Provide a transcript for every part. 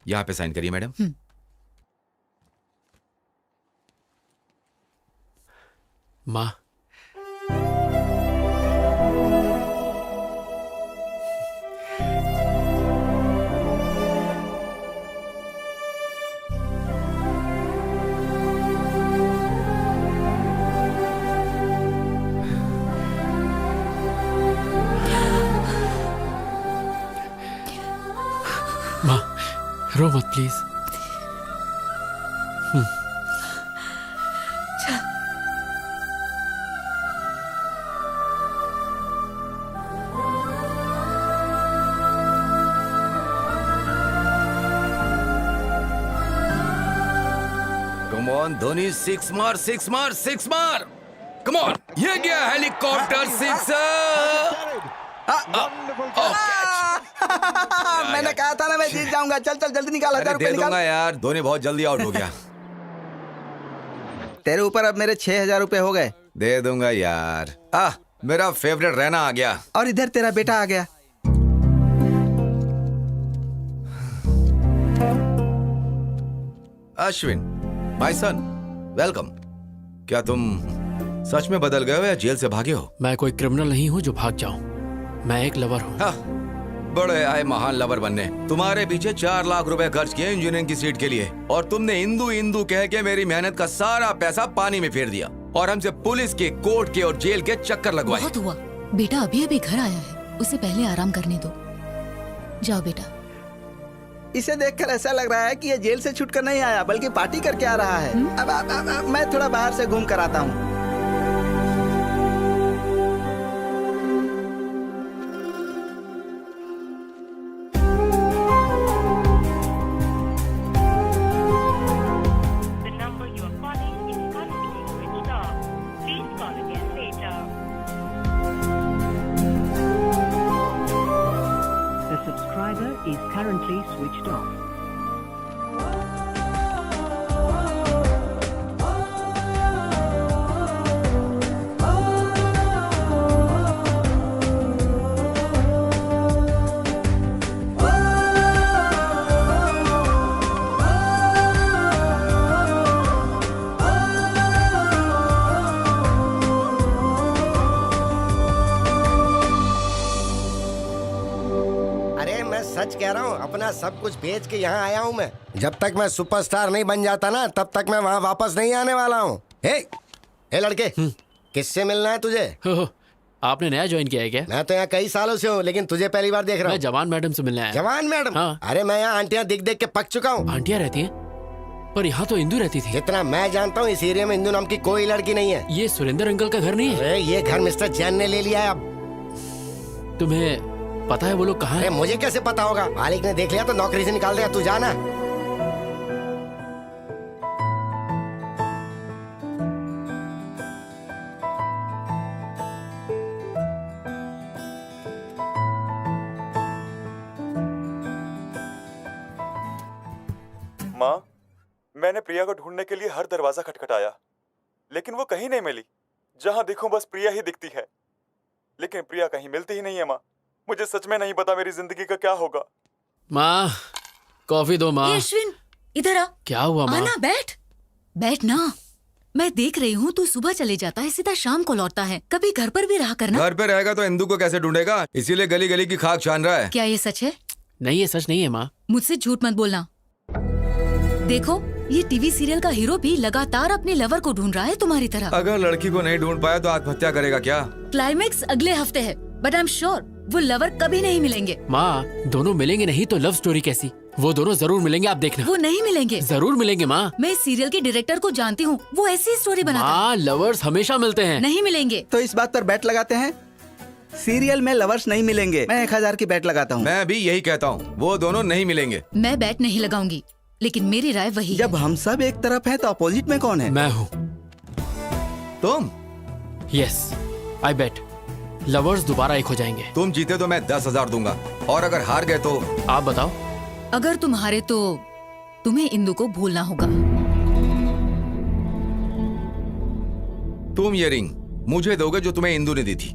यहाँ पे साइन करिए मैडम। माँ, माँ रो मत please. Come on Dhoni, six मार सिक्स मार सिक्स मार। कम ऑन, ये गया हेलीकॉप्टर सिक्सर। मैंने कहा था ना मैं जीत जाऊंगा। चल चल जल्दी निकाल, 1000 रुपए दे निकाल। दूंगा यार, धोनी बहुत जल्दी आउट हो गया। तेरे ऊपर अब मेरे 6000 रुपए हो गए। दे दूंगा यार। मेरा फेवरेट रहना आ गया। और इधर तेरा बेटा आ गया। Ashwin, my son, welcome. क्या तुम सच में बदल गए हो या जेल से भागे हो? मैं कोई क्रिमिनल नहीं हूँ जो भाग जाऊं। मैं एक लवर हूँ। बड़े आए महान लवर बनने। तुम्हारे पीछे 4 लाख रुपए खर्च किए इंजीनियरिंग की सीट के लिए, और तुमने हिंदू हिंदू कह के मेरी मेहनत का सारा पैसा पानी में फेर दिया, और हमसे पुलिस के, कोर्ट के और जेल के चक्कर लगवाए। बहुत हुआ। बेटा अभी अभी घर आया है, उसे पहले आराम करने दो। जाओ बेटा। इसे देखकर ऐसा लग रहा है कि ये जेल से छूटकर नहीं आया बल्कि पार्टी करके आ रहा है। अब मैं थोड़ा बाहर से घूम कर आता हूँ। The subscriber is currently switched off. अरे मैं सच कह रहा हूँ, अपना सब कुछ बेच के यहाँ आया हूँ मैं। जब तक मैं सुपरस्टार नहीं बन जाता ना, तब तक मैं वहाँ वापस नहीं आने वाला हूँ। हे लड़के, किससे मिलना है तुझे? हो, आपने नया ज्वाइन किया है क्या? मैं तो यहाँ कई सालों से हूँ, लेकिन तुझे पहली बार देख रहा मैं हूँ। जवान मैडम से मिलने आया। जवान मैडम? हाँ। अरे मैं यहाँ आंटियाँ दिख देख के पक चुका हूँ। आंटियाँ रहती हैं, पर यहाँ तो इंदू रहती थी। जितना मैं जानता हूँ इस एरिया में इंदू नाम की कोई लड़की नहीं है। ये सुरेंद्र अंकल का घर नहीं है? अरे ये घर मिस्टर जैन ने ले लिया है अब। तुम्हें पता है वो लोग कहाँ अरे हैं? मुझे कैसे पता होगा? मालिक ने देख लिया तो नौकरी से निकाल देगा। तू जाना। माँ, मैंने प्रिया को ढूंढने के लिए हर दरवाजा खटखटाया, लेकिन वो कहीं नहीं मिली। जहां देखूं बस प्रिया ही दिखती है, लेकिन प्रिया कहीं मिलती ही नहीं है। माँ, मुझे सच में नहीं पता मेरी जिंदगी का क्या होगा। माँ, कॉफी दो माँ। ए, अश्विन इधर आ। क्या हुआ माँ? आना, बैठ बैठ ना। मैं देख रही हूँ तू सुबह चले जाता है, सीधा शाम को लौटता है। कभी घर पर भी रहा करना। घर पे रहेगा तो इंदू को कैसे ढूंढेगा, इसीलिए गली गली की खाक छान रहा है। क्या ये सच है? नहीं, ये सच नहीं है माँ। मुझसे झूठ मत बोलना। देखो, ये टीवी सीरियल का हीरो भी लगातार अपने लवर को ढूंढ रहा है तुम्हारी तरह। अगर लड़की को नहीं ढूंढ पाया तो आत्महत्या करेगा क्या? क्लाइमेक्स अगले हफ्ते है, बट आई एम श्योर वो लवर कभी नहीं मिलेंगे। माँ, दोनों मिलेंगे नहीं तो लव स्टोरी कैसी? वो दोनों जरूर मिलेंगे, आप देखना। वो नहीं मिलेंगे। जरूर मिलेंगे माँ। मैं इस सीरियल के डायरेक्टर को जानती हूँ, वो ऐसी स्टोरी बनाता है। माँ, लवर्स हमेशा मिलते हैं। नहीं मिलेंगे। तो इस बात पर बैट लगाते हैं। सीरियल में लवर्स नहीं मिलेंगे। मैं 1000 की बैट लगाता हूँ। मैं भी यही कहता हूँ, वो दोनों नहीं मिलेंगे। मैं बैट नहीं लगाऊंगी, लेकिन मेरी राय वही है। जब हम सब एक तरफ हैं तो अपोजिट में कौन है? मैं हूँ। तुम? यस, आई बेट लवर्स दोबारा एक हो जाएंगे। तुम जीते तो मैं 10,000 दूंगा, और अगर हार गए तो? आप बताओ। अगर तुम हारे तो तुम्हें इंदु को भूलना होगा। तुम ये रिंग मुझे दोगे जो तुम्हें इंदु ने दी थी।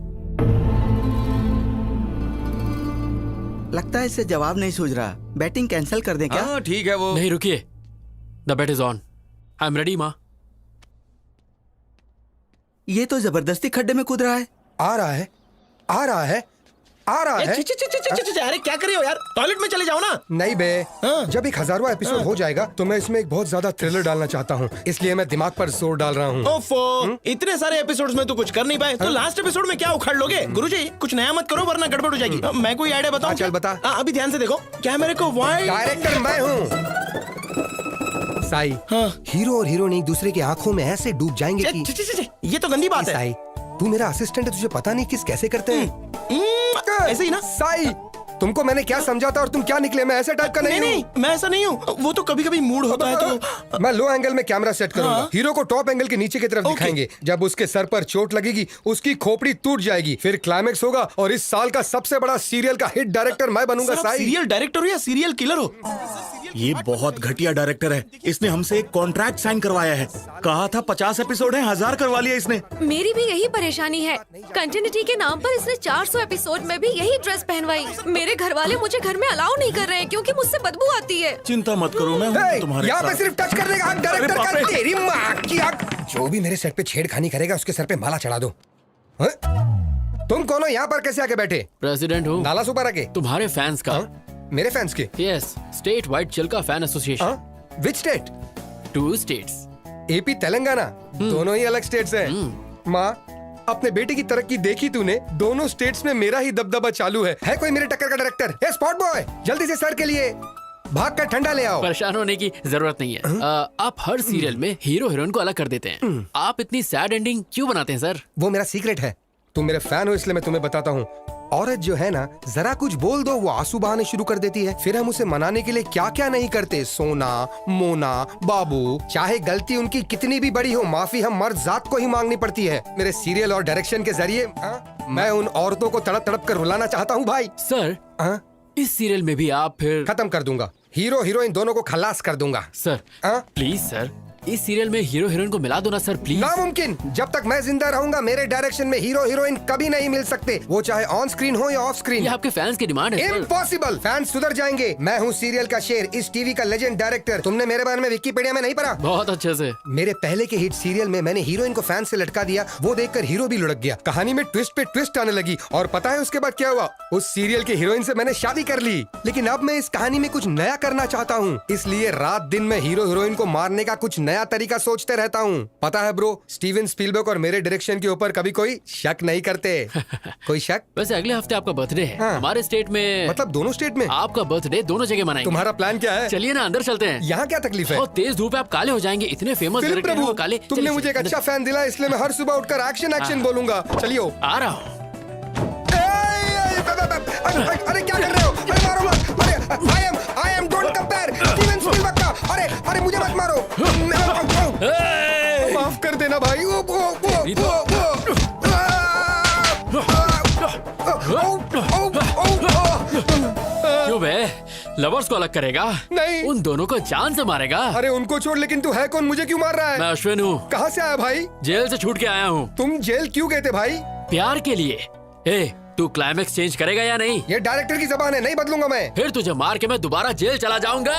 लगता है इसे जवाब नहीं सूझ रहा। बैटिंग कैंसिल कर दें क्या? हाँ ठीक है वो। नहीं रुकिए, the bet is on. I am ready माँ। ये तो जबरदस्ती खड्डे में कूद रहा है। आ रहा है, आ रहा है, आ रहा है। अरे क्या कर रहे हो यार, टॉयलेट में चले जाओ ना। नहीं बे, जब एक 1000वां एपिसोड हो जाएगा तो मैं इसमें एक बहुत ज्यादा थ्रिलर डालना चाहता हूँ, इसलिए मैं दिमाग पर जोर डाल रहा हूँ। ओफो, इतने सारे एपिसोड्स में तो कुछ कर नहीं पाए, तो लास्ट एपिसोड में क्या उखाड़ लोगे? गुरुजी कुछ नया मत करो वरना गड़बड़ हो जाएगी। मैं कोई आइडिया बताऊं? चल बता। अभी ध्यान से देखो, कैमरे को वाइड। डायरेक्टर मैं हूँ साई। हीरो और हीरोइन एक दूसरे की आंखों में ऐसे डूब जाएंगे कि ये तो गंदी बात है। साई, तू मेरा असिस्टेंट है, तुझे पता नहीं किस कैसे करते हैं। ऐसे ही ना साई, तुमको मैंने क्या समझाता और तुम क्या निकले? मैं ऐसे टाइप का नहीं नहीं हूँ। मैं ऐसा नहीं हूँ, वो तो कभी कभी मूड होता है तो। मैं लो एंगल में कैमरा सेट करूंगा। हाँ। हीरो को टॉप एंगल के नीचे की तरफ दिखाएंगे। जब उसके सर पर चोट लगेगी उसकी खोपड़ी टूट जाएगी, फिर क्लाइमेक्स होगा और इस साल का सबसे बड़ा सीरियल का हिट डायरेक्टर मैं बनूंगा। साई, सीरियल डायरेक्टर हो या सीरियल किलर हो? ये बहुत घटिया डायरेक्टर है। इसने हमसे एक कॉन्ट्रैक्ट साइन करवाया है। कहा था 50 एपिसोड है, 1000 करवा लिया इसने। मेरी भी यही परेशानी है। कंटिन्यूटी के नाम पर इसने 400 एपिसोड में भी यही ड्रेस पहनवाई। मेरे घर वाले मुझे घर में अलाउ नहीं कर रहे हैं क्योंकि मुझसे बदबू आती है। चिंता मत करो, मैं हूं तुम्हारे यहाँ पे साथ। सिर्फ टच करने का डायरेक्टर अरे बाप का। रे। तेरी माँ की आँख। जो भी मेरे सेट पे छेड़खानी करेगा उसके सर पे माला चढ़ा दो। हाँ? तुम कौन हो? यहाँ पर कैसे आके बैठे? प्रेसिडेंट हूँ नाला सुपर आके। तुम्हारे फैंस का। मेरे फैंस के? Yes, state wide Chilka fan association. Which state? 2 states. AP Telangana, दोनों ही अलग स्टेट्स हैं। माँ, अपने बेटे की तरक्की देखी तूने? दोनों स्टेट्स में मेरा ही दबदबा चालू है कोई मेरे टक्कर का डायरेक्टर? ए स्पॉट बॉय, जल्दी से सर के लिए भाग कर ठंडा ले आओ। परेशान होने की जरूरत नहीं है। आप हर सीरियल में हीरो हीरोइन को अलग कर देते हैं। आप इतनी सैड एंडिंग क्यों बनाते हैं सर? वो मेरा सीक्रेट है। तुम मेरे फैन हो इसलिए मैं तुम्हें बताता हूँ। औरत जो है ना, जरा कुछ बोल दो वो आंसू बहाने शुरू कर देती है। फिर हम उसे मनाने के लिए क्या क्या नहीं करते। सोना, मोना, बाबू, चाहे गलती उनकी कितनी भी बड़ी हो, माफी हम मर्द जात को ही मांगनी पड़ती है। मेरे सीरियल और डायरेक्शन के जरिए मैं उन औरतों को तड़प तड़प कर रुलाना चाहता हूँ भाई। सर, इस सीरियल में भी आप फिर खत्म कर दूंगा। हीरो हीरोइन दोनों को खलास कर दूंगा। सर प्लीज सर, इस सीरियल में हीरो हीरोइन को मिला दो ना सर प्लीज। नामुमकिन। जब तक मैं जिंदा रहूंगा मेरे डायरेक्शन में हीरो हीरोइन कभी नहीं मिल सकते, वो चाहे ऑन स्क्रीन हो या ऑफ स्क्रीन। ये आपके फैंस की डिमांड है। इम्पॉसिबल। फैंस सुधर जाएंगे। मैं हूँ सीरियल का शेर, इस टीवी का लेजेंड डायरेक्टर। तुमने मेरे बारे में विकिपीडिया में नहीं पढ़ा? बहुत अच्छे से। मेरे पहले के हिट सीरियल में मैंने हीरोइन को फैन से लटका दिया, वो देखकर हीरो भी लुढ़क गया। कहानी में ट्विस्ट पे ट्विस्ट आने लगी और पता है उसके बाद क्या हुआ? उस सीरियल के हीरोइन से मैंने शादी कर ली। लेकिन अब मैं इस कहानी में कुछ नया करना चाहता हूँ, इसलिए रात दिन में हीरो हीरोइन को मारने का कुछ नया तरीका सोचते रहता हूँ। पता है ब्रो, स्टीवन स्पीलबर्ग और मेरे डायरेक्शन के ऊपर कभी कोई शक नहीं करते। कोई शक? वैसे अगले हफ्ते आपका बर्थडे है। हमारे स्टेट में, मतलब दोनों स्टेट में आपका बर्थडे दोनों जगह मनाएंगे। तुम्हारा प्लान क्या है? चलिए ना अंदर चलते हैं। यहाँ क्या तकलीफ है? और तेज धूप है, आप काले हो जाएंगे। इतने फेमस फिलिप डायरेक्टर हैं प्रभु, वो काले। तुमने मुझे एक अच्छा फैन दिला, इसलिए मैं हर सुबह उठकर एक्शन एक्शन बोलूंगा। चलिए आ रहा हूँ। अरे क्या कर रहे हो? अरे मारो मत। अरे I am don't compare Steven Spielberg का। अरे मुझे मत मारो। माफ कर देना भाई। क्यों बे? लवर्स को अलग करेगा? नहीं, उन दोनों को जान से मारेगा। अरे उनको छोड़, लेकिन तू है कौन? मुझे क्यों मार रहा है? मैं अश्विन हूँ। कहाँ से आया भाई? जेल से छूट के आया हूँ। तुम जेल क्यों गए थे भाई? प्यार के लिए। ए, तू क्लाइमेक्स चेंज करेगा या नहीं? ये डायरेक्टर की जबान है, नहीं बदलूंगा मैं। फिर तुझे मार के मैं दोबारा जेल चला जाऊंगा।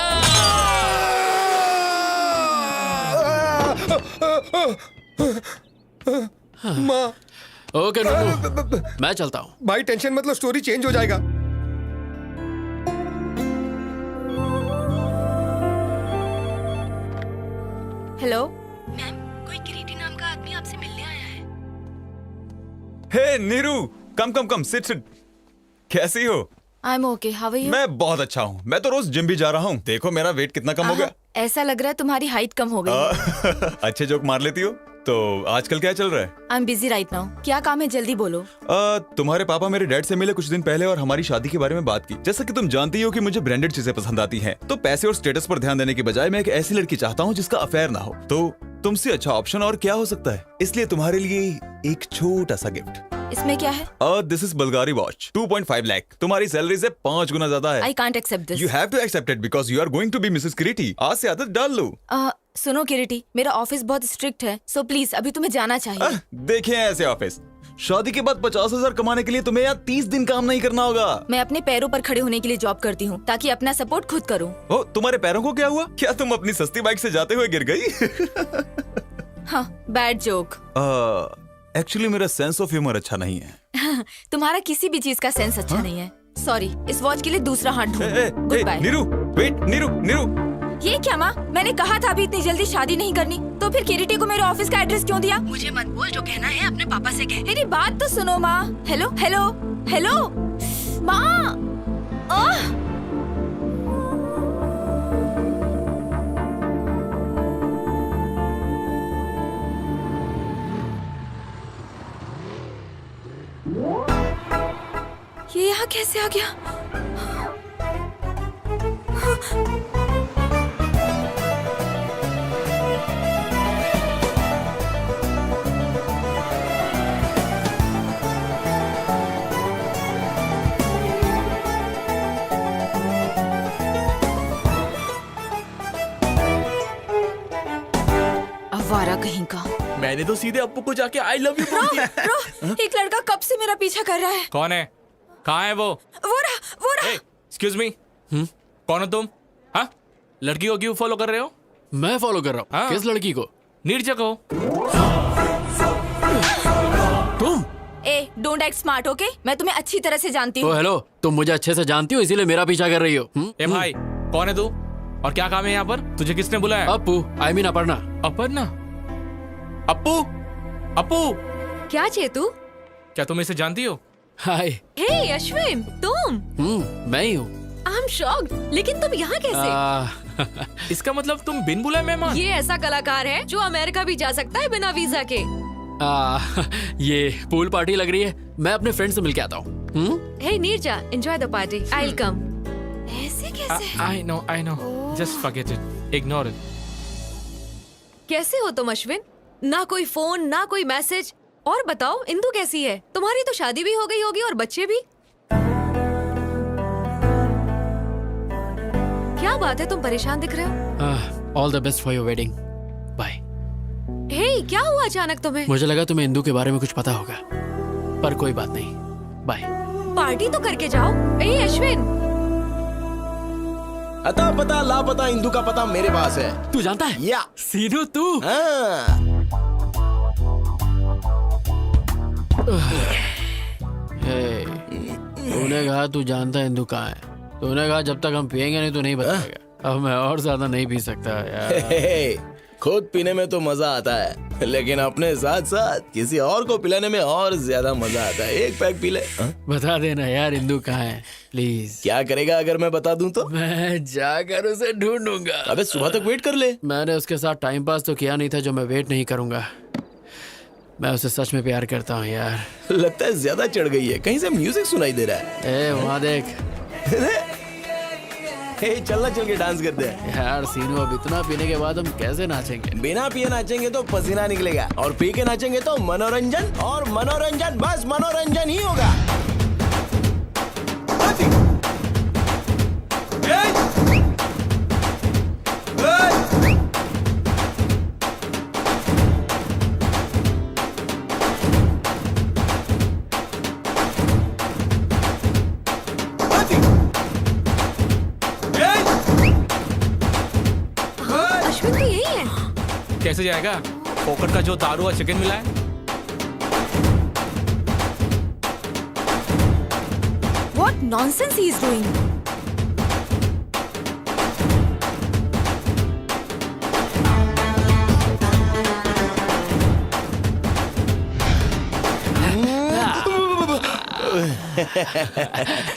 माँ। ओके नूनू, मैं चलता हूँ। भाई टेंशन मत लो, स्टोरी चेंज हो जाएगा। हेलो मैम, कोई किरीटी नाम का आदमी आपसे मिलने आया है। Hey Neeru, come come come, sit sit. कैसी हो? I am okay, how are you? मैं बहुत अच्छा हूँ। मैं तो रोज जिम भी जा रहा हूँ। देखो मेरा वेट कितना कम हो गया। ऐसा लग रहा है तुम्हारी हाइट कम हो गई। अच्छे जोक मार लेती हो। तो आजकल क्या चल रहा है? I am busy right now. क्या काम है, जल्दी बोलो। तुम्हारे पापा मेरे डैड से मिले कुछ दिन पहले और हमारी शादी के बारे में बात की। जैसा कि तुम जानती हो कि मुझे ब्रांडेड चीजें पसंद आती हैं, तो पैसे और स्टेटस पर ध्यान देने की बजाय मैं एक ऐसी लड़की चाहता हूँ जिसका अफेयर ना हो। तो तुमसे अच्छा ऑप्शन और क्या हो सकता है? इसलिए तुम्हारे लिए एक छोटा सा गिफ्ट। इसमें क्या है? This is Bulgari watch, 2.5 lakh. तुम्हारी सैलरी से 5 गुना ज्यादा है। I can't accept this. You have to accept it because you are going to be Mrs Kiriti. आज से आदत डाल लो। सुनो किरीटी, मेरा ऑफिस बहुत स्ट्रिक्ट है, सो प्लीज अभी तुम्हें जाना चाहिए। देखें ऐसे ऑफिस, शादी के बाद 50,000 कमाने के लिए तुम्हें यहाँ 30 दिन काम नहीं करना होगा। मैं अपने पैरों पर खड़े होने के लिए जॉब करती हूँ ताकि अपना सपोर्ट खुद करूँ। ओ, तुम्हारे पैरों को क्या हुआ? क्या तुम अपनी सस्ती बाइक से जाते हुए गिर गई? हाँ, बैड जोक। एक्चुअली मेरा सेंस ऑफ ह्यूमर अच्छा नहीं है। तुम्हारा किसी भी चीज का सेंस अच्छा नहीं है। सॉरी, इस वॉच के लिए दूसरा हाथ ढूंढो। Goodbye. Neeru, wait, Neeru. ये क्या माँ? मैंने कहा था अभी इतनी जल्दी शादी नहीं करनी, तो फिर किरीटी को मेरे ऑफिस का एड्रेस क्यों दिया? मुझे मत बोल, जो कहना है अपने पापा से कह। मेरी बात तो सुनो माँ। हेलो हेलो हेलो माँ। ये यहाँ कैसे आ गया? आवारा कहीं का। मैंने तो सीधे अप्पू को जाके आई लव यू बोल दिया। एक लड़का कब से मेरा पीछा कर रहा है। कौन है? कहाँ है वो रहा। एक्सक्यूज मी, कौन हो तुम? हाँ, लड़की को क्यों फॉलो कर रहे हो? मैं फॉलो कर रहा हूँ। किस लड़की को? नीरजा को। तुम? Don't act smart, okay? मैं तुम्हें अच्छी तरह से जानती हूँ। हेलो, तुम मुझे अच्छे से जानती हो, इसीलिए मेरा पीछा कर रही हो। ए भाई, कौन है तू और क्या काम है यहाँ पर? तुझे किसने बुलाया? Appu, I mean Aparna. अपर्णा? अप्पू क्या चेतू? क्या तुम इसे जानती हो? हाय। हे अश्विन, तुम? मैं ही हूँ। आई एम शॉक्ड, लेकिन तुम यहाँ कैसे? इसका मतलब तुम बिन बुलाए मेहमान? ये ऐसा कलाकार है जो अमेरिका भी जा सकता है बिना वीजा के। ये पूल पार्टी लग रही है, मैं अपने फ्रेंड से मिलके आता हूँ। Hey Neerja, enjoy the party, I will come. ऐसे कैसे? I know, just forget it, ignore it. कैसे हो तुम अश्विन? ना कोई फोन, ना कोई मैसेज। और बताओ, इंदु कैसी है? तुम्हारी तो शादी भी हो गई होगी और बच्चे भी। क्या बात है, तुम परेशान दिख रहे हो? All the best for your wedding. Bye. Hey, क्या हुआ अचानक तुम्हें? मुझे लगा तुम्हें इंदु के बारे में कुछ पता होगा, पर कोई बात नहीं। बाय। पार्टी तो करके जाओ। ए अश्विन, अता पता लापता इंदु का पता मेरे पास है। तू जानता है? या सीनू तू? तूने कहा तू जानता है इंदु कहाँ है। तूने कहा जब तक हम पियेंगे नहीं तो नहीं बताएगा। अब मैं और ज्यादा नहीं पी सकता यार। खुद पीने में तो मजा आता है, लेकिन अपने साथ साथ किसी और को पिलाने में और ज्यादा मजा आता है। एक पैक पी ले। बता देना यार इंदु कहाँ है प्लीज। क्या करेगा अगर मैं बता दूं तो? मैं जाकर उसे ढूंढूंगा। अबे सुबह तक वेट कर ले। मैंने उसके साथ टाइम पास तो किया नहीं था जो मैं वेट नहीं करूंगा। मैं उसे सच में प्यार करता हूँ यार। लगता है ज्यादा चढ़ गई है, कहीं से म्यूजिक सुनाई दे रहा है। वहाँ देख। चलना, चल के डांस करते हैं यार। सीनू, अब इतना पीने के बाद हम कैसे नाचेंगे? बिना पिए नाचेंगे तो पसीना निकलेगा, और पी के नाचेंगे तो मनोरंजन, और मनोरंजन बस मनोरंजन ही होगा। कैसे जाएगा? फोकट का जो दारू और चिकन मिला है। What nonsense he is doing?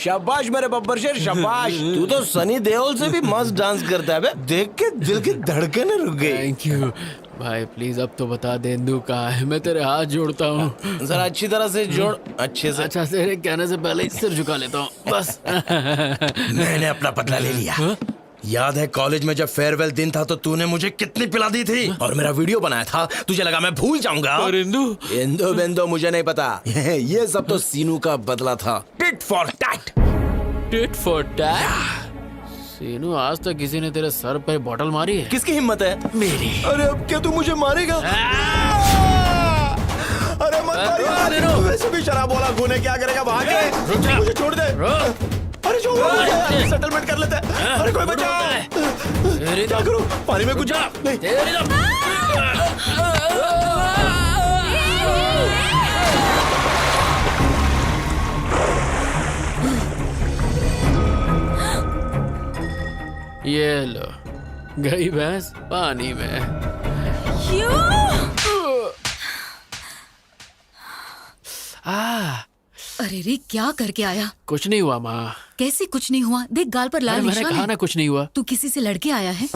शाबाश मेरे बब्बर शेर, शाबाश। तू तो सनी देओल से भी मस्त डांस करता है बे। देख के दिल की धड़कनें रुक गई। थैंक यू भाई, प्लीज अब तो बता दे इंदु कहाँ है। मैं तेरे हाथ जोड़ता हूँ। जरा अच्छी तरह से जोड़, अच्छे से। अच्छा, तेरे कहने से पहले सिर झुका लेता हूँ बस। मैंने अपना बदला ले लिया। याद है कॉलेज में जब फेयरवेल दिन था तो तूने मुझे कितनी पिला दी थी और मेरा वीडियो बनाया था। तुझे लगा मैं भूल जाऊंगा? और इंदु बेंदो मुझे नहीं पता। ये सब तो सीनू का बदला था। Tit for tat. Tit for tat? Seenu, आज तक किसी ने तेरे सर पे बॉटल मारी है? किसकी हिम्मत है? मेरी। अरे अब क्या तू मुझे मारेगा? अरे मत वैसे भी शराब वाला खून है, क्या करेगा? भागे, मुझे छोड़ दे। अरे छोड़, सेटलमेंट कर लेते हैं। अरे कोई बचा, क्या करूं? पानी में कुछ नहीं। ये लो, गई भैंस पानी में। अरे रे, क्या करके आया? कुछ नहीं हुआ माँ। कैसे कुछ नहीं हुआ? देख गाल पर लाल मैंने निशान कहा है। ना कुछ नहीं हुआ। तू किसी से लड़के आया है?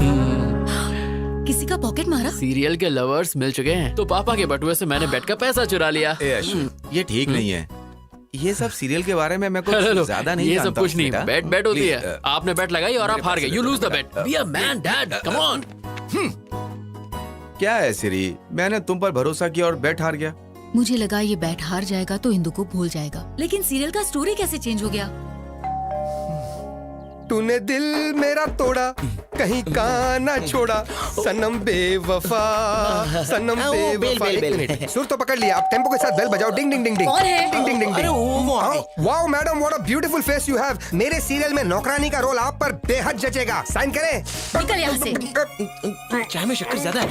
किसी का पॉकेट मारा? सीरियल के लवर्स मिल चुके हैं, तो पापा के बटुए से मैंने बेट का पैसा चुरा लिया। ए अश्विन, ये ठीक नहीं है। ये सब सीरियल के बारे में मैं कुछ हेलो, ज्यादा नहीं ये जानता सब कुछ हूँ, नहीं, बेटा। बेट बेट होती Please, है। आपने बेट लगाई और आप हार गए। You lose the bet. Be a man dad, come on. क्या है सिरी, मैंने तुम पर भरोसा किया और बैट हार गया। मुझे लगा ये बैट हार जाएगा तो इंदु को भूल जाएगा, लेकिन सीरियल का स्टोरी कैसे चेंज हो गया? तूने दिल मेरा तोड़ा, कहीं का ना छोड़ा, सनम बेवफा, सनम बेवफा। एक मिनट, सुर तो पकड़ लिया, अब टेम्पो के साथ बेल बजाओ। डिंग डिंग डिंग डिंग। कौन है? Ding ding ding ding. Wow madam, what a beautiful face you have. मेरे सीरियल में नौकरानी का रोल आप पर बेहद जचेगा। साइन करें? निकल यहाँ से। चाय में शक्कर ज्यादा है।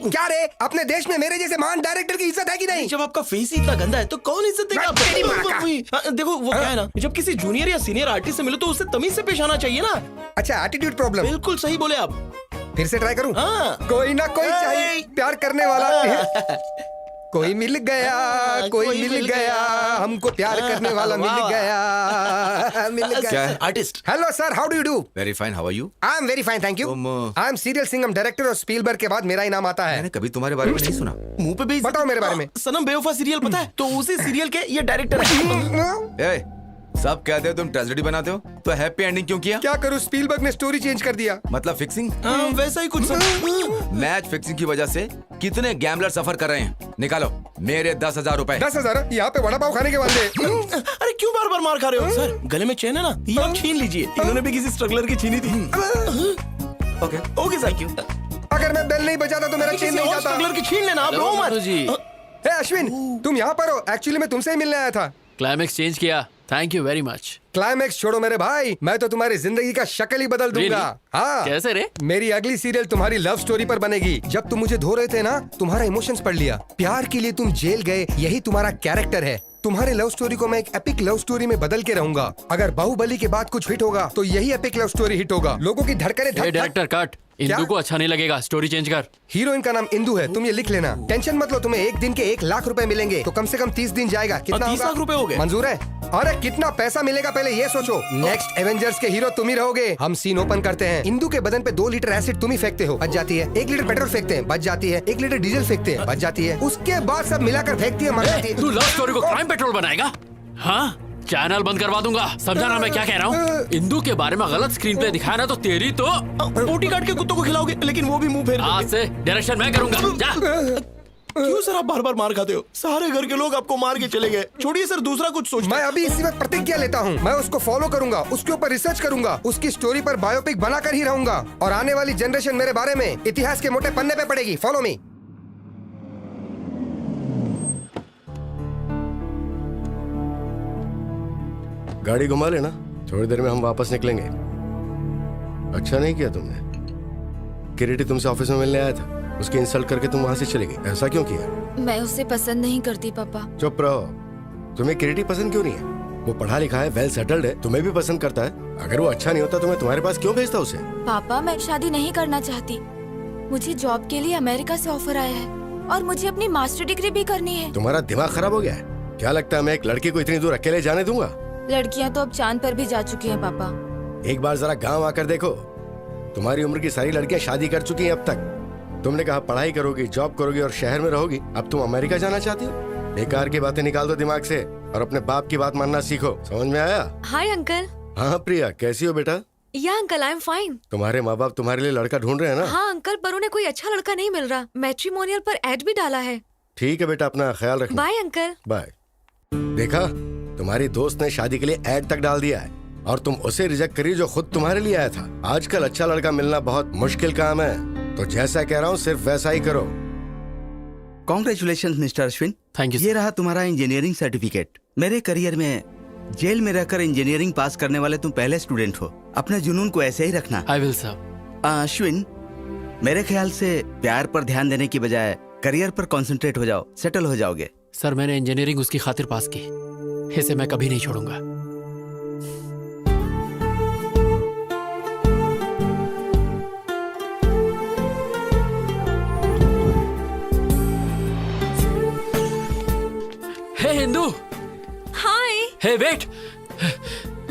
क्या रे, अपने देश में मेरे जैसे महान डायरेक्टर की इज्जत है कि नहीं? जब आपका फेस ही इतना गंदा है तो कौन इज्जत देगा तेरी माँ का। आपको? देखो वो क्या है ना, जब किसी जूनियर या सीनियर आर्टिस्ट से मिलो तो उससे तमीज से पेश आना चाहिए ना। अच्छा, एटीट्यूड प्रॉब्लम। बिल्कुल सही बोले आप। फिर से ट्राई करूं? हाँ। कोई ना कोई चाहिए प्यार करने वाला। कोई मिल गया, कोई मिल गया, हमको प्यार करने वाला मिल गया, मिल क्या गया। है? Artist. Hello sir, how do you do? Very fine, how are you? I am very fine, thank you. I am serial Singham director और स्पीलबर्ग के बाद मेरा ही नाम आता है। मैंने कभी तुम्हारे बारे में नहीं सुना। मुंह पे भी बताओ मेरे बारे में। सनम बेवफा सीरियल पता है? तो उसी सीरियल के ये डायरेक्टर है। ए, सब कहते हो तुम ट्रेजेडी बनाते हो, तो हैप्पी एंडिंग क्यों किया? क्या करूं, स्पीलबर्ग ने स्टोरी चेंज कर दिया। मतलब फिक्सिंग? वैसा ही कुछ। मैच फिक्सिंग की वजह से कितने गैम्बलर सफर कर रहे हैं। निकालो मेरे 10,000 रुपए। 10,000? यहाँ पे वड़ा पाव खाने के वाले। अरे क्यों बार बार मार खा रहे हो सर? गले में चेन है ना, ये आप छीन लीजिए। इन्होंने भी किसी स्ट्रगलर की छीनी थी। Okay okay sir. क्यों? अगर मैं बेल नहीं बजाता तो मेरा चेन नहीं जाता। स्ट्रगलर की छीन लेना, आप रो मत जी। ए अश्विन, तुम यहाँ पर हो? एक्चुअली मैं तुमसे ही मिलने आया था। क्लाइमेक्स चेंज किया, thank you very much. Climax छोड़ो मेरे भाई, मैं तो तुम्हारी जिंदगी का शक्ल ही बदल दूंगा। हाँ, कैसे रे? मेरी अगली सीरियल तुम्हारी लव स्टोरी पर बनेगी। जब तुम मुझे धो रहे थे ना, तुम्हारा इमोशंस पढ़ लिया। प्यार के लिए तुम जेल गए, यही तुम्हारा कैरेक्टर है। तुम्हारे लव स्टोरी को मैं एक एपिक लव स्टोरी में बदल के रहूंगा। अगर बाहुबली के बाद कुछ हिट होगा तो यही एपिक लव स्टोरी हिट होगा। लोगों की धड़कने धक धक। डायरेक्टर कट, इंदु को अच्छा नहीं लगेगा, स्टोरी चेंज कर। हीरोइन का नाम इंदु है, तुम ये लिख लेना। टेंशन मत लो, तुम्हें एक दिन के 1 लाख रुपए मिलेंगे, तो कम से कम 30 दिन जाएगा। कितना 30 लाख रुपए हो गए? मंजूर है? अरे कितना पैसा मिलेगा पहले ये सोचो। नेक्स्ट एवेंजर्स के हीरो तुम ही रहोगे। हम सीन ओपन करते हैं। इंदु के बदन पे 2 लीटर एसिड तुम ही फेंकते हो, बच जाती है। 1 लीटर पेट्रोल फेंकते हैं, बच जाती है। 1 लीटर डीजल फेंकते हैं, बच जाती है। उसके बाद सब मिलाकर फेंकती है, मर जाती है। तू लव स्टोरी को क्राइम पेट्रोल बनाएगा? हाँ, चैनल बंद करवा दूंगा। समझा ना मैं क्या कह रहा हूँ? इंदु के बारे में गलत स्क्रीन प्ले दिखाया ना तो तेरी तो बोटी काट के कुत्तों को खिलाओगे, लेकिन वो भी मुंह फेर देंगे। आज से डायरेक्शन मैं करूंगा। जा। क्यों सर आप बार बार मार खाते हो? सारे घर के लोग आपको मार के चले गए। छोड़िए सर, दूसरा कुछ सोचिए। मैं अभी इसी वक्त प्रतिज्ञा लेता हूँ, मैं उसको फॉलो करूंगा, उसके ऊपर रिसर्च करूंगा, उसकी स्टोरी पर बायोपिक बनाकर ही रहूंगा। और आने वाली जनरेशन मेरे बारे में इतिहास के मोटे पन्ने पे पड़ेगी। Follow me. गाड़ी घुमा लेना, थोड़ी देर में हम वापस निकलेंगे। अच्छा नहीं किया तुमने। किरीटी तुमसे ऑफिस में मिलने आया था, उसकी इंसल्ट करके तुम वहां से चले गए। ऐसा क्यों किया? मैं उसे पसंद नहीं करती पापा। चुप रहो। तुम्हें किरीटी पसंद क्यों नहीं है? वो पढ़ा लिखा है, वेल सेटल्ड है, तुम्हें भी पसंद करता है। अगर वो अच्छा नहीं होता तो मैं तुम्हारे पास क्यों भेजता उसे? पापा मैं शादी नहीं करना चाहती। मुझे जॉब के लिए अमेरिका से ऑफर आया है और मुझे अपनी मास्टर डिग्री भी करनी है। तुम्हारा दिमाग खराब हो गया है क्या? लगता है मैं एक लड़की को इतनी दूर अकेले जाने दूंगा? लड़कियां तो अब चांद पर भी जा चुकी हैं पापा। एक बार जरा गांव आकर देखो, तुम्हारी उम्र की सारी लड़कियां शादी कर चुकी हैं अब तक। तुमने कहा पढ़ाई करोगी, जॉब करोगी और शहर में रहोगी। अब तुम अमेरिका जाना चाहती हो? बेकार की बातें निकाल दो दिमाग से और अपने बाप की बात मानना सीखो। समझ में आया? Hi uncle. हाँ प्रिया, कैसी हो बेटा? या अंकल, आई एम फाइन। तुम्हारे माँ बाप तुम्हारे लिए लड़का ढूंढ रहे हैं ना? हाँ अंकल, पर उन्हें कोई अच्छा लड़का नहीं मिल रहा। मैट्रिमोनियल पर एड भी डाला है। ठीक है बेटा, अपना ख्याल रखना। Bye uncle. बाय। देखा, तुम्हारी दोस्त ने शादी के लिए ऐड तक डाल दिया है और तुम उसे रिजेक्ट करी जो खुद तुम्हारे लिए आया था। आजकल अच्छा लड़का मिलना बहुत मुश्किल काम है, तो जैसा कह रहा हूँ सिर्फ वैसा ही करो। Congratulation mister Ashwin. Thank you ये रहा तुम्हारा इंजीनियरिंग सर्टिफिकेट। मेरे करियर में जेल में रहकर इंजीनियरिंग पास करने वाले तुम पहले स्टूडेंट हो। अपने जुनून को ऐसे ही रखना। I will sir. अश्विन, मेरे ख्याल से प्यार पर ध्यान देने की बजाय करियर पर कंसंट्रेट हो जाओ, सेटल हो जाओगे। सर मैंने इंजीनियरिंग उसकी खातिर पास की, इसे मैं कभी नहीं छोड़ूंगा। हे हिंदू। हाय। हे वेट।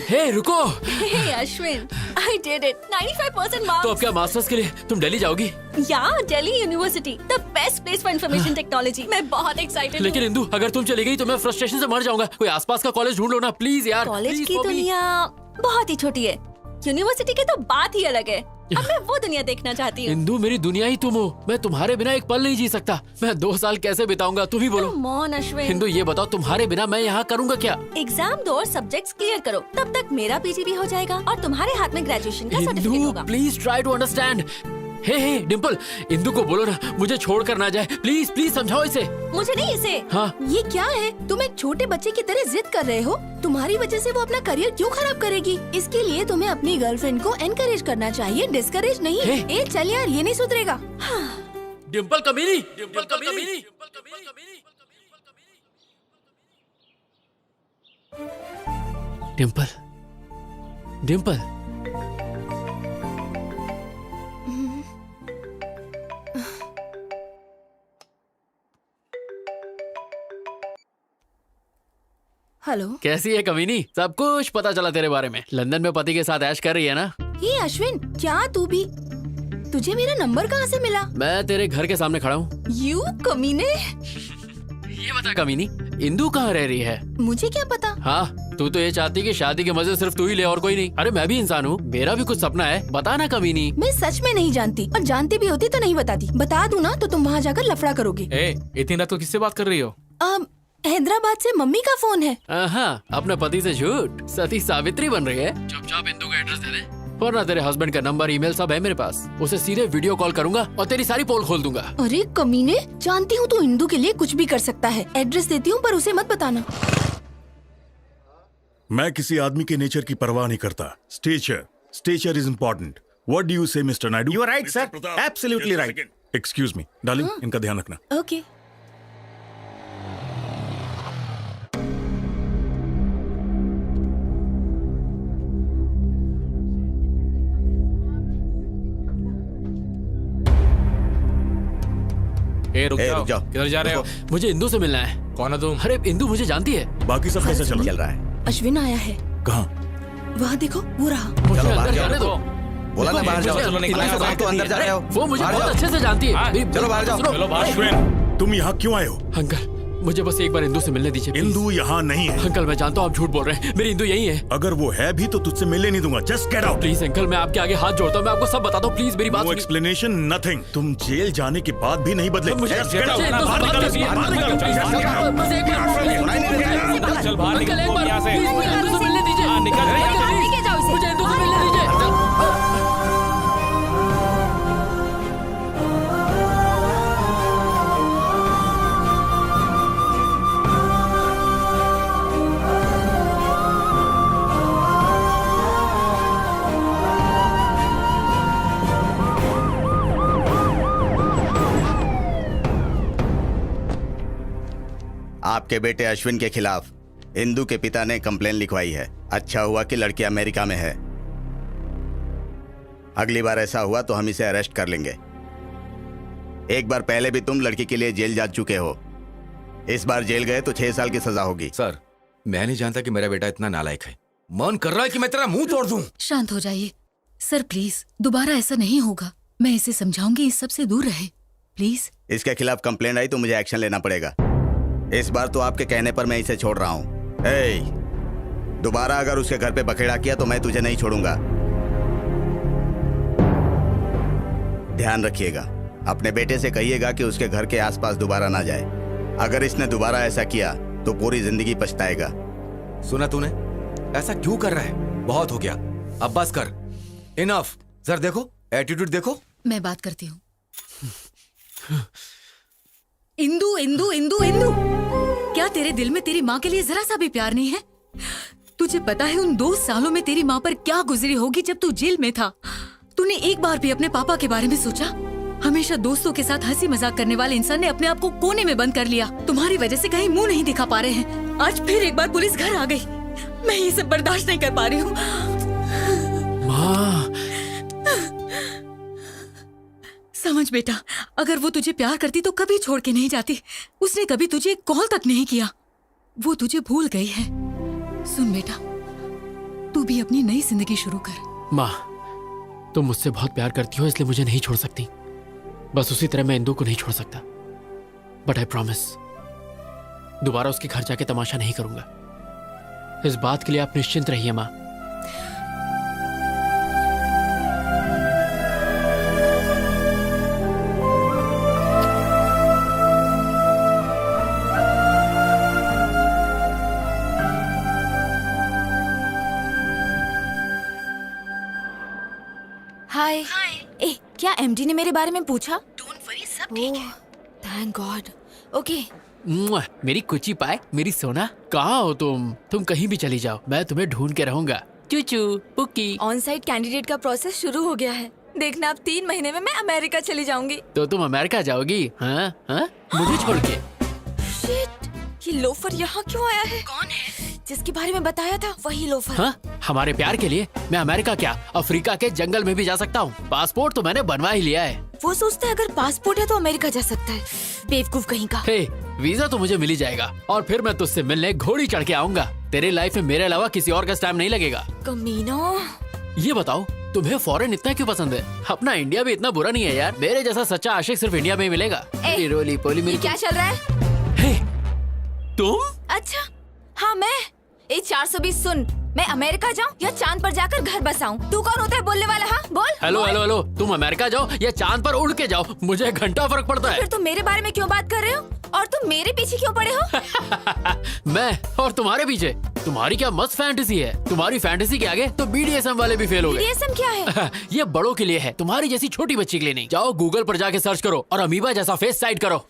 हे रुको। हे Ashwin, I did it. 95% marks. तो अब क्या मास्टर्स के लिए तुम दिल्ली जाओगी? Yeah, Delhi University, the best place for information technology. मैं बहुत excited लेकिन हूँ। इंदू, अगर तुम चली गई तो मैं फ्रस्ट्रेशन से मर जाऊंगा। कोई आसपास का कॉलेज ढूंढ लो ना प्लीज यार। कॉलेज Please की for me. दुनिया बहुत ही छोटी है, यूनिवर्सिटी की तो बात ही अलग है। अब मैं वो दुनिया देखना चाहती हूँ। इंदू मेरी दुनिया ही तुम हो, मैं तुम्हारे बिना एक पल नहीं जी सकता। मैं 2 साल कैसे बिताऊंगा, तुम ही बोलो। Come on, Ashwin. हिंदू ये बताओ, तुम्हारे बिना मैं यहाँ करूँगा क्या? एग्जाम दो और सब्जेक्ट्स क्लियर करो, तब तक मेरा पीजी भी हो जाएगा और तुम्हारे हाथ में ग्रेजुएशन का सर्टिफिकेट इंदू होगा। Please try to understand. Hey Dimple, Indu को बोलो ना मुझे छोड़ कर ना जाए, प्लीज प्लीज समझाओ इसे। मुझे नहीं इसे। हाँ। ये क्या है? तुम एक छोटे बच्चे की तरह जिद कर रहे हो। तुम्हारी वजह से वो अपना करियर क्यों खराब करेगी? इसके लिए तुम्हें अपनी गर्लफ्रेंड को एनकरेज करना चाहिए, डिस्करेज नहीं। ए चल यार, ये नहीं सुधरेगा। डिम्पल कमीनी, डिम्पल कमीनी। डिम्पल, डिम्पल। हेलो। कैसी है कमीनी? सब कुछ पता चला तेरे बारे में। लंदन में पति के साथ ऐश कर रही है ना? ये अश्विन, क्या तू भी? तुझे मेरा नंबर कहाँ से मिला? मैं तेरे घर के सामने खड़ा हूँ। यू कमीने। ये बता कमीनी, इंदू कहाँ रह रही है? मुझे क्या पता? हाँ, तू तो ये चाहती कि शादी के मजे सिर्फ तू ही ले और कोई नहीं। अरे मैं भी इंसान हूँ, मेरा भी कुछ सपना है, बता ना कमीनी। मैं सच में नहीं जानती, और जानती भी होती तो नहीं बताती। बता दूँ ना तो तुम वहाँ जाकर लफड़ा करोगे। इतनी रात को किससे बात कर रही हो? हैदराबाद से मम्मी का फोन है। हाँ, अपने पति से झूठ, सती सावित्री बन रही है। चुपचाप इंदू का एड्रेस दे दे, वरना तेरे हस्बैंड का नंबर ईमेल सब है मेरे पास। उसे सीधे वीडियो कॉल करूंगा और तेरी सारी पोल खोल दूंगा। अरे कमीने, जानती हूँ तू इंदू के लिए कुछ भी कर सकता है। एड्रेस देती हूँ पर उसे मत बताना। मैं किसी आदमी के नेचर की परवाह नहीं करता। Stature is important. What do you say Mister Naidu? You are right sir, absolutely right. Excuse me darling, इनका ध्यान रखना। ओके। रुक जाओ। किधर जा रहे हो? मुझे इंदू से मिलना है। कौन है तुम? अरे इंदू मुझे जानती है। बाकी सब कैसा चल रहा है? अश्विन आया है। कहाँ? वहाँ देखो, वो रहा। मुझे अंदर जाने दो। बोला ना बाहर जाओ। तो अंदर जा रहे हो। वो मुझे बहुत अच्छे से जानती है। चलो बाहर जाओ। चलो बाहर। अश्विन, तुम यहाँ क्यों आए हो? अंकल, मुझे बस एक बार इंदू से मिलने दीजिए। इंदू यहाँ नहीं है। अंकल मैं जानता हूँ आप झूठ बोल रहे हैं, मेरी इंदू यही है। अगर वो है भी तो तुझसे मिलने नहीं दूंगा। Just get out. Please uncle, मैं आपके आगे हाथ जोड़ता हूँ, मैं आपको सब बताता हूँ, प्लीज मेरी बात नो सुनिए। Explanation, nothing. तुम जेल जाने के बाद भी नहीं बदले। मुझे Just get out. इंदू से बाहर बात निकलो, करनी है। बाहर निकलो, प्लीज, just get out. बस एक बार। चल बाहर अंकल एक बार यहाँ से। प्लीज मुझे इंदू से मिलने दीजिए। निकल अंकल, यहाँ से। प्लीज, लेके जाओ इसे। मुझे इंदू से मिलने दीजिए। आपके बेटे अश्विन के खिलाफ इंदू के पिता ने कंप्लेन लिखवाई है। अच्छा हुआ कि लड़की अमेरिका में है। अगली बार ऐसा हुआ तो हम इसे अरेस्ट कर लेंगे। एक बार पहले भी तुम लड़की के लिए जेल जा चुके हो। इस बार जेल गए तो 6 साल की सजा होगी। सर, मैं नहीं जानता कि मेरा बेटा इतना नालायक है। मन कर रहा है कि मैं तेरा मुंह तोड़ दूं। शांत हो जाइए सर, प्लीज दोबारा ऐसा नहीं होगा। मैं इसे समझाऊंगी इस सब से दूर रहे, प्लीज। इसके खिलाफ कंप्लेंट आई तो मुझे एक्शन लेना पड़ेगा। इस बार तो आपके कहने पर मैं इसे छोड़ रहा हूँ। दोबारा अगर उसके घर पे बखेड़ा किया तो मैं तुझे नहीं छोड़ूंगा। ध्यान रखिएगा, अपने बेटे से कहिएगा कि उसके घर के आसपास दोबारा ना जाए। अगर इसने दोबारा ऐसा किया तो पूरी जिंदगी पछताएगा। सुना तूने? ऐसा क्यों कर रहा है? बहुत हो गया, अब बस कर। इनफ। सर देखो, एटीट्यूड देखो। मैं बात करती हूँ। इंदू इंदू इंदू इंदू क्या तेरे दिल में तेरी माँ के लिए जरा सा भी प्यार नहीं है? तुझे पता है उन 2 सालों में तेरी माँ पर क्या गुजरी होगी जब तू जेल में था? तूने एक बार भी अपने पापा के बारे में सोचा? हमेशा दोस्तों के साथ हंसी मजाक करने वाले इंसान ने अपने आप को कोने में बंद कर लिया। तुम्हारी वजह से कहीं मुंह नहीं दिखा पा रहे हैं। आज फिर एक बार पुलिस घर आ गई। मैं ये सब बर्दाश्त नहीं कर पा रही हूँ। माँ, समझ बेटा, अगर वो तुझे प्यार करती तो कभी छोड़ के नहीं जाती। उसने कभी तुझे एक कॉल तक नहीं किया। वो तुझे भूल गई है। सुन बेटा, तू भी अपनी नई जिंदगी शुरू कर। माँ, तुम मुझसे बहुत प्यार करती हो इसलिए मुझे नहीं छोड़ सकती। बस उसी तरह मैं इंदु को नहीं छोड़ सकता। बट आई प्रॉमिस, दोबारा उसके घर जाके तमाशा नहीं करूंगा। इस बात के लिए आप निश्चिंत रहिए माँ। हाय। ए, क्या एमडी ने मेरे बारे में पूछा? डोंट वरी, सब ठीक है। Thank God. ओके। मेरी कुची पाए, मेरी सोना, कहाँ हो तुम? तुम कहीं भी चली जाओ, मैं तुम्हें ढूंढ के रहूंगा। चूचू पुकी। ऑन साइट कैंडिडेट का प्रोसेस शुरू हो गया है। देखना, अब 3 महीने में मैं अमेरिका चली जाऊंगी। तो तुम अमेरिका जाओगी? हाँ हाँ, मुझे छोड़ के। शिट, ये लोफर यहाँ क्यों आया है? कौन है? जिसके बारे में बताया था वही लोफर। हाँ, हमारे प्यार के लिए मैं अमेरिका क्या, अफ्रीका के जंगल में भी जा सकता हूँ। पासपोर्ट तो मैंने बनवा ही लिया है। वो सोचता है अगर पासपोर्ट है तो अमेरिका जा सकता है। बेवकूफ कहीं का। हे, वीजा तो मुझे मिल ही जाएगा और फिर मैं तुझसे मिलने घोड़ी चढ़ के आऊंगा। तेरे लाइफ में मेरे अलावा किसी और का टाइम नहीं लगेगा। कमीना। ये बताओ, तुम्हें फॉरेन इतना क्यों पसंद है? अपना इंडिया भी इतना बुरा नहीं है यार। मेरे जैसा सच्चा आशिक सिर्फ इंडिया में ही मिलेगा। रोली पोली मेरी। क्या चल रहा है? हे, तुम? अच्छा, हाँ मैं। 420 सुन, मैं अमेरिका जाऊँ या चांद पर जाकर घर बसाऊं? तू कौन होता है बोलने वाला? हाँ बोल। हेलो हेलो हेलो, तुम अमेरिका जाओ या चांद पर उड़ के जाओ, मुझे घंटा फर्क पड़ता है। फिर तुम मेरे बारे में क्यों बात कर रहे हो? और तुम मेरे पीछे क्यों पड़े हो? मैं और तुम्हारे पीछे? तुम्हारी क्या मस्त फैंटेसी है। तुम्हारी फैंटेसी के आगे तो BDSM वाले भी फेल हो गए। BDSM क्या है? ये बड़ों के लिए है, तुम्हारी जैसी छोटी बच्ची के लिए नहीं। जाओ गूगल पर जाके सर्च करो और अमीबा जैसा फेस साइड करो।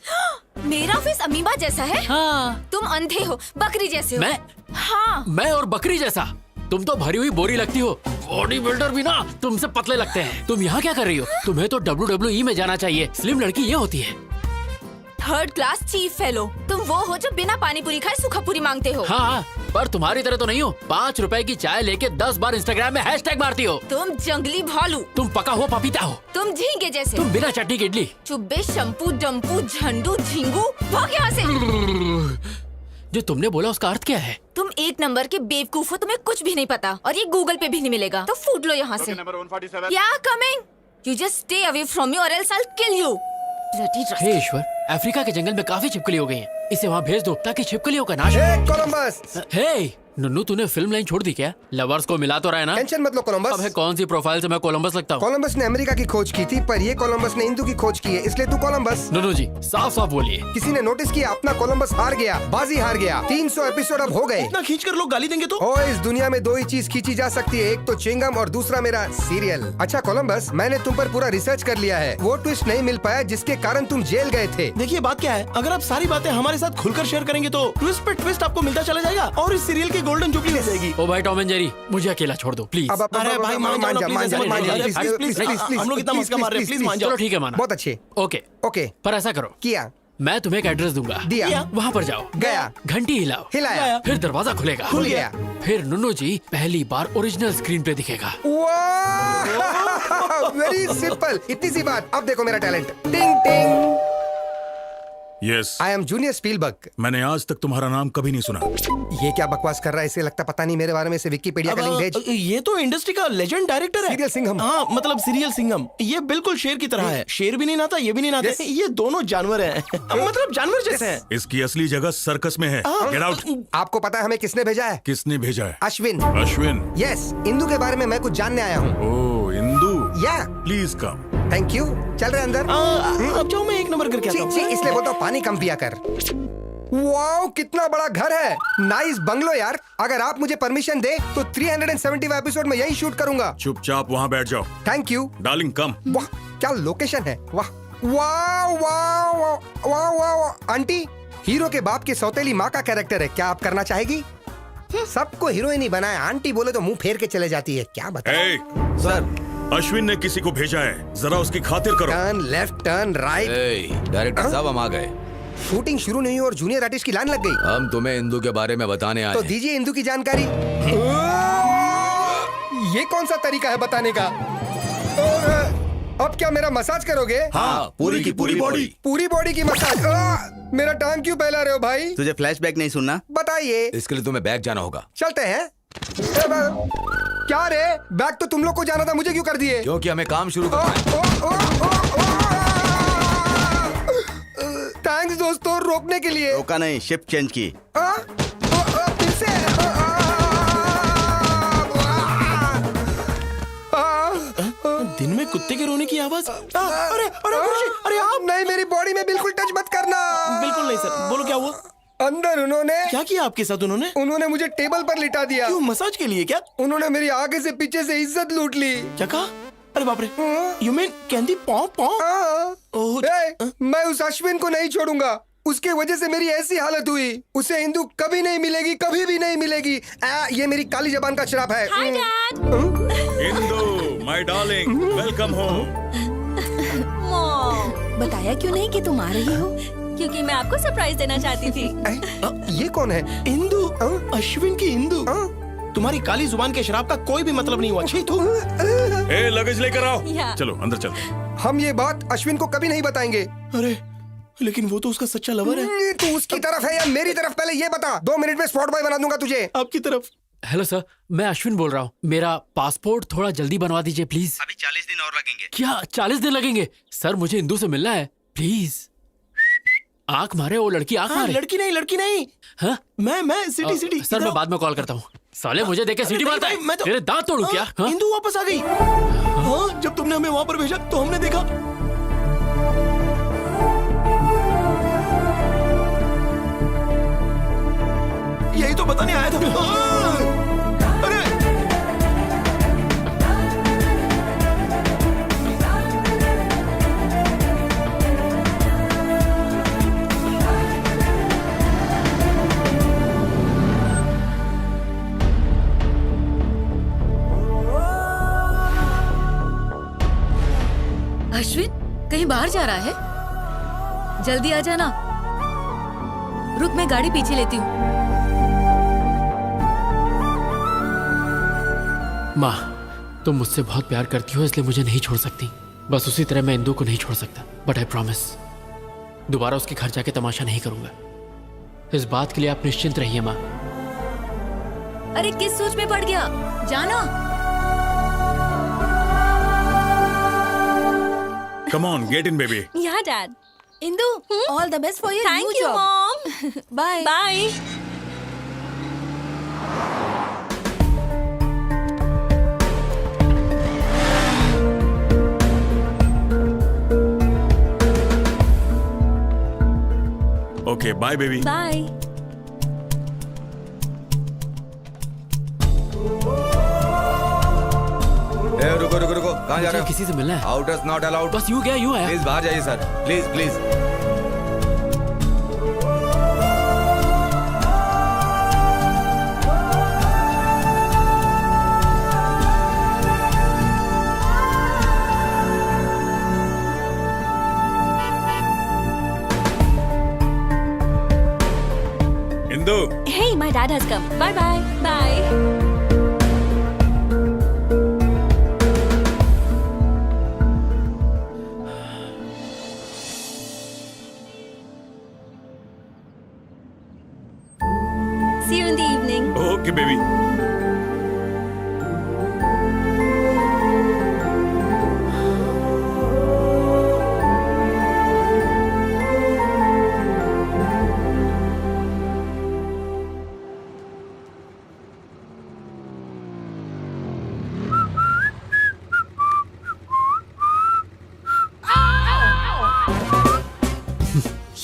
मेरा फेस अमीबा जैसा है? हाँ। तुम अंधे हो, बकरी जैसे हो। मैं? हाँ। मैं और बकरी जैसा? तुम तो भरी हुई बोरी लगती हो। बॉडी बिल्डर भी ना तुमसे पतले लगते हैं। तुम यहाँ क्या कर रही हो? तुम्हें तो WWE में जाना चाहिए। स्लिम लड़की ये होती है। 3rd class chief fellow. तुम वो हो जो बिना पानी पूरी खाए सूखा पूरी मांगते हो। हाँ, पर तुम्हारी तरह तो नहीं हो। 5 रुपए की चाय लेके 10 बार इंस्टाग्राम में हैशटैग मारती हो। तुम जंगली भालू। तुम पका हो पपीता हो। तुम झींगे जैसे। तुम बिना चटनी की इडली। चुब्बे शंपू डम्पू झंडू झिंगू। भाग यहाँ से। जो तुमने बोला उसका अर्थ क्या है? तुम 1 नंबर के बेवकूफ हो, तुम्हें कुछ भी नहीं पता और ये गूगल पे भी नहीं मिलेगा। तो फूट लो यहाँ से। Yeah coming. You just stay away from me और else I will kill you. Hey ईश्वर, अफ्रीका के जंगल में काफी छिपकली हो गई हैं। इसे वहाँ भेज दो ताकि छिपकलियों का नाश हो। कोलंबस। हे नुन्नू, तूने फिल्म लाइन छोड़ दी क्या? लवर्स को मिला तो रहा है ना? टेंशन मत लो कोलंबस। अब है कौन सी प्रोफाइल से मैं कोलंबस लगता हूँ? कोलंबस ने अमेरिका की खोज की थी, पर ये कोलंबस ने हिंदू की खोज की है, इसलिए तू कोलंबस। नुन्नू जी, साफ साफ बोलिए। किसी ने नोटिस किया अपना कोलंबस हार गया, बाजी हार गया। 300 एपिसोड अब हो गए। इतना खींच कर लोग गाली देंगे तो? ओ, इस दुनिया में 2 ही चीज खींची जा सकती है, एक तो च्युइंगम और दूसरा मेरा सीरियल। अच्छा कोलंबस, मैंने तुम पर पूरा रिसर्च कर लिया है। वो ट्विस्ट नहीं मिल पाया जिसके कारण तुम जेल गए थे। देखिए बात क्या है, अगर आप सारी बातें हमारे साथ खुलकर शेयर करेंगे तो ट्विस्ट पे ट्विस्ट आपको मिलता चला जाएगा और इस सीरियल की गोल्डन जुबली हो जाएगी। ओ भाई टॉम एंड जेरी, मुझे अकेला छोड़ दो प्लीज। अरे भाई मान जाओ, हम लोग इतना मस्का मार रहे हैं, प्लीज मान जाओ। चलो ठीक है, माना। बहुत अच्छे। ओके ओके, पर ऐसा करो, किया। मैं तुम्हें एक एड्रेस दूंगा, दिया। वहाँ पर जाओ, गया। घंटी हिलाओ, हिलाया, फिर दरवाजा खुलेगा, खुल गया। फिर नुन्नू जी पहली बार ओरिजिनल स्क्रीन पे दिखेगा। वेरी सिंपल, इतनी सी बात। अब देखो मेरा टैलेंट। टिंग टिंग। Yes, I am junior Spielberg. मैंने आज तक तुम्हारा नाम कभी नहीं सुना। ये क्या बकवास कर रहा है? इसे लगता पता नहीं मेरे बारे में। से विकिपीडिया का लिंक भेज। ये तो इंडस्ट्री का लेजेंड डायरेक्टर है, सीरियल सिंघम। हाँ मतलब सीरियल सिंघम। ये बिल्कुल शेर की तरह है। शेर भी नहीं नाता, ये भी नहीं नाता। ये दोनों जानवर हैं। मतलब जानवर जैसे हैं। इसकी असली जगह सर्कस में है। Get out. आपको पता है हमें किसने भेजा है? किसने भेजा है? अश्विन। अश्विन? यस, इंदु के बारे में मैं कुछ जानने आया हूँ। ओह इंदु, या प्लीज कम। Thank you. चल रहे अंदर। अब जाओ, मैं 1 नंबर करके आता हूँ। इसलिए बोलता हूँ पानी कम पिया कर। वाओ, कितना बड़ा घर है। नाइस बंगलो यार। अगर आप मुझे परमिशन दे तो 375 एपिसोड में यही शूट करूंगा। चुपचाप वहाँ बैठ जाओ। थैंक यू डार्लिंग, कम। वाह क्या लोकेशन है। वाह वाह वाह वाह वाह वाह। आंटी हीरो के बाप की सौतेली माँ का कैरेक्टर है, क्या आप करना चाहेगी? सबको हीरोइन ही बनाया, आंटी बोले तो मुंह फेर के चले जाती है, क्या बताएं? सर, अश्विन ने किसी को भेजा है, जरा उसकी खातिर करो। Turn left, turn right. Director साहब हम आ गए। शूटिंग शुरू नहीं हुई और जूनियर आर्टिस्ट की लाइन लग गई। हम तुम्हें इंदू के बारे में बताने आए तो हैं। दीजिए इंदू की जानकारी। ये कौन सा तरीका है बताने का? अब क्या मेरा मसाज करोगे? हाँ, पूरी की पूरी बॉडी। पूरी बॉडी की मसाज। मेरा टांग क्यों फैला रहे हो भाई? तुझे फ्लैशबैक नहीं सुनना? बताइए। इसके लिए तुम्हें बैग जाना होगा। चलते हैं। क्या रे, बैग तो तुम लोग को जाना था, मुझे क्यों कर दिए? क्योंकि हमें काम शुरू करना है। थैंक्स दोस्तों, रोकने के लिए। रोका नहीं, शिफ्ट चेंज की। फिर से। दिन में कुत्ते के रोने की आवाज। अरे अरे अरे आप नहीं, मेरी बॉडी में बिल्कुल टच मत करना। बिल्कुल नहीं सर, बोलो क्या हुआ? अंदर उन्होंने क्या किया आपके साथ? उन्होंने मुझे टेबल पर लिटा दिया। क्यों, मसाज के लिए क्या? उन्होंने मेरी आगे से पीछे से इज्जत लूट ली। क्या कहा? अरे बाप रे, यू मीन कैंडी पॉ पॉ? मैं उस अश्विन को नहीं छोड़ूंगा, उसके वजह से मेरी ऐसी हालत हुई। उसे इंदू कभी नहीं मिलेगी, कभी भी नहीं मिलेगी। ये मेरी काली जबान का श्राप है। Hi dad. Indu, my darling, welcome home. Mom, बताया क्यों नहीं कि तुम आ रही हो? क्योंकि मैं आपको सरप्राइज देना चाहती थी। ये कौन है? इंदू, अश्विन की इंदू। तुम्हारी काली जुबान के शराब का कोई भी मतलब नहीं हुआ। छी तू। ए, लगेज लेकर आओ। या। चलो अंदर चलो। हम ये बात अश्विन को कभी नहीं बताएंगे। अरे लेकिन वो तो उसका सच्चा लवर है। तू उसकी तरफ है या मेरी तरफ, पहले ये बता। 2 मिनट में स्पॉट बॉय बना दूंगा तुझे। आपकी तरफ। हेलो सर, मैं अश्विन बोल रहा हूँ। मेरा पासपोर्ट थोड़ा जल्दी बनवा दीजिए प्लीज। अभी 40 दिन और लगेंगे। क्या 40 दिन लगेंगे? सर मुझे इंदू से मिलना है प्लीज। आंख मारे वो लड़की, आंख मारे। लड़की नहीं। हाँ? मैं सिटी। सर मैं बाद में कॉल करता हूँ। साले मुझे देख के सीटी मारता है। मैं तो- तेरे दांत तोड़ू क्या? हाँ? इंदू वापस आ गई। हाँ, जब तुमने हमें वहाँ पर भेजा तो हमने देखा। यही तो बताने आया था। अरे अश्विन कहीं बाहर जा रहा है? जल्दी आ जाना। रुक, मैं गाड़ी पीछे लेती हूँ। माँ, तुम मुझसे बहुत प्यार करती हो, इसलिए मुझे नहीं छोड़ सकती। बस उसी तरह मैं इंदू को नहीं छोड़ सकता। बट आई प्रॉमिस, दोबारा उसके घर जाके तमाशा नहीं करूंगा। इस बात के लिए आप निश्चिंत रहिए माँ। अरे किस सोच में पड़ गया? जाना। Come on, get in baby. Yeah dad. Indu, all the best for your new thank you job. Mom. Bye. Bye. Okay, bye baby. Bye. रुको रुको रुको, कहाँ जा रहे हो? किसी से मिलना है। Outers not allowed. बस यूं गया यूं आया। प्लीज बाहर जाइए sir, please please. Indu, Hey, my dad has come. Bye bye. Bye. See you in the evening. Okay baby.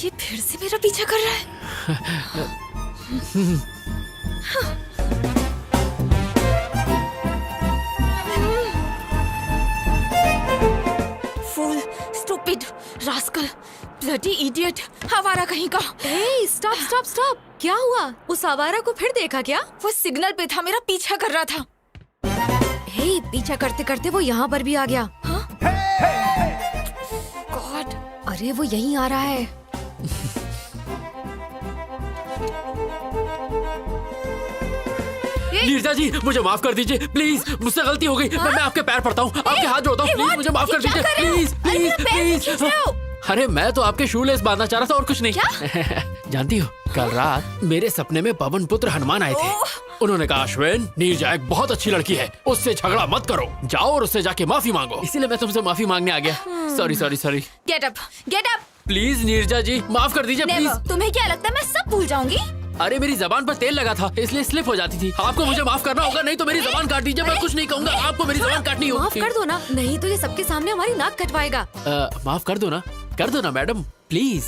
ये फिर से मेरा पीछा कर रहा है। Fool, stupid, rascal. Bloody idiot, आवारा कहीं का। हे स्टॉप स्टॉप स्टॉप, क्या हुआ? उस आवारा को फिर देखा क्या? वो सिग्नल पे था, मेरा पीछा कर रहा था। हे पीछा करते करते वो यहाँ पर भी आ गया। गॉड, अरे वो यहीं आ रहा है। नीरजा जी मुझे माफ कर दीजिए प्लीज, मुझसे गलती हो गई। मैं आपके पैर पड़ता हूँ, आपके हाथ जोड़ता हूँ, प्लीज मुझे माफ कर दीजिए प्लीज प्लीज प्लीज। अरे मैं तो आपके शू लेस बांधना चाह रहा था और कुछ नहीं। जानती हो कल रात मेरे सपने में पवन पुत्र हनुमान आए थे। उन्होंने कहा अश्विन, नीरजा एक बहुत अच्छी लड़की है, उससे झगड़ा मत करो, जाओ और उससे जाके माफी मांगो। इसीलिए मैं तुमसे माफी मांगने आ गया। Sorry sorry sorry. Get up, get up. Please Neerja ji माफ कर दीजिए प्लीज। तुम्हें क्या लगता है मैं सब भूल जाऊंगी? अरे मेरी जबान पर तेल लगा था इसलिए स्लिप हो जाती थी। आपको मुझे माफ करना होगा, नहीं तो मेरी जबान काट दीजिए। मैं कुछ नहीं कहूँगा, आपको मेरी जबान काटनी होगी। माफ कर दो ना, नहीं तो ये सबके सामने हमारी नाक कटवाएगा। माफ कर दो ना madam please.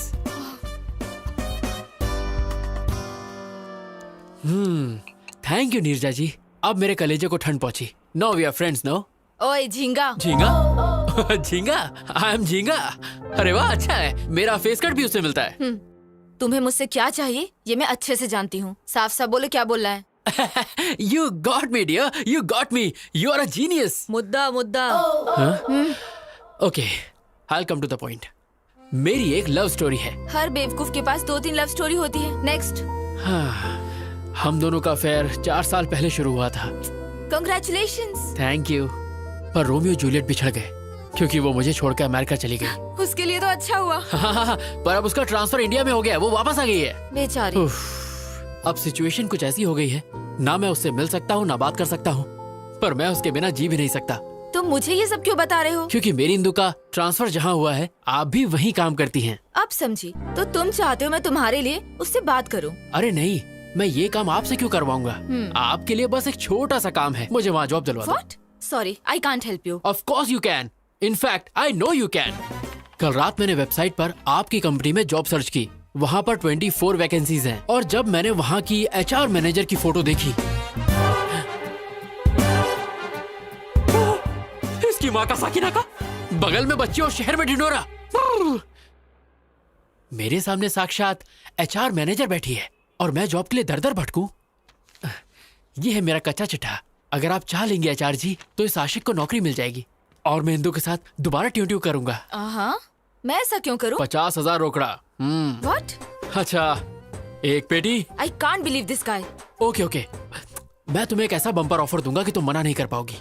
Thank you Neerja ji, अब मेरे कलेजे को ठंड पहुंची। No we are friends no. ओए झींगा। झींगा? झींगा? आई एम झींगा। अरे वाह, अच्छा है, मेरा फेस कट भी उससे मिलता है। तुम्हें मुझसे क्या चाहिए ये मैं अच्छे से जानती हूँ। साफ साफ बोलो क्या बोलना है। You got me dear, you got me, you are a genius. मुद्दा मुद्दा। Okay, I'll come to the point. मेरी एक लव स्टोरी है। हर बेवकूफ के पास 2-3 लव स्टोरी होती है। नेक्स्ट। हम दोनों का अफेयर 4 साल पहले शुरू हुआ था। Congratulations. Thank you. पर रोमियो जूलियट बिछड़ गए क्योंकि वो मुझे छोड़कर अमेरिका चली गई। उसके लिए तो अच्छा हुआ। पर अब उसका ट्रांसफर इंडिया में हो गया, वो वापस आ गई है। बेचारी। अब सिचुएशन कुछ ऐसी हो गई है, ना मैं उससे मिल सकता हूँ ना बात कर सकता हूँ, पर मैं उसके बिना जी भी नहीं सकता। तुम मुझे ये सब क्यों बता रहे हो? क्योंकि मेरी इंदु का ट्रांसफर जहाँ हुआ है आप भी वहीं काम करती हैं। अब समझी। तो तुम चाहते हो मैं तुम्हारे लिए उससे बात करूं? अरे नहीं, मैं ये काम आपसे क्यों करवाऊंगा? आपके लिए बस एक छोटा सा काम है, मुझे वहाँ जॉब दिलवा दो। What? Sorry, I can't help you. Of course you can. In fact, I know you can. कल रात मैंने वेबसाइट पर आपकी कंपनी में जॉब सर्च की, वहाँ पर 24 वैकेंसीज हैं, और जब मैंने वहाँ की HR मैनेजर की फोटो देखी, इसकी माँ का साकिना का, बगल में बच्ची और शहर में ढिंढोरा, मेरे सामने साक्षात HR मैनेजर बैठी है और मैं जॉब के लिए दर दर भटकूं। ये है मेरा कच्चा चिट्ठा। अगर आप चाह लेंगे HR जी तो इस आशिक को नौकरी मिल जाएगी और मैं इंदु के साथ दोबारा ट्यून करूंगा। मैं ऐसा क्यों करूं? 50,000 रोकड़ा। What? अच्छा, एक पेटी। I can't believe this guy. Okay, मैं तुम्हें एक ऐसा बम्पर ऑफर दूंगा कि तुम मना नहीं कर पाओगी।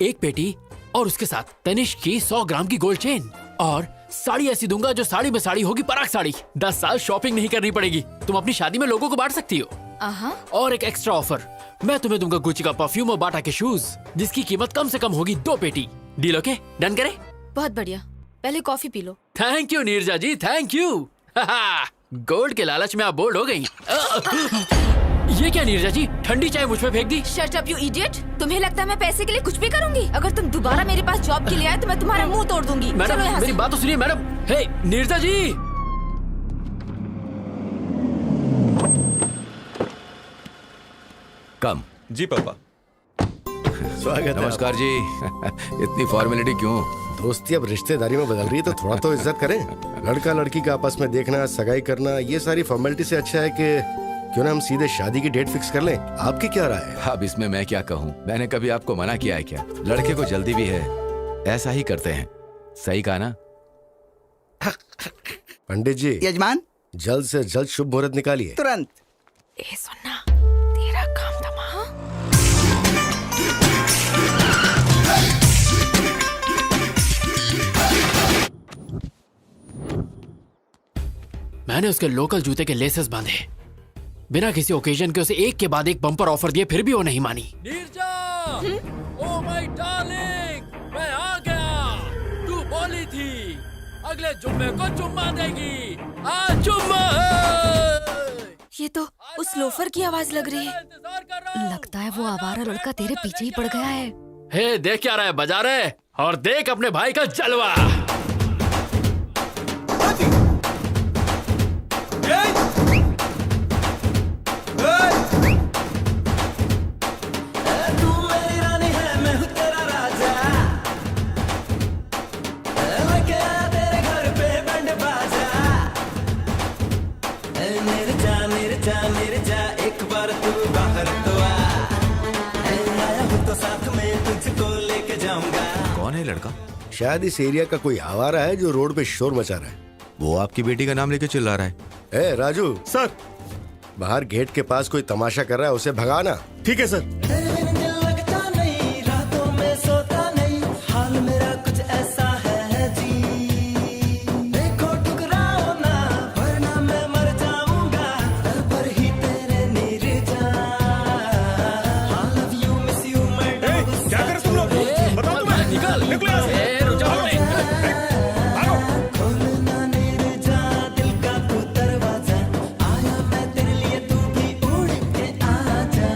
एक पेटी और उसके साथ तनिष्क की 100 ग्राम की गोल्ड चेन, और साड़ी ऐसी दूंगा जो साड़ी में साड़ी होगी, पराग साड़ी। 10 साल शॉपिंग नहीं करनी पड़ेगी, तुम अपनी शादी में लोगों को बांट सकती हो। और एक एक्स्ट्रा ऑफर, मैं तुम्हें दूंगा गुच्ची का परफ्यूम और बाटा के शूज जिसकी कीमत कम से कम होगी 2 पेटी। Deal okay? डन करें? बहुत बढ़िया, पहले कॉफी पी लो। Thank you Neerja ji, thank you. Gold के लालच में आप बोल्ड हो गई। ये क्या नीरजा जी, ठंडी चाय मुझ पे फेंक दी? Shut up you idiot. तुम्हें लगता है मैं पैसे के लिए कुछ भी करूंगी? अगर तुम दोबारा मेरे पास जॉब के लिए आए तो मैं तुम्हारा मुंह तोड़ दूंगी। मैडम चलो यहाँ मेरी से। बात तो सुनिए मैडम। हे नीरजा जी। कम। जी पापा। स्वागत है। नमस्कार जी। इतनी फॉर्मेलिटी क्यों? दोस्ती अब रिश्तेदारी में बदल रही है तो थोड़ा तो इज्जत करें। लड़का लड़की का आपस में देखना, सगाई करना, ये सारी फॉर्मेलिटी से अच्छा है कि क्यों ना हम सीधे शादी की डेट फिक्स कर लें। आपकी क्या राय है? अब इसमें मैं क्या कहूँ, मैंने कभी आपको मना किया है क्या? लड़के को जल्दी भी है, ऐसा ही करते हैं। सही कहा ना? पंडित जी। यजमान, जल्द से जल्द शुभ मुहूर्त निकालिए। तुरंत। ए सुनना, तेरा काम था। मैंने उसके लोकल जूते के लेसेस बांधे, बिना किसी ओकेजन के उसे एक के बाद एक बम्पर ऑफर दिए, फिर भी वो नहीं मानी। नीरजा, ओ माय डार्लिंग, मैं आ गया। तू बोली थी अगले जुम्मे को चुम्मा देगी, आज जुम्मा है। ये तो उस लोफर की आवाज लग रही है। लगता है वो आवारा लड़का तेरे पीछे ही पड़ गया है। हे देख क्या रहा है, बजा रहे, और देख अपने भाई का जलवा। एक बार तू बाहर तो आ, आया हूँ तो साथ में तुझको लेके जाऊंगा। कौन है लड़का? शायद इस एरिया का कोई आवारा है जो रोड पे शोर मचा रहा है। वो आपकी बेटी का नाम लेके चिल्ला रहा है। ए राजू, सर। बाहर गेट के पास कोई तमाशा कर रहा है, उसे भगाना। ठीक है सर। लगता नहीं, रातों में सोता नहीं, हाल मेरा कुछ ऐसा है जी। देखो टुकराओ ना, वरना मैं मर जाऊंगा, दर पर ही तेरे Nirja. I love you, miss you, my dog। क्या कर तुम लोग? बताओ तुम्हें। निकल। निकलो यहाँ से। खोलना निर्जा दिल का तू दरवाजा, आया मैं तेरे लिए, तू भी उड़ के आजा।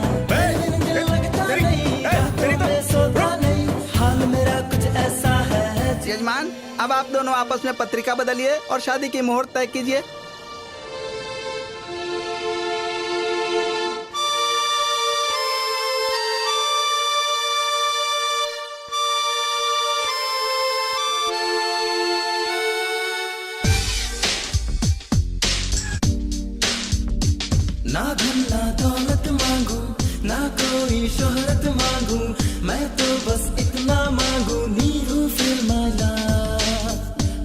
लगता नहीं, रातों में सोता नहीं, हाल मेरा कुछ ऐसा है जी। यजमान, अब आप दोनों आपस में पत्रिका बदलिए और शादी की मुहूर्त तय कीजिए। ना धन ना दौलत मांगू, ना कोई शोहरत मांगू, मैं तो बस इतना मांगू, नीरू फिर माला,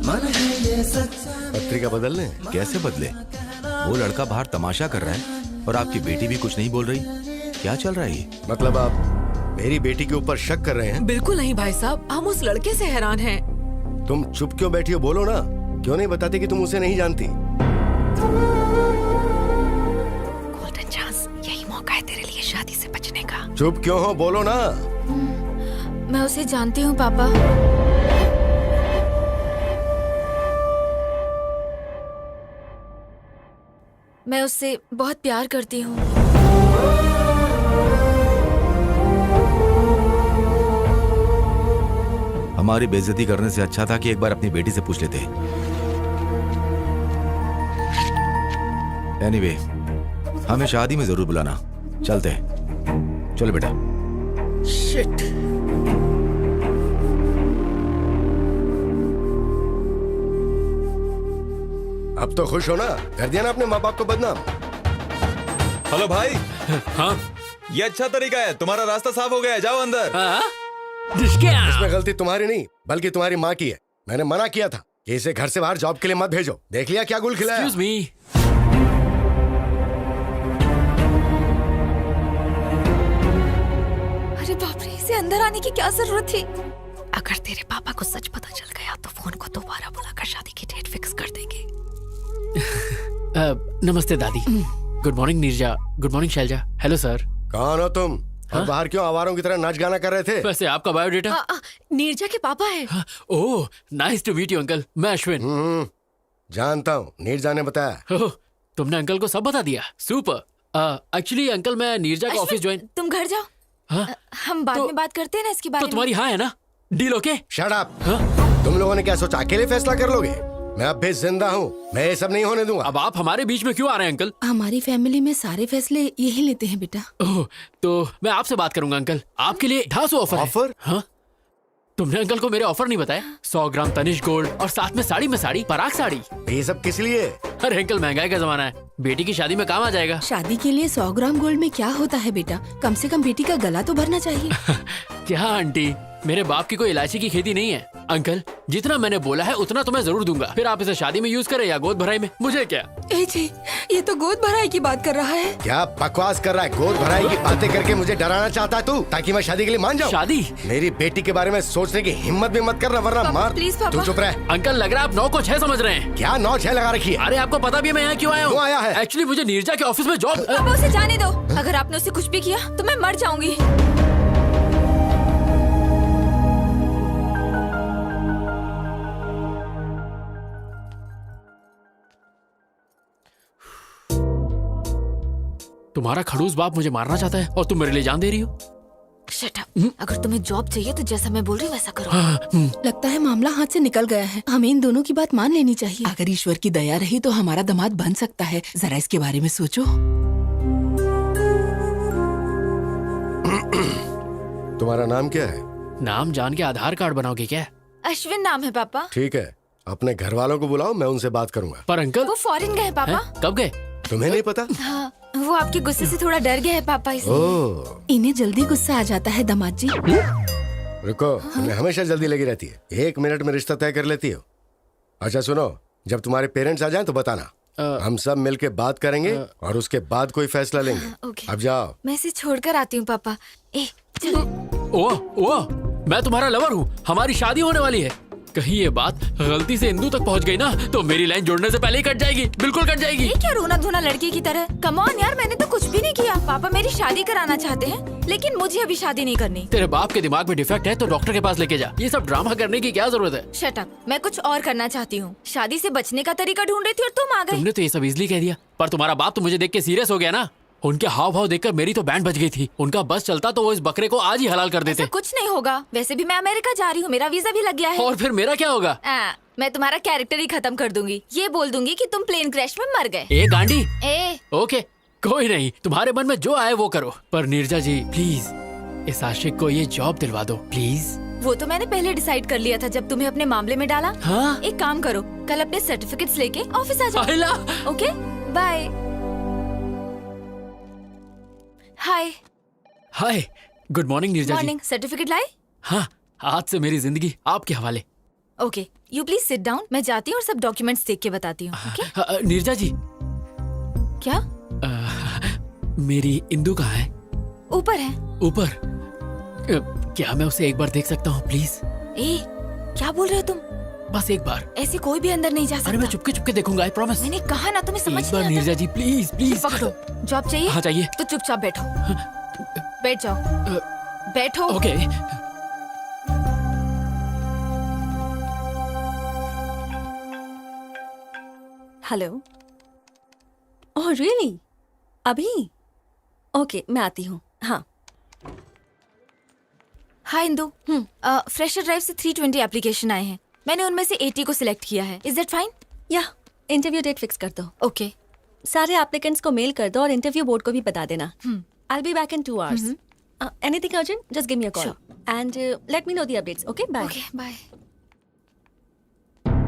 मन है ये सच्चा। पत्रिका बदलने? कैसे बदले? वो लड़का बाहर तमाशा कर रहा है और आपकी बेटी भी कुछ नहीं बोल रही। क्या चल रहा है ये? मतलब आप मेरी बेटी के ऊपर शक कर रहे हैं? बिल्कुल नहीं भाई साहब, हम उस लड़के से हैरान हैं। तुम चुप क्यों बैठी हो? बोलो ना। क्यों नहीं बताते कि तुम उसे नहीं जानती? गोल्डन चांस, यही मौका है तेरे लिए शादी से बचने का। चुप क्यों हो? बोलो ना। मैं उसे जानती हूँ पापा। मैं उससे बहुत प्यार करती हूँ। हमारी बेइज्जती करने से अच्छा था कि एक बार अपनी बेटी से पूछ लेते। एनीवे, हमें शादी में जरूर बुलाना। चलते हैं। चलो बेटा। शिट। अब तो खुश हो ना? कर दिया ना अपने माँ बाप को बदनाम। हेलो भाई। हाँ? ये अच्छा तरीका है, तुम्हारा रास्ता साफ हो गया है, जाओ अंदर। इसमें गलती तुम्हारी नहीं बल्कि तुम्हारी माँ की है। मैंने मना किया था कि इसे घर से बाहर जॉब के लिए मत भेजो। देख लिया क्या गुल खिलाया? Excuse me। अरे बाप रे, इसे अंदर आने की क्या जरूरत थी? अगर तेरे पापा को सच पता चल गया तो फोन को दोबारा बुलाकर शादी की डेट फिक्स कर देंगे। नमस्ते दादी। Good morning Neerja. Good morning Shailja. Hello sir. कौन हो तुम? और बाहर क्यों आवारों की तरह नाच गाना कर रहे थे? वैसे आपका बायोडेटा? नीरजा के पापा है। Oh, nice to meet you uncle. मैं अश्विन। जानता हूँ, नीरजा ने बताया। ओह, तुमने अंकल को सब बता दिया। सुपर। एक्चुअली अंकल, मैं नीरजा का ऑफिस ज्वाइन। तुम घर जाओ। हाँ? हम बाद में बात करते हैं ना इसके बारे तो में। तुम्हारी हाँ है ना? Deal okay? Shut up. तुम लोगों ने क्या सोचा अकेले फैसला कर लोगे? मैं अब भी जिंदा हूँ, मैं ये सब नहीं होने दूंगा। अब आप हमारे बीच में क्यों आ रहे हैं अंकल? हमारी फैमिली में सारे फैसले यही लेते हैं बेटा। ओह, तो मैं आपसे बात करूंगा अंकल। आपके लिए 250 ऑफर है। ऑफर? हाँ? तुमने अंकल को मेरे ऑफर नहीं बताया? 100 ग्राम तनिष्क गोल्ड और साथ में साड़ी में साड़ी, पराग साड़ी। ये सब किस लिए? अरे अंकल, महंगाई का जमाना है, बेटी की शादी में काम आ जाएगा। शादी के लिए 100 ग्राम गोल्ड में क्या होता है बेटा? कम से कम बेटी का गला तो भरना चाहिए। क्या आंटी, मेरे बाप की कोई इलायची की खेती नहीं है। अंकल, जितना मैंने बोला है उतना तो मैं जरूर दूंगा। फिर आप इसे शादी में यूज करें या गोद भराई में, मुझे क्या। ए जी, ये तो गोद भराई की बात कर रहा है। क्या बकवास कर रहा है? गोद भराई की बातें करके मुझे डराना चाहता है तू, ताकि मैं शादी के लिए मान जाऊं? शादी? मेरी बेटी के बारे में सोचने की हिम्मत भी मत करना, वरना मार। प्लीज पापा। तू चुप रह। अंकल, लग रहा है आप 9 को 6 समझ रहे हैं। क्या 9-6 लगा रखी है? अरे आपको पता भी है मैं यहाँ क्यों आया हूँ? क्यों आया है? एक्चुअली मुझे नीरजा के ऑफिस में जॉब। पापा, उसे जाने दो। अगर आपने उसे कुछ भी किया तो मैं मर जाऊंगी। तुम्हारा खड़ूस बाप मुझे मारना चाहता है और तुम मेरे लिए जान दे रही हो। Shut up. अगर तुम्हें जॉब चाहिए तो जैसा मैं बोल रही हूँ वैसा करो। लगता है मामला हाथ से निकल गया है। हमें इन दोनों की बात मान लेनी चाहिए। अगर ईश्वर की दया रही तो हमारा दामाद बन सकता है। जरा इसके बारे में सोचो। तुम्हारा नाम क्या है? नाम जान के आधार कार्ड बनाओगे क्या? अश्विन नाम है पापा। ठीक है, अपने घर वालों को बुलाओ, मैं उनसे बात करूंगा। पर अंकल, वो फॉरेन गए पापा। कब गए? तुम्हें नहीं पता? हाँ, वो आपके गुस्से से थोड़ा डर गया है पापा, इसलिए। ओह, इन्हें जल्दी गुस्सा आ जाता है दामाद जी। रुको, तुम्हें हमेशा जल्दी लगी रहती है। 1 मिनट में रिश्ता तय कर लेती हो। अच्छा सुनो, जब तुम्हारे पेरेंट्स आ जाएं तो बताना, हम सब मिलके बात करेंगे और उसके बाद कोई फैसला लेंगे। ओके। अब जाओ। मैं इसे छोड़कर आती हूँ पापा। चलो। ओ, मैं तुम्हारा लवर हूँ, हमारी शादी होने वाली है। कहीं ये बात गलती से इंदू तक पहुंच गई ना तो मेरी लाइन जोड़ने से पहले ही कट जाएगी, बिल्कुल कट जाएगी। ये क्या रोना धोना लड़के की तरह? कम ऑन यार, मैंने तो कुछ भी नहीं किया। पापा मेरी शादी कराना चाहते हैं, लेकिन मुझे अभी शादी नहीं करनी। तेरे बाप के दिमाग में डिफेक्ट है तो डॉक्टर के पास लेके जा। ये सब ड्रामा करने की क्या जरूरत है? शट अप, मैं कुछ और करना चाहती हूँ। शादी से बचने का तरीका ढूंढ रही थी और तुम आ गए। तुमने तो ये सब इजली कह दिया, पर तुम्हारा बाप तो मुझे देख के सीरियस हो गया ना। उनके हाव भाव देखकर मेरी तो बैंड बज गई थी। उनका बस चलता तो वो इस बकरे को आज ही हलाल कर देते। कुछ नहीं होगा, वैसे भी मैं अमेरिका जा रही हूँ, मेरा वीजा भी लग गया है। और फिर मेरा क्या होगा? मैं तुम्हारा कैरेक्टर ही खत्म कर दूंगी। ये बोल दूंगी कि तुम प्लेन क्रैश में मर गए। ए गांडी। ओके, कोई नहीं, तुम्हारे मन में जो आए वो करो, पर नीरजा जी प्लीज इस आशिक को ये जॉब दिलवा दो प्लीज। वो तो मैंने पहले डिसाइड कर लिया था जब तुम्हें अपने मामले में डाला। हाँ? एक काम करो, कल अपने सर्टिफिकेट्स लेके ऑफिस आ जाओ। Okay, bye. Hi, good morning Neerja ji. Morning. Certificate लाए? हाँ, आज से मेरी जिंदगी आपके हवाले। Okay, you please sit down. मैं जाती हूँ और सब डॉक्यूमेंट्स देख के बताती हूँ। ओके? नीरजा जी। क्या? मेरी इंदू कहाँ है? ऊपर है। ऊपर? क्या मैं उसे एक बार देख सकता हूँ प्लीज? क्या बोल रहे हो तुम? बस एक बार। ऐसे कोई भी अंदर नहीं जा सकता। अरे मैं चुपके चुपके देखूंगा, आई प्रॉमिस। मैंने कहा ना, तुम्हें समझ एक बार नहीं आता। नीरजा जी प्लीज प्लीज। पकड़ो। जॉब चाहिए? हाँ चाहिए। तो चुपचाप बैठो। बैठ जाओ। बैठो। ओके। हेलो। Oh really? अभी? ओके, मैं आती हूँ। हाँ। हाय इंदू। फ्रेशर ड्राइव से 320 एप्लीकेशन आए हैं। मैंने उनमें से 80 को सिलेक्ट किया है। Is that fine? या इंटरव्यू डेट फिक्स कर दो। ओके। सारे एप्लीकेंट्स को मेल कर दो और इंटरव्यू बोर्ड को भी बता देना। I'll be back in 2 hours. Anything urgent? Just give me a call. Sure. And let me know the updates. Okay? Bye. Okay, bye.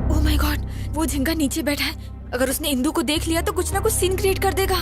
Oh my God, वो झिंगा नीचे बैठा है। अगर उसने इंदू को देख लिया तो कुछ ना कुछ सीन क्रिएट कर देगा।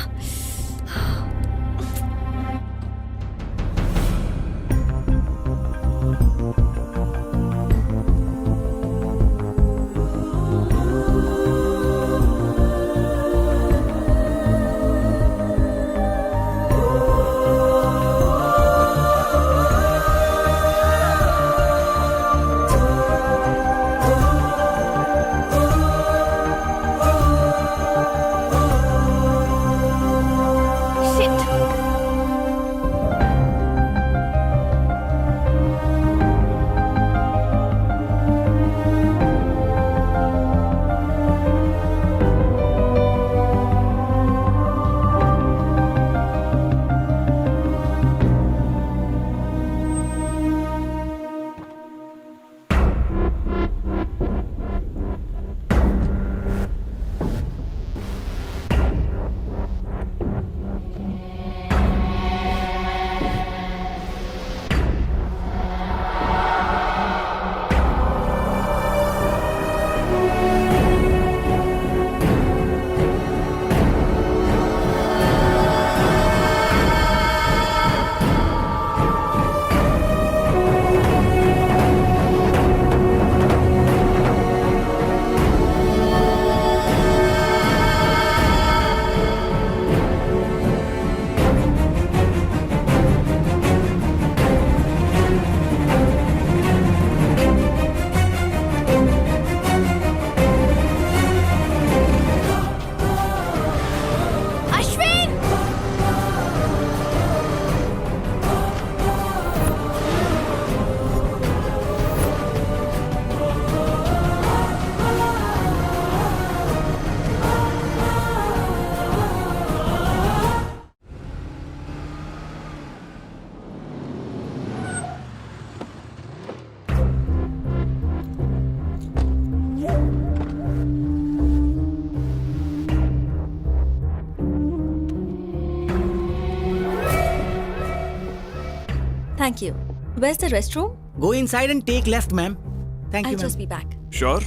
Thank you. Where's the restroom? Go inside and take left, ma'am. Thank I'll you, ma'am. just be back. Sure.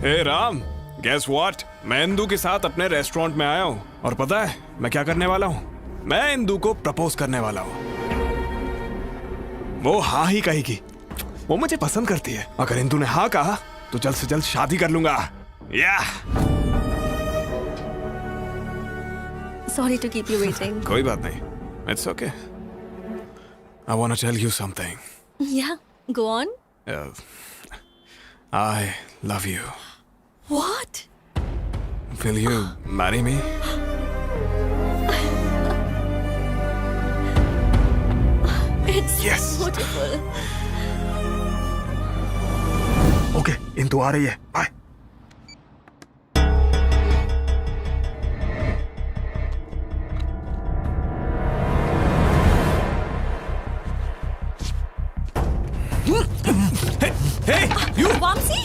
हे राम, Guess what? मैं इंदू के साथ अपने रेस्टोरेंट में आया हूँ और पता है मैं क्या करने वाला हूँ? मैं इंदू को प्रपोज करने वाला हूँ। वो हाँ ही कहेगी। वो मुझे पसंद करती है। अगर इंदू ने हाँ कहा तो जल्द से जल्द शादी कर लूंगा। या Sorry to keep you waiting. कोई बात नहीं। It's okay. I want to tell you something. Yeah, go on. I love you. What? Will you marry me? It's Yes. beautiful. Okay, Indu आ रही है। Bye. Hey, you! Vamsi?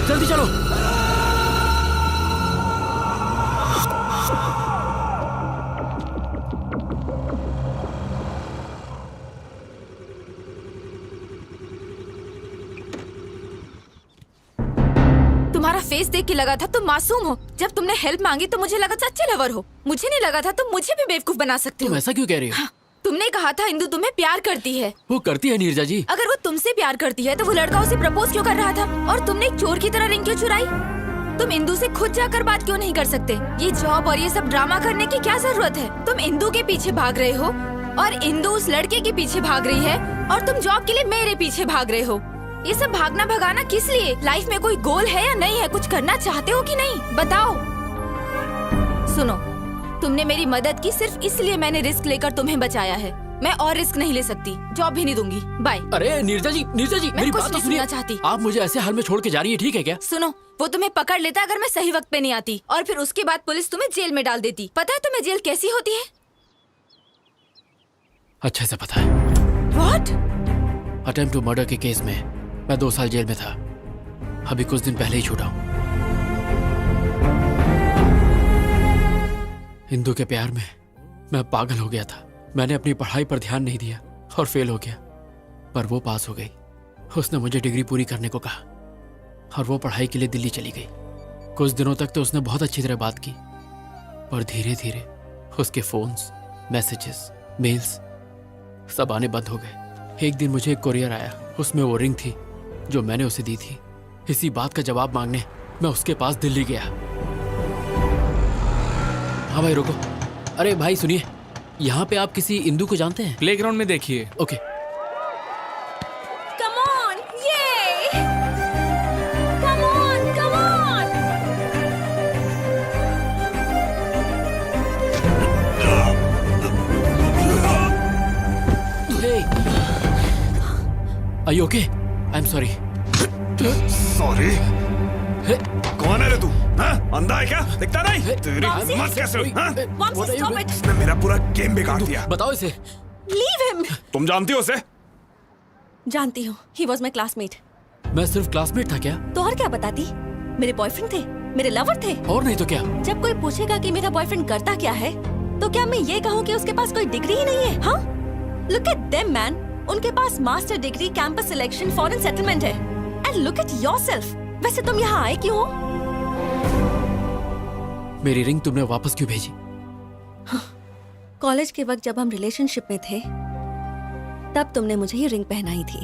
जल्दी चलो। तुम्हारा face देख के लगा था तुम मासूम हो। जब तुमने हेल्प मांगी तो मुझे लगा था अच्छे लवर हो। मुझे नहीं लगा था तुम मुझे भी बेवकूफ बना सकते हो। तुम ऐसा क्यों कह रही हो? तुमने कहा था इंदू तुम्हें प्यार करती है। वो करती है नीरजा जी। अगर वो तुमसे प्यार करती है तो वो लड़का उसे प्रपोज क्यों कर रहा था? और तुमने एक चोर की तरह रिंग क्यों चुराई? तुम इंदू से खुद जाकर बात क्यों नहीं कर सकते? ये जॉब और ये सब ड्रामा करने की क्या जरूरत है? तुम इंदू के पीछे भाग रहे हो और इंदू उस लड़के के पीछे भाग रही है और तुम जॉब के लिए मेरे पीछे भाग रहे हो। ये सब भागना भगाना किस लिए? लाइफ में कोई गोल है या नहीं है? कुछ करना चाहते हो कि नहीं? बताओ। सुनो, तुमने मेरी मदद की सिर्फ इसलिए मैंने रिस्क लेकर तुम्हें बचाया है। मैं और रिस्क नहीं ले सकती। जॉब भी नहीं दूंगी। बाय। अरे नीरजा जी मेरी बात तो सुनिए। चाहती। आप मुझे ऐसे हाल में छोड़ के जा रही है, ठीक है क्या? सुनो, वो तुम्हें पकड़ लेता अगर मैं सही वक्त पे नहीं आती, और फिर उसके बाद पुलिस तुम्हें जेल में डाल देती। पता है तुम्हें जेल कैसी होती है? अच्छे से पता है। What? अटेम्प्ट टू मर्डर के केस में मैं 2 साल जेल में था। अभी कुछ दिन पहले ही छूटा हूँ। इंदू के प्यार में मैं पागल हो गया था। मैंने अपनी पढ़ाई पर ध्यान नहीं दिया और फेल हो गया, पर वो पास हो गई। उसने मुझे डिग्री पूरी करने को कहा और वो पढ़ाई के लिए दिल्ली चली गई। कुछ दिनों तक तो उसने बहुत अच्छी तरह बात की, पर धीरे धीरे उसके फोन्स, मैसेजेस, मेल्स सब आने बंद हो गए। एक दिन मुझे एक कोरियर आया, उसमें वो रिंग थी जो मैंने उसे दी थी। इसी बात का जवाब मांगने मैं उसके पास दिल्ली गया। हाँ भाई रुको। अरे भाई सुनिए, यहाँ पे आप किसी इंदू को जानते हैं? प्लेग्राउंड में देखिए। Okay. Come on, yay! Come on, come on! Are you okay? I'm sorry. Sorry. कौन है रे तू? हाँ? अंधा है क्या? दिखता नहीं? तेरी हिम्मत कैसे हुई? हाँ? मॉम्सी स्टॉप इट। इसने मेरा पूरा गेम बिगाड़ दिया। बताओ इसे। Leave him. तुम जानती हो उसे? जानती हूँ, ही वॉज माई क्लासमेट। मैं सिर्फ क्लासमेट था क्या? तो और क्या बताती? मेरे बॉयफ्रेंड थे, मेरे लवर थे। और नहीं तो क्या? जब कोई पूछेगा कि मेरा बॉयफ्रेंड करता क्या है, तो क्या मैं ये कहूँ कि उसके पास कोई डिग्री ही नहीं है? हाँ? लुक एट देम मैन, उनके पास master degree, campus selection, foreign settlement है। And look at yourself. वैसे तुम यहाँ आए क्यों हो? मेरी रिंग तुमने वापस क्यों भेजी? कॉलेज के वक्त जब हम रिलेशनशिप में थे, तब तुमने मुझे ये रिंग पहनाई थी।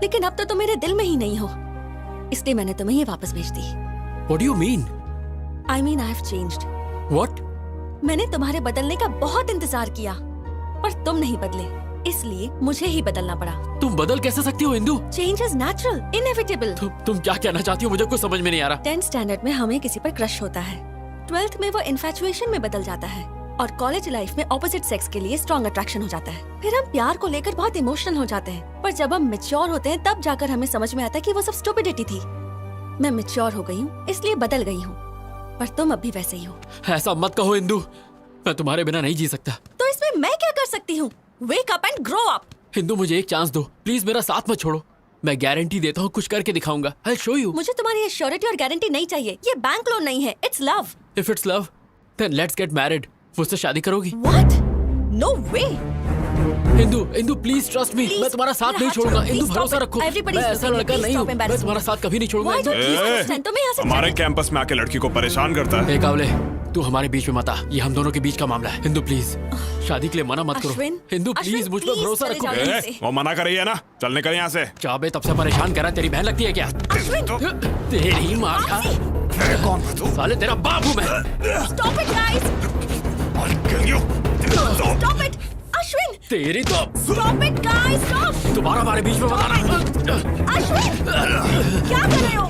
लेकिन अब तो तुम मेरे दिल में ही नहीं हो, इसलिए मैंने तुम्हें ये वापस भेज दी। What do you mean? I mean I have changed. What? मैंने तुम्हारे बदलने का बहुत इंतजार किया, पर तुम नहीं बदले, इसलिए मुझे ही बदलना पड़ा। तुम बदल कैसे सकती हो Indu? Change is natural, inevitable. तुम क्या कहना चाहती हो? मुझे कुछ समझ में नहीं आ रहा। 10th स्टैंडर्ड में हमें किसी पर क्रश होता है, 12th में वो इन्फैचुएशन में बदल जाता है, और कॉलेज लाइफ में ऑपोजिट सेक्स के लिए स्ट्रॉन्ग अट्रैक्शन हो जाता है। फिर हम प्यार को लेकर बहुत इमोशनल हो जाते हैं, पर जब हम मैच्योर होते हैं तब जाकर हमें समझ में आता है कि वो सब स्टुपिडिटी थी। मैं मैच्योर हो गई हूँ, इसलिए बदल गई हूँ, पर तुम अब भी वैसे ही हो। ऐसा मत कहो इंदु, मैं तुम्हारे बिना नहीं जी सकता। तो इसमें मैं क्या कर सकती हूँ? Wake up and grow up. Indu मुझे एक चांस दो, प्लीज मेरा साथ मत छोड़ो। मैं गारंटी देता हूँ कुछ करके दिखाऊंगा। I'll show you. मुझे तुम्हारी एश्योरिटी और गारंटी नहीं चाहिए, ये बैंक लोन नहीं है, it's love. If it's love, then let's get married. मुझसे शादी करोगी? What? No way. Indu please trust me, मैं तुम्हारा साथ नहीं छोड़ूंगा। इंदु भरोसा रखो, मैं ऐसा लड़का नहीं हूँ, मैं तुम्हारा साथ कभी नहीं छोड़ूंगा। हमारे कैंपस में आके लड़की को परेशान करता है। कावले, तू हमारे बीच में मत आ, ये हम दोनों के बीच का मामला है। इंदु प्लीज शादी के लिए मना मत करो। इंदु प्लीज मुझ पर भरोसा रखो। वो मना कर रही है ना, चल निकल यहाँ से। चाबे तब से परेशान कर रहा है, तेरी बहन लगती है क्या? तेरी माँ का कौन है तू? साले तेरा बाप हूँ मैं। Stop it, guys. Stop it. Ashwin! तेरी तो Stop it, guys! Stop! दोबारा हमारे बीच में मत आना। अश्विन! क्या कर रहे हो?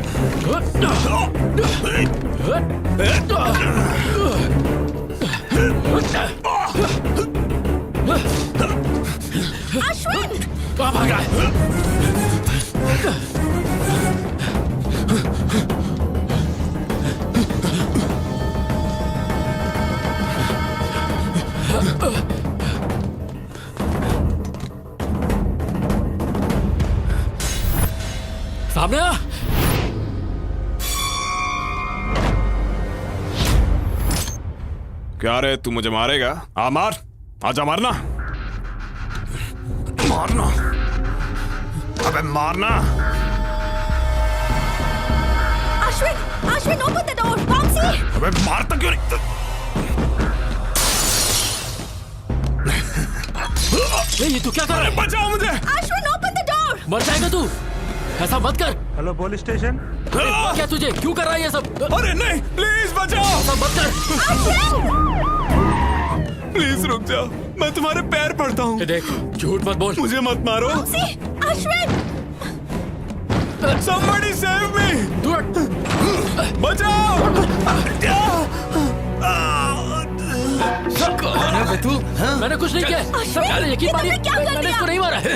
अश्विन! कहाँ भाग रहा है? सामने आ। क्या रे, तू मुझे मारेगा? आ मार, आजा मारना, मारना, अबे मारना। Ashwin, open the door, Vamsi! अबे मारता क्यों नहीं? ये तू क्या कर रहा है? बचाओ मुझे! Ashwin, open the door! मर जाएगा तू, ऐसा मत कर। Hello police station. क्या तुझे क्यों कर रहा है ये सब? अरे नहीं, प्लीज बचाओ! ऐसा मत कर। प्लीज रुक जाओ, मैं तुम्हारे पैर पड़ता हूँ। देख, झूठ मत बोल। मुझे मत मारो। अश्विन! Somebody save me! बचाओ! कौन है बे तू? मैंने कुछ नहीं किया। सब कह रहे हैं, यकीन मानिए, मैंने इसको नहीं मारा है।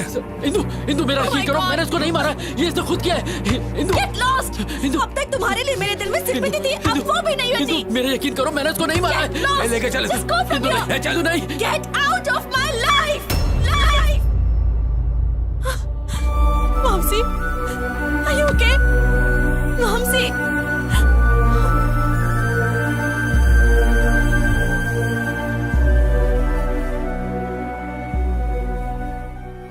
इंदु मेरा यकीन करो, मैंने इसको नहीं मारा, ये इसने खुद किया है। Indu Get lost! अब तक तुम्हारे लिए मेरे दिल में सिंपैथी थी, अब वो भी नहीं बची। मेरा यकीन करो, मैंने इसको नहीं मारा Get lost! है। लेके चल, Just go from here! चल नहीं। Get out of my life! Vamsi, are you okay? Vamsi!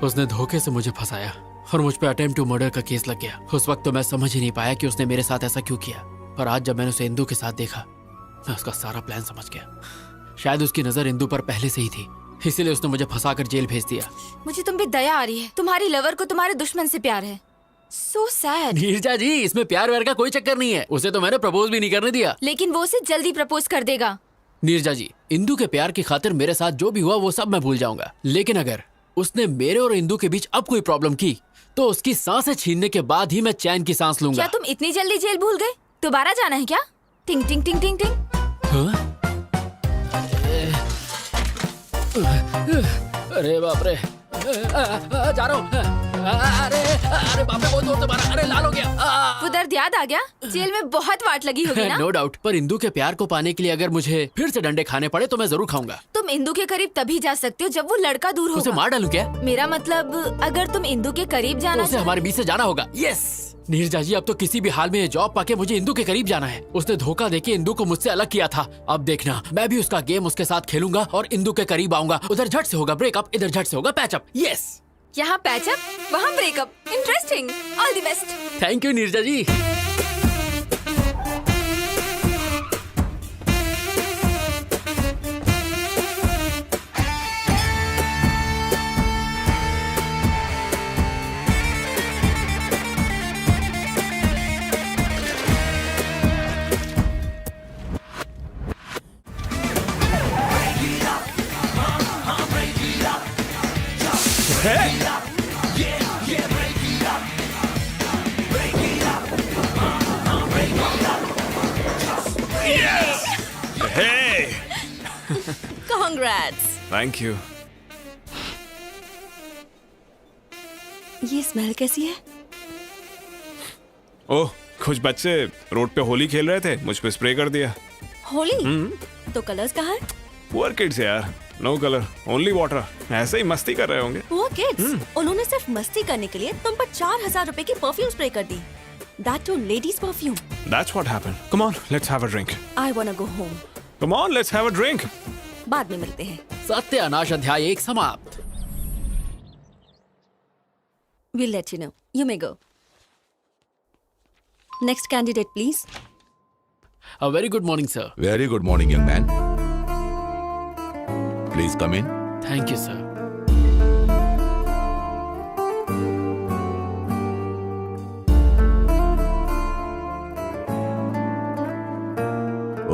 उसने धोखे से मुझे फंसाया और मुझ पे अटेम्प्ट टू मर्डर का केस लग गया। उस वक्त तो मैं समझ ही नहीं पाया कि उसने मेरे साथ ऐसा क्यों किया, पर आज जब मैंने उसे इंदु के साथ देखा, मैं उसका सारा प्लान समझ गया। शायद उसकी नजर इंदु पर पहले से ही थी, इसीलिए उसने मुझे फंसाकर जेल भेज दिया। मुझे तुम पे दया आ रही है, तुम्हारी लवर को तुम्हारे दुश्मन से प्यार है। So sad. नीरजा जी, इसमें प्यार व्यार का कोई चक्कर नहीं है, उसे तो मैंने प्रपोज भी नहीं करने दिया। लेकिन वो उसे जल्दी प्रपोज कर देगा। नीरजा जी, इंदु के प्यार की खातिर मेरे साथ जो भी हुआ वो सब मैं भूल जाऊंगा, लेकिन अगर उसने मेरे और इंदु के बीच अब कोई प्रॉब्लम की तो उसकी सांसें छीनने के बाद ही मैं चैन की सांस लूंगा। क्या तुम इतनी जल्दी जेल भूल गए? दोबारा जाना है क्या? टिंग टिंग टिंग टिंग टिंग। हाँ? अरे बाप रे, जा रहा हूँ। अरे अरे बाप रे, बहुत जोर से मारा। अरे लाल हो गया। वो दर्द याद आ गया? जेल में बहुत वाट लगी होगी ना? नो डाउट, पर इंदू के प्यार को पाने के लिए अगर मुझे फिर से डंडे खाने पड़े तो मैं जरूर खाऊंगा। तुम इंदू के करीब तभी जा सकते हो जब वो लड़का दूर उसे होगा। मार डालूं क्या? मेरा मतलब अगर तुम इंदू के करीब जाना उसे हमारे बीच से जाना होगा। यस नीरजा जी, अब तो किसी भी हाल में ये जॉब पाके मुझे इंदू के करीब जाना है। उसने धोखा देके इंदू को मुझसे अलग किया था। अब देखना, मैं भी उसका गेम उसके साथ खेलूंगा और इंदू के करीब आऊंगा। उधर झट से होगा ब्रेकअप, इधर झट से होगा पैचअप। यस, यहाँ पैचअप, वहाँ breakup. Interesting. All the best. Thank you Neerja ji. Hey! Congrats. Thank you. ये स्मेल कैसी है? ओह, कुछ बच्चे रोड पे होली खेल रहे थे, मुझ पे स्प्रे कर दिया। होली? तो कलर्स कहाँ हैं? पुअर किड्स यार, नो कलर, ओनली वाटर। ऐसे ही मस्ती कर रहे होंगे। वो किड्स, उन्होंने सिर्फ मस्ती करने के लिए तुम पर 4,000 रुपए की परफ्यूम स्प्रे कर दी। That too, ladies perfume. That's what happened. Come on, let's have a drink. I wanna go home. Come on, let's have a drink. बाद में मिलते हैं। सत्यानाश अध्याय 1 समाप्त। We'll let you know. You may go. Next candidate, please. A very good morning, sir. Very good morning, young man. Please come in. Thank you, sir.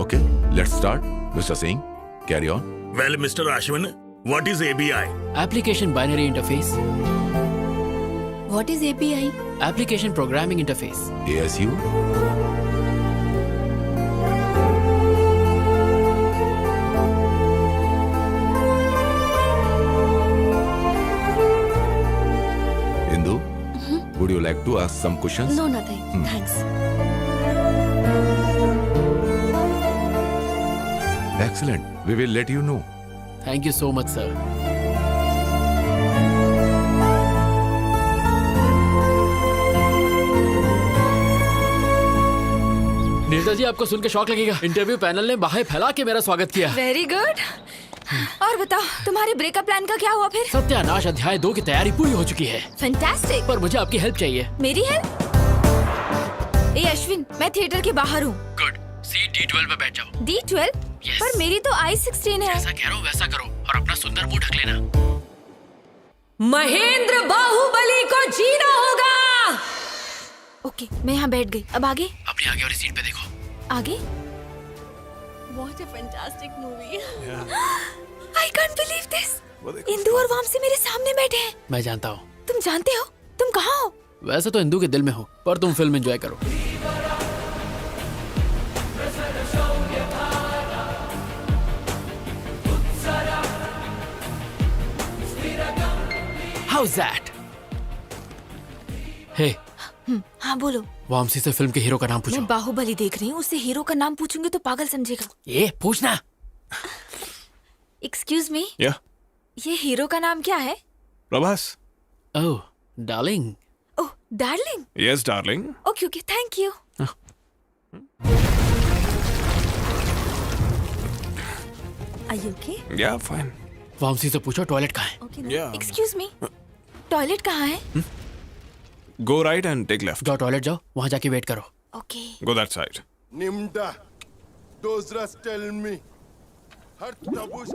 Okay, let's start. Mr. Singh, carry on. Well, Mr. Ashwin, what is ABI? Application Binary Interface. What is API? Application Programming Interface. ASU. Indu, would you like to ask some questions? No, nothing. Thanks. Excellent. We will let you know. Thank you so much, sir. Neerja जी, आपको सुन के शौक लगेगा। Interview panel ने बाहें फैला के मेरा स्वागत किया। Very good. और बताओ, तुम्हारे ब्रेकअप प्लान का क्या हुआ फिर? सत्यानाश अध्याय 2 की तैयारी पूरी हो चुकी है। फैंटास्टिक। पर मुझे आपकी हेल्प चाहिए। मेरी हेल्प? ए अश्विन, मैं थिएटर के बाहर हूँ। गुड। सीट D12 पे बैठ जाओ। D12? Yes. पर मेरी तो I16 है। जैसा कह रहा हूँ वैसा करो और अपना सुंदर मुंह ढक लेना। महेंद्र बाहुबली को जीना होगा। ओके, मैं यहाँ बैठ गई। अब आगे? अपनी आगे वाली सीट पे देखो। आगे? What a fantastic movie. I can't believe this. Indu और वामसी मेरे सामने बैठे हैं। मैं जानता हूँ। तुम जानते हो? तुम कहाँ हो? वैसे तो इंदू के दिल में हो, पर तुम फिल्म एंजॉय करो। How's that? Hey, हाँ बोलो। वामसी से फिल्म के हीरो का नाम पूछो। मैं बाहुबली देख रही हूँ, उससे हीरो का नाम पूछूंगी तो पागल समझेगा। ये पूछना। एक्सक्यूज मी, Yeah, ये हीरो का नाम क्या है? Prabhas. Oh, darling. Oh, darling. Yes, darling. Okay okay, thank you. Are you okay? Yeah, fine. Vamsi से पूछो टॉयलेट कहाँ है। Okay. Yeah. Excuse me, toilet कहाँ है? Go right and take left. जाओ टॉयलेट जाओ, वहाँ जाके वेट करो। Okay. Go that side. Nimda, those just tell me. हर तबूश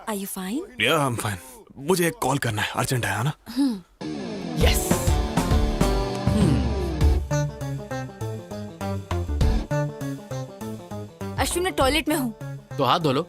Are you fine? Yeah, I'm fine. मुझे एक कॉल करना है, अर्जेंट है ना? यस। अश्विन, मैं टॉयलेट में हूँ। तो हाथ धो लो।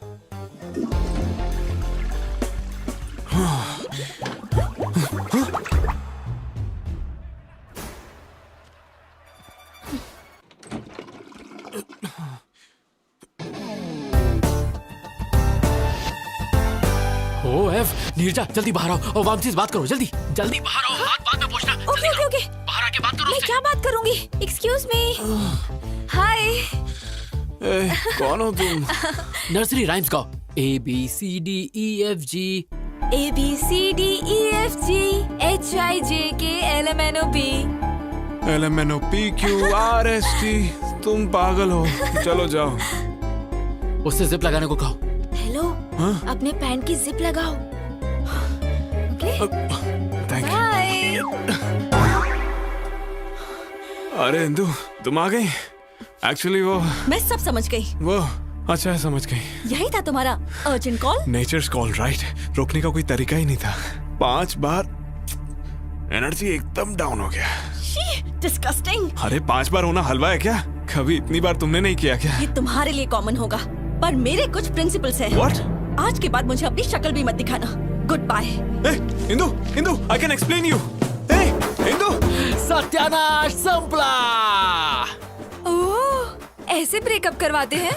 ओएफ नीरजा जल्दी बाहर आओ और वामसी से बात करो जल्दी जल्दी बाहर आओ बात बाद में पूछना ओके ओके ओके बाहर आके बात करो मैं क्या बात करूंगी? Excuse me. हाय। कौन हो तुम? नर्सरी राइम्स गाओ ABCDEFG ABCDEFG HIJKLMNOP LMNOPQRST। तुम पागल हो, चलो जाओ। उससे जिप लगाने को कहो। हेलो अपने पैंट की जिप लगाओ। Okay thank you. बाय। अरे इंदु तुम आ गई? एक्चुअली वो मैं सब समझ गई। वो अच्छा है, समझ गई। यही था तुम्हारा urgent call? Nature's call, right. रोकने का कोई तरीका ही नहीं था। 5 बार एनर्जी एकदम डाउन हो गया। डिस्गस्टिंग। अरे 5 बार होना हलवा है क्या? कभी इतनी बार तुमने नहीं किया क्या? ये तुम्हारे लिए कॉमन होगा, पर मेरे कुछ प्रिंसिपल्स हैं। What? आज के बाद मुझे अपनी शक्ल भी मत दिखाना। Goodbye. Indu Indu I can explain you. Indu सत्यानाश संपला। ओह ऐसे ब्रेकअप करवाते हैं?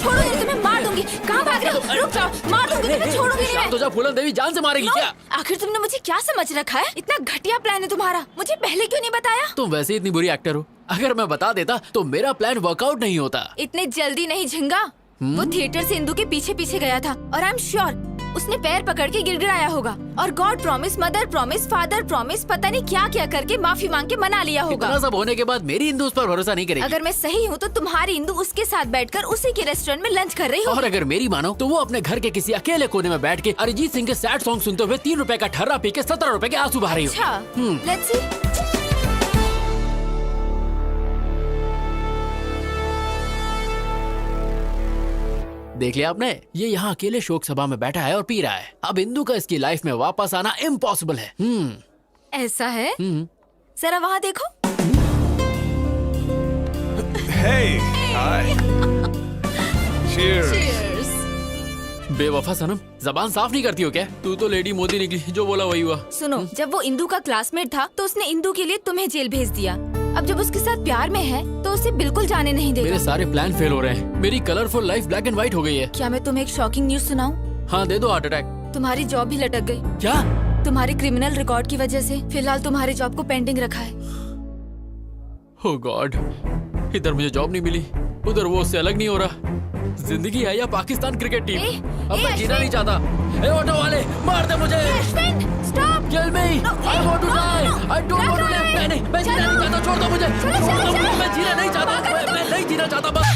छोड़ो नहीं, तुम्हें मार दूंगी। कहाँ भाग रहे हो? रुक जाओ, मार दूंगी तुम्हें, छोड़ूंगी नहीं मैं। तो जा फूलन देवी जान से मारेगी क्या? आखिर तुमने मुझे क्या समझ रखा है? इतना घटिया प्लान है तुम्हारा, मुझे पहले क्यों नहीं बताया? तुम वैसे ही इतनी बुरी एक्टर हो, अगर मैं बता देता तो मेरा प्लान वर्कआउट नहीं होता। इतने जल्दी नहीं झिंगा। वो थिएटर से इंदु के पीछे पीछे गया था और आई एम श्योर उसने पैर पकड़ के गिड़गिड़ाया होगा और God promise, mother promise, father promise, पता नहीं क्या क्या करके माफी मांग के मना लिया होगा। इतना सब होने के बाद मेरी इंदु उस पर भरोसा नहीं करेगी। अगर मैं सही हूँ तो तुम्हारी इंदु उसके साथ बैठकर उसी के रेस्टोरेंट में लंच कर रही हो। और अगर मेरी मानो तो वो अपने घर के किसी अकेले कोने में बैठ के अरिजीत सिंह के सैड सॉन्ग सुनते हुए 3 रुपए का ठर्रा पी के 17 रुपए के आंसू बहा रही हो। अच्छा, लेट्स सी। देख लिया आपने, ये यहाँ अकेले शोक सभा में बैठा है और पी रहा है। अब इंदु का इसकी लाइफ में वापस आना इम्पॉसिबल है। ऐसा है? जरा वहाँ देखो। Hey, hi. Cheers. बेवफा सनम, जबान साफ नहीं करती हो क्या? तू तो लेडी मोदी निकली, जो बोला वही हुआ। सुनो, जब वो इंदु का क्लासमेट था तो उसने इंदु के लिए तुम्हें जेल भेज दिया। अब जब उसके साथ प्यार में है तो उसे बिल्कुल जाने नहीं देगा। मेरे सारे प्लान फेल हो रहे हैं। मेरी colourful life black and white हो गई है। क्या मैं तुम्हें एक शॉकिंग न्यूज सुनाऊं? हाँ दे दो हार्ट अटैक। तुम्हारी जॉब भी लटक गई। क्या? तुम्हारे क्रिमिनल रिकॉर्ड की वजह से फिलहाल तुम्हारे जॉब को पेंडिंग रखा है। ओह गॉड, इधर मुझे जॉब नहीं मिली, उधर वो उससे अलग नहीं हो रहा। जिंदगी है या पाकिस्तान क्रिकेट टीम? अब मैं जीना नहीं चाहता। ए ऑटो वाले, मार दे मुझे। Stop. Kill me. I want to die. I don't want to live. नहीं, मैं जीना नहीं चाहता। छोड़ दो मुझे। छोड़ दो मुझे, मैं जीना नहीं चाहता। मैं नहीं जीना चाहता बस।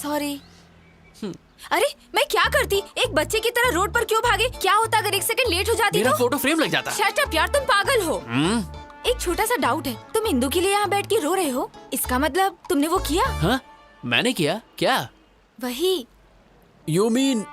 सॉरी। अरे मैं क्या करती? एक बच्चे की तरह रोड पर क्यों भागे? क्या होता अगर 1 सेकंड लेट हो जाती? मेरा तो फोटो फ्रेम लग जाता। शट अप यार, तुम पागल हो। एक छोटा सा डाउट है, तुम इंदु के लिए यहाँ बैठ के रो रहे हो, इसका मतलब तुमने वो किया? हाँ मैंने किया क्या? वही। You mean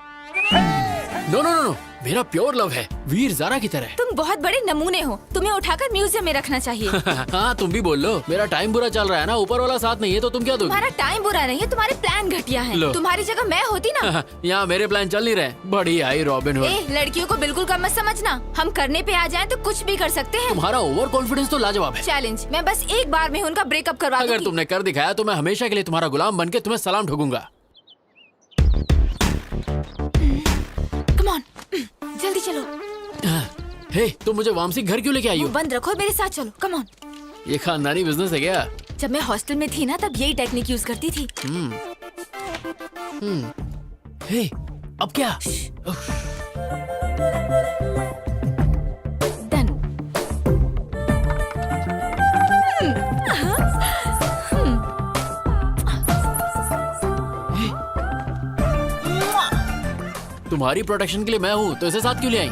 no no no, मेरा प्योर लव है, वीर ज़ारा की तरह। तुम बहुत बड़े नमूने हो, तुम्हें उठाकर म्यूजियम में रखना चाहिए। हाँ तुम भी बोल लो, मेरा टाइम बुरा चल रहा है ना, ऊपर वाला साथ नहीं है तो तुम क्या दोगे? तुम्हारा टाइम बुरा नहीं है, तुम्हारे प्लान घटिया हैं। तुम्हारी जगह मैं होती ना। यहाँ मेरे प्लान चल नहीं रहे। बड़ी आई रॉबिन हुड। लड़कियों को बिल्कुल कम मत समझना, हम करने पे आ जाएं तो कुछ भी कर सकते हैं। तुम्हारा ओवर कॉन्फिडेंस तो लाजवाब है। चैलेंज, मैं बस एक बार में उनका ब्रेकअप करवा दूंगी। अगर तुमने कर दिखाया तो मैं हमेशा के लिए तुम्हारा गुलाम बन के तुम्हें सलाम ठोकूंगा। कम ऑन, जल्दी चलो। हे, तुम मुझे वामसी घर क्यों लेके आई हो? बंद रखो, मेरे साथ चलो। Come on. ये खानदानी बिजनेस है क्या? जब मैं हॉस्टल में थी ना तब यही टेक्निक यूज करती थी। हे, अब क्या? डन। तुम्हारी प्रोटेक्शन के लिए मैं हूँ तो इसे साथ क्यों ले आई?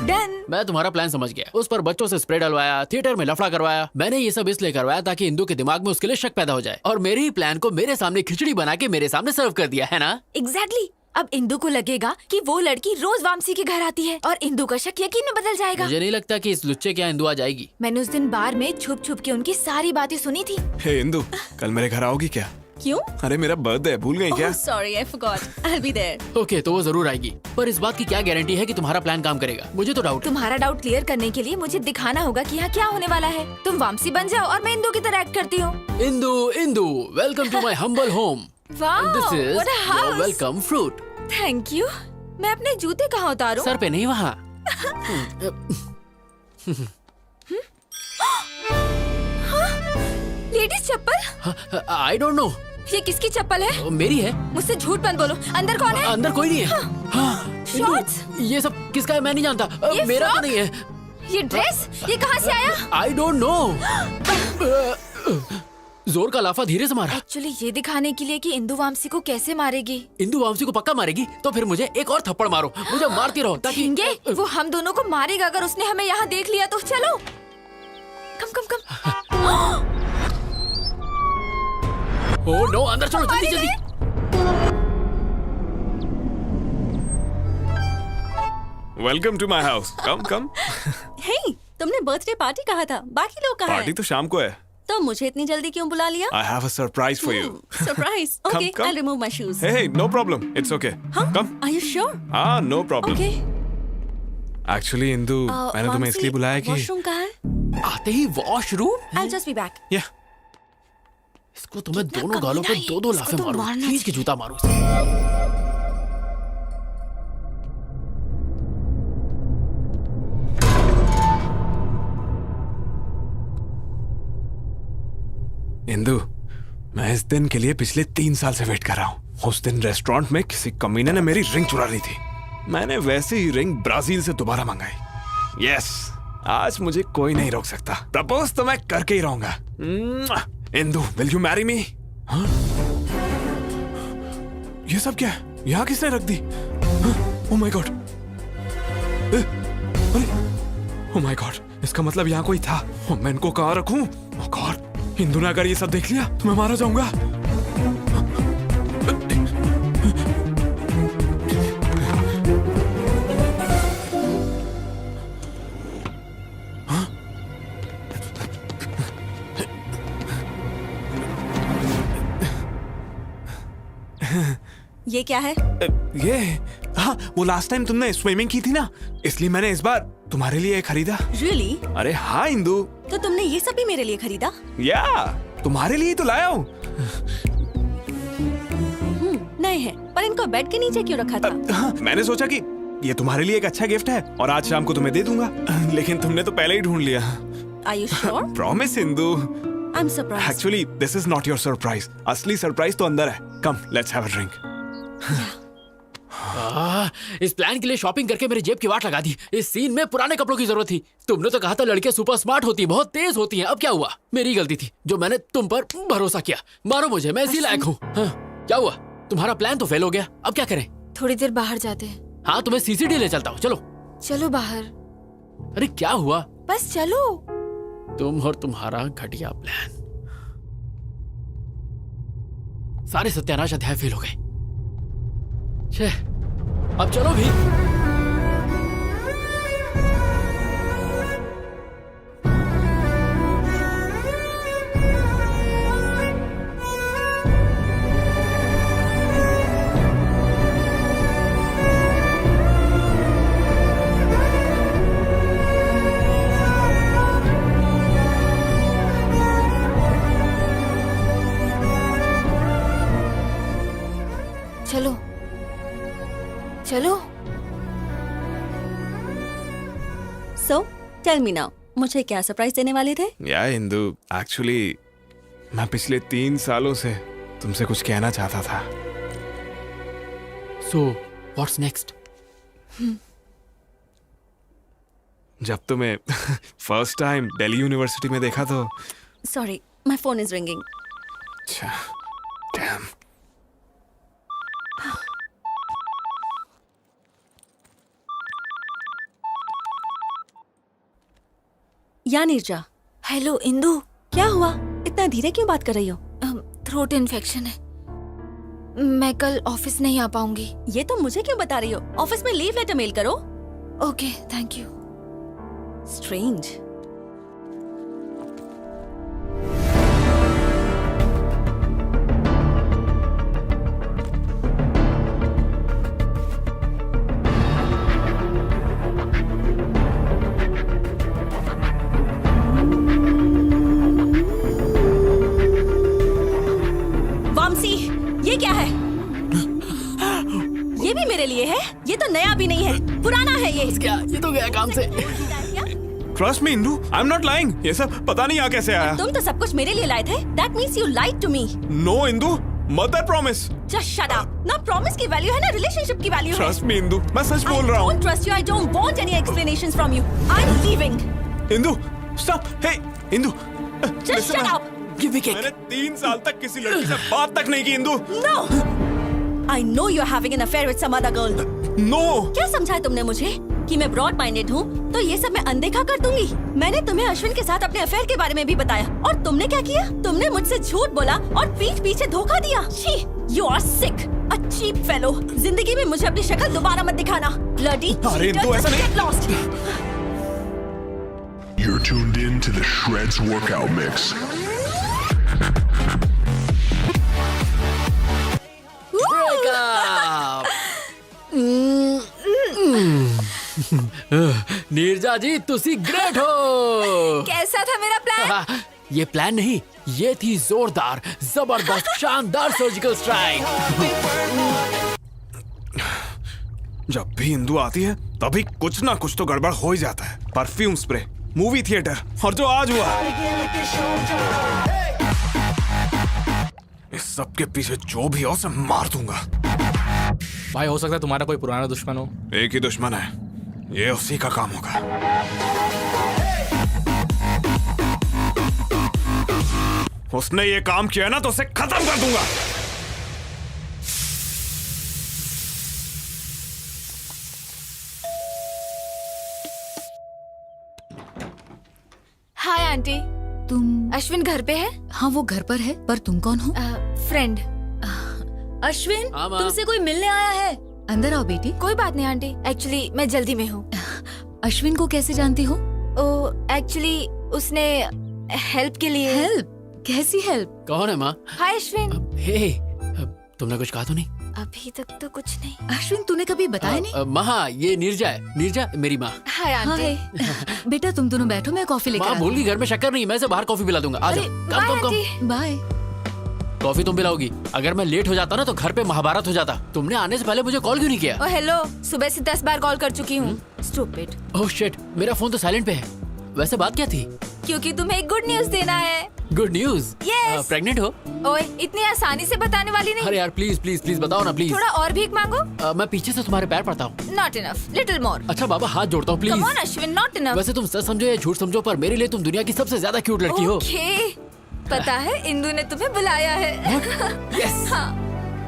डन। मैं तुम्हारा प्लान समझ गया। उस पर बच्चों से स्प्रे डलवाया, थिएटर में लफड़ा करवाया। मैंने ये सब इसलिए करवाया ताकि इंदु के दिमाग में उसके लिए शक पैदा हो जाए, और मेरे ही प्लान को मेरे सामने खिचड़ी बना के मेरे सामने सर्व कर दिया है ना? एग्जैक्टली। अब इंदु को लगेगा कि वो लड़की रोज वामसी के घर आती है और इंदु का शक यकीन में बदल जाएगा। मुझे नहीं लगता कि इस लुच्चे के यहाँ इंदु आ जाएगी। मैंने उस दिन बार में छुप छुप के उनकी सारी बातें सुनी थी। हे इंदु, कल मेरे घर आओगी क्या? क्यों? अरे मेरा बर्थडे है, भूल गई क्या? Sorry I forgot, I will be there. Okay, तो वो जरूर आएगी, पर इस बात की क्या गारंटी है कि तुम्हारा प्लान काम करेगा? मुझे तो डाउट है। तुम्हारा डाउट क्लियर करने के लिए मुझे दिखाना होगा कि यहाँ क्या होने वाला है। तुम वामसी बन जाओ और मैं इंदू की तरह एक्ट करती हूँ। Indu, welcome to my humble home. Wow, this is what a house. Welcome fruit. Thank you. मैं अपने जूते कहाँ उतारूं? सर पे नहीं, वहाँ। लेडीज चप्पल? I don't know. ये किसकी चप्पल है? मेरी है। मुझसे झूठ मत बोलो। अंदर कौन है? अंदर कोई नहीं है। हाँ, शॉर्ट्स? ये सब किसका है मैं नहीं जानता। ये मेरा तो फ्रॉक? नहीं है। ये ड्रेस? ये कहाँ से आया? आई डोंट नो। जोर का लाफा धीरे से मारा। एक्चुअली ये दिखाने के लिए कि इंदू वामसी को कैसे मारेगी। इंदू वामसी को पक्का मारेगी तो फिर मुझे एक और थप्पड़ मारो, मुझे मारती रहो ताकि झिंगे, वो हम दोनों को मारेगा अगर उसने हमें यहाँ देख लिया तो। चलो कम कम कम। ओह नो, अंदर चलो जल्दी जल्दी। वेलकम टू माय हाउस, कम कम। हे, तुमने बर्थडे पार्टी कहा था, बाकी लोग कहाँ पार्टी हैं? तो शाम को है। तो मुझे इतनी जल्दी क्यों बुला लिया? I have a surprise for you. Surprise. Come, okay, come. I'll remove my shoes. Hey, no problem. It's okay. Come. Are you sure? हाँ, no problem. Okay. Actually, Indu, मैंने तुम्हें इसलिए बुलाया कि वॉशरूम कहाँ है? आते ही washroom. I'll just be back. Yeah. इसको तो मैं कितना दोनों गालों पे कमीना है, दो इसको लाफे तो मारूं, मारना खींच के जूता मारूं इसे। इंदू, मैं इस दिन के लिए पिछले 3 साल से वेट कर रहा हूँ। उस दिन रेस्टोरेंट में किसी कमीने ने मेरी रिंग चुरा ली थी। मैंने वैसे ही रिंग ब्राजील से दोबारा मंगाई। यस, आज मुझे कोई नहीं रोक सकता। प्रपोज तो मैं करके ही रहूंगा। Indu, will you marry me? ये सब क्या है? यहाँ किसने रख दी? Oh my god, oh my god, इसका मतलब यहाँ कोई था। मैं इनको कहाँ रखूं? ओह गॉड, इंदू ने अगर ये सब देख लिया तो मैं मारा जाऊंगा। ये क्या है? ये, हाँ, वो लास्ट टाइम तुमने स्विमिंग की थी ना, इसलिए मैंने इस बार तुम्हारे लिए खरीदा। Really? अरे हाँ इंदू। तो तुमने ये सब भी मेरे लिए खरीदा? या, तुम्हारे लिए तो लाया हूँ। नए हैं, पर इनको बेड के नीचे क्यों रखा था? हाँ, मैंने सोचा कि ये तुम्हारे लिए एक अच्छा गिफ्ट है और आज शाम को तुम्हें दे दूंगा। लेकिन तुमने तो पहले ही ढूंढ लिया। Are you sure? Promise Indu. I'm surprised. Actually this is not your surprise. असली सरप्राइज तो अंदर है। कम, लेट्स हैव अ ड्रिंक। इस प्लान के लिए शॉपिंग करके मेरी जेब की वाट लगा दी। इस सीन में पुराने कपड़ों की जरूरत थी। तुमने तो कहा था लड़कियां सुपर स्मार्ट होती हैं, बहुत तेज होती हैं। अब क्या हुआ? मेरी गलती थी जो मैंने तुम पर भरोसा किया। मारो मुझे, मैं इसी लायक हूँ। हाँ, क्या हुआ? तुम्हारा प्लान तो फेल हो गया, अब क्या करें? थोड़ी देर बाहर जाते हैं। हाँ, तुम्हें सीसीडी ले चलता हूँ, चलो। चलो बाहर। अरे क्या हुआ? बस चलो। तुम और तुम्हारा घटिया प्लान। सारे सत्यानाश अध्याय फेल हो गए। छे, अब चलो भी। चलो चलो। So, tell me now, मुझे क्या सरप्राइज देने वाले थे? या इंदू, एक्चुअली मैं पिछले 3 सालों से तुमसे कुछ कहना चाहता था। So, what's next? जब तुम्हें फर्स्ट टाइम दिल्ली यूनिवर्सिटी में देखा तो Sorry, my phone is ringing. अच्छा, damn. या नीरजा। हेलो इंदू। क्या हुआ? इतना धीरे क्यों बात कर रही हो? थ्रोट इन्फेक्शन है, मैं कल ऑफिस नहीं आ पाऊंगी। ये तो मुझे क्यों बता रही हो? ऑफिस में लीव लेटर मेल करो। Okay, thank you. स्ट्रेंज। ये भी मेरे लिए है। ये तो नया भी नहीं है, पुराना है ये। क्या ये तो गया काम से। Trust me Indu, I am not lying. ये सब पता नहीं यहाँ कैसे आया। तुम तो सब कुछ मेरे लिए लाए थे। That means you lied to me. No Indu, mother promise. Just shut up. ना प्रॉमिस की वैल्यू है ना रिलेशनशिप की वैल्यू है। ट्रस्ट मी इंदू, मैं सच बोल रहा हूँ। I don't trust you. I don't want any explanations from you. I'm leaving. Indu, stop. Hey Indu, Just shut up. मैंने 3 साल तक किसी लड़की से बात तक नहीं की Indu. No. I know you're having an affair with some other girl. No. क्या समझा तुमने मुझे कि मैं ब्रॉड माइंडेड हूँ, तो ये सब मैं अनदेखा कर दूंगी। मैंने तुम्हें अश्विन के साथ अपने अफेयर के बारे में भी बताया, और तुमने क्या किया? तुमने मुझसे झूठ बोला और पीठ पीछे धोखा दिया। छी, you are sick, a cheap fellow. जिंदगी में मुझे अपनी शक्ल दोबारा मत दिखाना। Bloody अरे cheater, तो ऐसा just नहीं। get lost. You're tuned in to the Shreds Workout Mix. Neerja जी तुसी ग्रेट हो। कैसा था मेरा प्लान? ये प्लान नहीं, ये थी जोरदार, जबरदस्त, शानदार सर्जिकल स्ट्राइक। जब भी इंदू आती है तभी कुछ ना कुछ तो गड़बड़ हो ही जाता है। परफ्यूम स्प्रे, मूवी थिएटर, और जो आज हुआ, इस सब के पीछे जो भी हो उसे मार दूंगा। भाई हो सकता है तुम्हारा कोई पुराना दुश्मन हो। एक ही दुश्मन है, ये उसी का काम होगा। उसने ये काम किया ना तो उसे खत्म कर दूंगा। Hi aunty. तुम? अश्विन घर पे है? हाँ वो घर पर है, पर तुम कौन हो? फ्रेंड। अश्विन, हाँ, माँ। तुमसे कोई मिलने आया है। अंदर आओ बेटी। कोई बात नहीं आंटी, एक्चुअली मैं जल्दी में हूँ। अश्विन को कैसे जानती हो? ओ एक्चुअली उसने हेल्प के लिए। हेल्प? कैसी हेल्प? कौन है माँ? हाय अश्विन। हे, तुमने कुछ कहा तो नहीं? अभी तक तो कुछ नहीं। अश्विन तूने कभी बताया नहीं? माँ ये नीरजा है, नीरजा मेरी माँ। Hi aunty. बेटा तुम दोनों बैठो, मैं कॉफी लेकर माँ आती भूल गई घर में शक्कर नहीं, मैं इसे बाहर कॉफी पिला दूंगा। आ जाओ। कम कम कम। बाय। कॉफी तुम पिलाओगी? अगर मैं लेट हो जाता ना तो घर पे महाभारत हो जाता। तुमने आने से पहले मुझे कॉल क्यों नहीं किया? ओ हेलो, सुबह से 10 बार कॉल कर चुकी हूँ। स्टूपिड। ओह शिट, मेरा फोन तो साइलेंट पे है। वैसे बात क्या थी? क्योंकि तुम्हें एक गुड न्यूज देना है। Good news? Yes. प्रेग्नेंट हो? ओए इतनी आसानी से बताने वाली नहीं। अरे यार प्लीज प्लीज प्लीज बताओ ना प्लीज। थोड़ा और भीख मांगो। मैं पीछे से तुम्हारे पैर पड़ता हूँ। Not enough, little more. अच्छा बाबा हाथ जोड़ता हूँ please. Come on Ashwin, not enough. वैसे तुम सच समझो या झूठ समझो, पर मेरे लिए तुम दुनिया की सबसे ज्यादा क्यूट लड़की हो। ओके, पता है इंदु ने तुम्हें बुलाया है। यस। हाँ।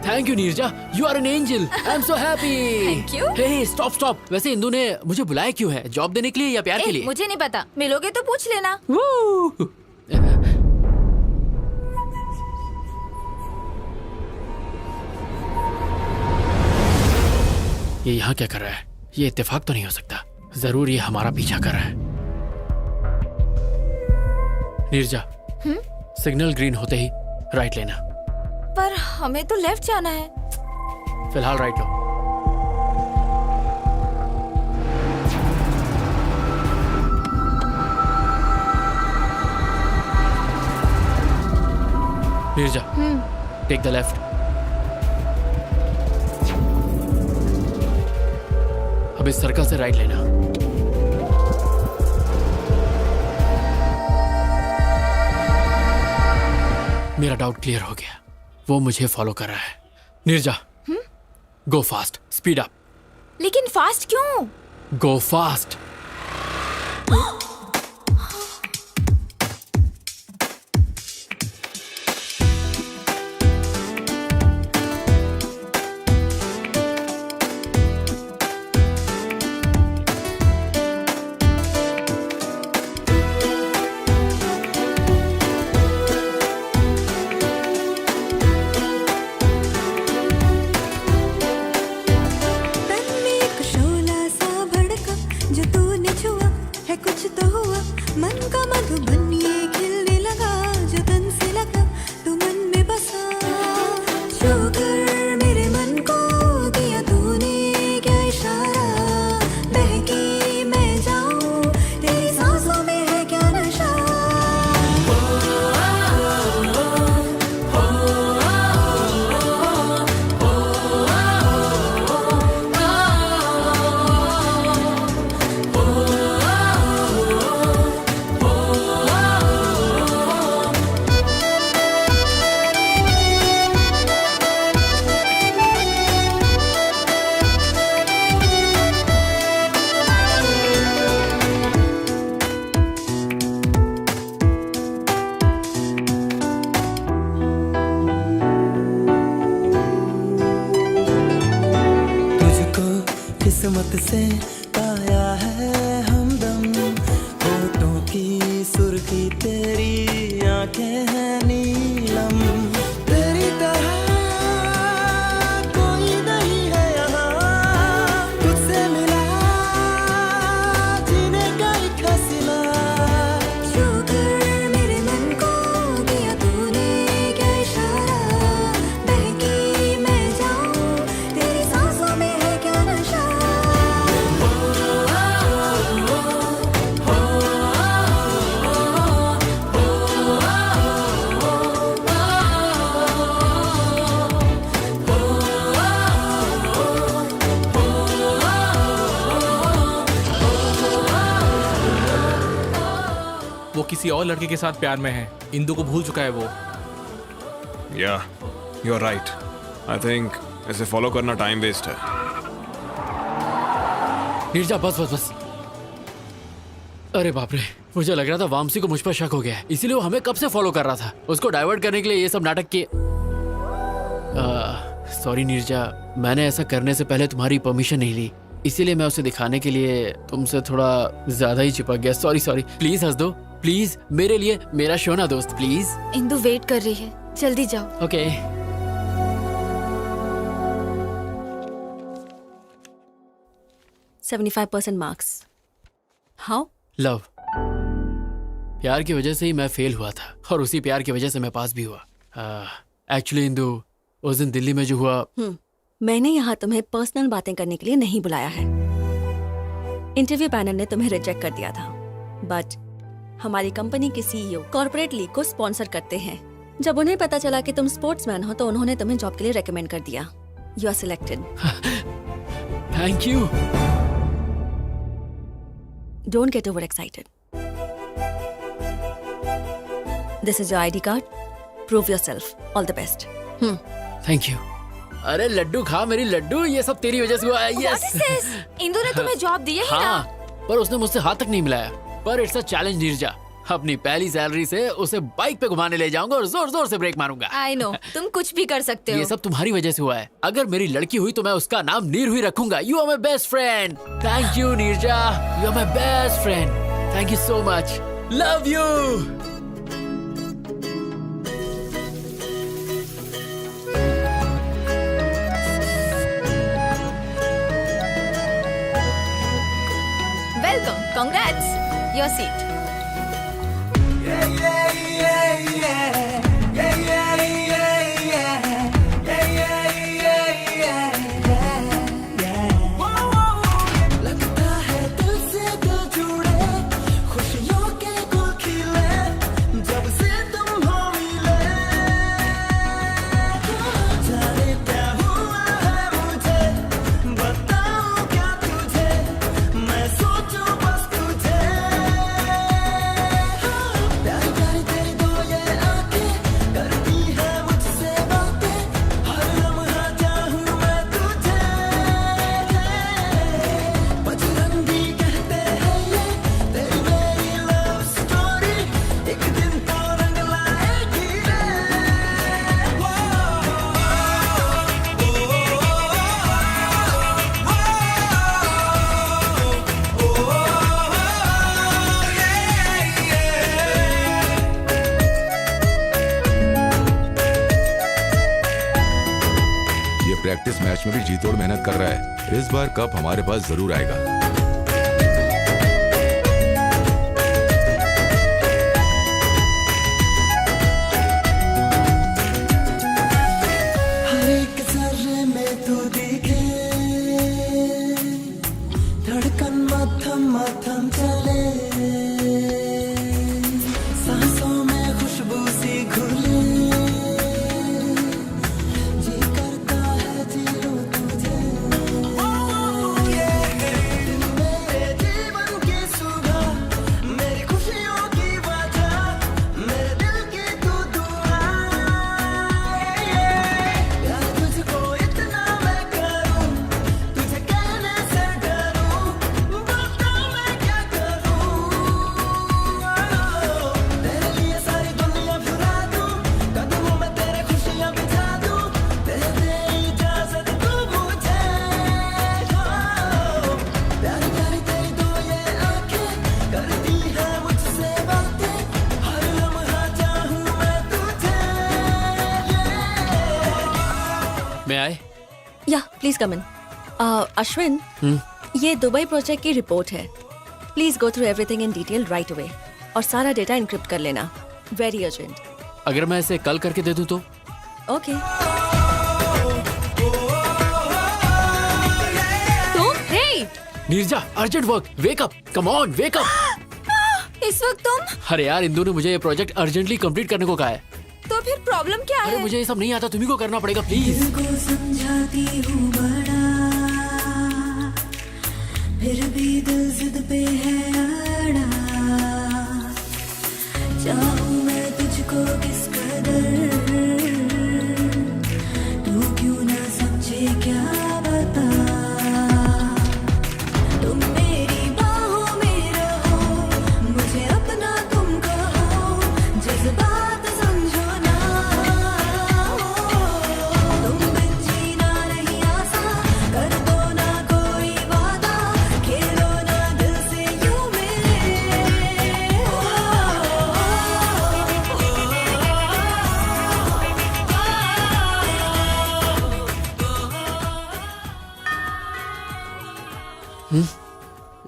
Thank you Neerja, you are an angel. I am so happy. Thank you. Hey stop stop. वैसे इंदु ने मुझे बुलाया क्यों है? जॉब देने के लिए या प्यार के लिए? मुझे नहीं पता, मिलोगे तो पूछ लेना। ये यहाँ क्या कर रहा है? ये इत्तेफाक तो नहीं हो सकता। जरूर ये हमारा पीछा कर रहा है। नीरजा, सिग्नल ग्रीन होते ही राइट लेना। पर हमें तो लेफ्ट जाना है। फिलहाल राइट लो। Neerja, take the left. अब इस सर्कल से राइट लेना। मेरा डाउट क्लियर हो गया, वो मुझे फॉलो कर रहा है। नीरजा, गो फास्ट, स्पीड अप। लेकिन फास्ट क्यों? गो फास्ट। तन में एक शोला सा भड़का, जो तूने छुआ है कुछ तो किस्मत से पाया है हमदम, होठों की सुर्खी तेरी आंखें हैं नीलम, तेरी तरह कोई नहीं है यहाँ, तुझसे मिला जीने का एक हसीना, शुक्र मेरे मन को दिया तूने क्या इशारा, बहकी मैं जाऊं तेरी सांसों में है क्या नशा। वो किसी और लड़के के साथ प्यार में है। इंदु को भूल चुका है वो। Yeah, you're right. I think इसे फॉलो करना टाइम वेस्ट है। नीरजा बस बस बस। अरे बाप रे, मुझे लग रहा था वामसी को मुझ पर शक हो गया है, इसीलिए वो हमें कब से फॉलो कर रहा था। उसको डाइवर्ट करने के लिए ये सब नाटक किए। सॉरी नीरजा, मैंने ऐसा करने से पहले तुम्हारी परमिशन नहीं ली, इसीलिए मैं उसे दिखाने के लिए तुमसे थोड़ा ज्यादा ही चिपक गया। सॉरी सॉरी, प्लीज हंस दो प्लीज, मेरे लिए, मेरा शो ना दोस्त प्लीज। इंदु वेट कर रही है, जल्दी जाओ। Okay 75% marks. हाउ? लव, प्यार की वजह से ही मैं फेल हुआ था और उसी प्यार की वजह से मैं पास भी हुआ। एक्चुअली इंदु, उस दिन दिल्ली में जो हुआ, मैंने यहाँ तुम्हें पर्सनल बातें करने के लिए नहीं बुलाया है। इंटरव्यू पैनल ने तुम्हें रिजेक्ट कर दिया था, बट हमारी कंपनी के सीईओ कॉर्पोरेट लीग को स्पॉन्सर करते हैं। जब उन्हें पता चला कि तुम स्पोर्ट्समैन हो तो उन्होंने तुम्हें जॉब के लिए रेकमेंड कर दिया। You are selected. Thank you. Don't get overexcited. This is your ID card. Prove yourself. All the best. Thank you. अरे लड्डू खा मेरी लड्डू, ये सब तेरी वजह से हुआ है। What is this? इंदु ने तुम्हें जॉब दी है ही ना? हाँ, पर उसने मुझसे हाथ तक नहीं मिलाया। पर इट्स अ चैलेंज नीरजा, अपनी पहली सैलरी से उसे बाइक पे घुमाने ले जाऊंगा और जोर जोर से ब्रेक मारूंगा। I know, तुम कुछ भी कर सकते हो। ये सब तुम्हारी वजह से हुआ है। अगर मेरी लड़की हुई तो मैं उसका नाम नीर ही रखूंगा। You are my best friend. Thank you Neerja, you are my best friend. Thank you so much. Love you. Welcome, congrats, your seat. लगता है दिल से दिल जुड़े, खुशियों के गुल खिले, जब से तुम हो मिले, जाने क्या हुआ है मुझे, बताऊं क्या तुझे, मैं सोचूं बस तुझे, प्यारी प्यारी तेरी दो ये आंखें करती है मुझसे बातें, हर लम्हा चाहूं मैं तुझे, बजरंगी कहते हैं ये तेरी मेरी लव स्टोरी, एक दिन तो रंग लाएगी रे। ये प्रैक्टिस मैच में भी जी तोड़ मेहनत कर रहा है। इस बार कप हमारे पास जरूर आएगा। हर एक जर्रे में तू दिखे, धड़कन मथम मथम चले, सांसों में खुशबू सी घुले, जी करता है जी लूं तुझे, दिल प्लीज कम इन। अश्विन, ये दुबई प्रोजेक्ट की रिपोर्ट है। Please go through everything in detail right away और सारा डेटा इनक्रिप्ट कर लेना। Very urgent. अगर मैं इसे कल करके दे दूं तो? Okay. Neerja, urgent work, wake up, come on, wake up. इस वक्त तुम? अरे यार, इंदू ने मुझे ये प्रोजेक्ट अर्जेंटली कंप्लीट करने को कहा है। तो फिर प्रॉब्लम क्या है? अरे मुझे ये सब नहीं आता, तुम्ही को करना पड़ेगा प्लीज। समझाती हूँ बड़ा, फिर भी दिल जिद पे है अड़ा। चाहूँ मैं तुझको किस कदर, तू क्यों ना समझे क्या बता।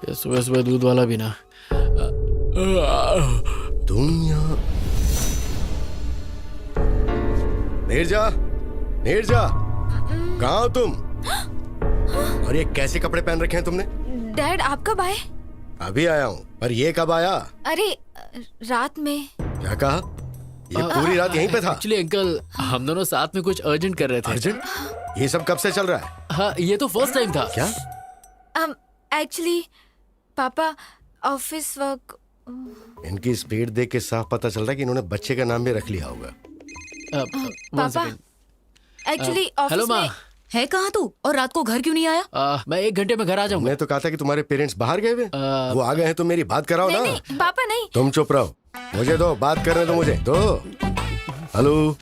ये सुबह सुबह दूध वाला भी ना। तुम यहाँ? नीरजा, नीरजा, कहाँ हो तुम? और ये कैसे कपड़े पहन रखे हैं तुमने? डैड, आप कब आए? अभी आया हूँ, पर ये कब आया? अरे रात में। क्या कहा? ये पूरी रात यहीं पे था? एक्चुअली अंकल, हम दोनों साथ में कुछ अर्जेंट कर रहे थे। अर्जेंट? ये सब कब से चल रहा है? हाँ, ये तो फर्स्ट टाइम था। क्या? एक्चुअली पापा ऑफिस वर्क। इनकी स्पीड देख के साफ पता चल रहा है कि इन्होंने बच्चे का नाम भी रख लिया होगा। पापा एक्चुअली हेलो ऑफिस माँ। में। है कहाँ तू? और रात को घर क्यों नहीं आया? मैं 1 घंटे में घर आ जाऊंगा। मैं तो कहा था कि तुम्हारे पेरेंट्स बाहर गए हुए। वो आ गए हैं तो मेरी बात कराओ ना। नहीं, पापा नहीं। तुम चुप रहो, मुझे दो बात करने दो मुझे। दो। हेलो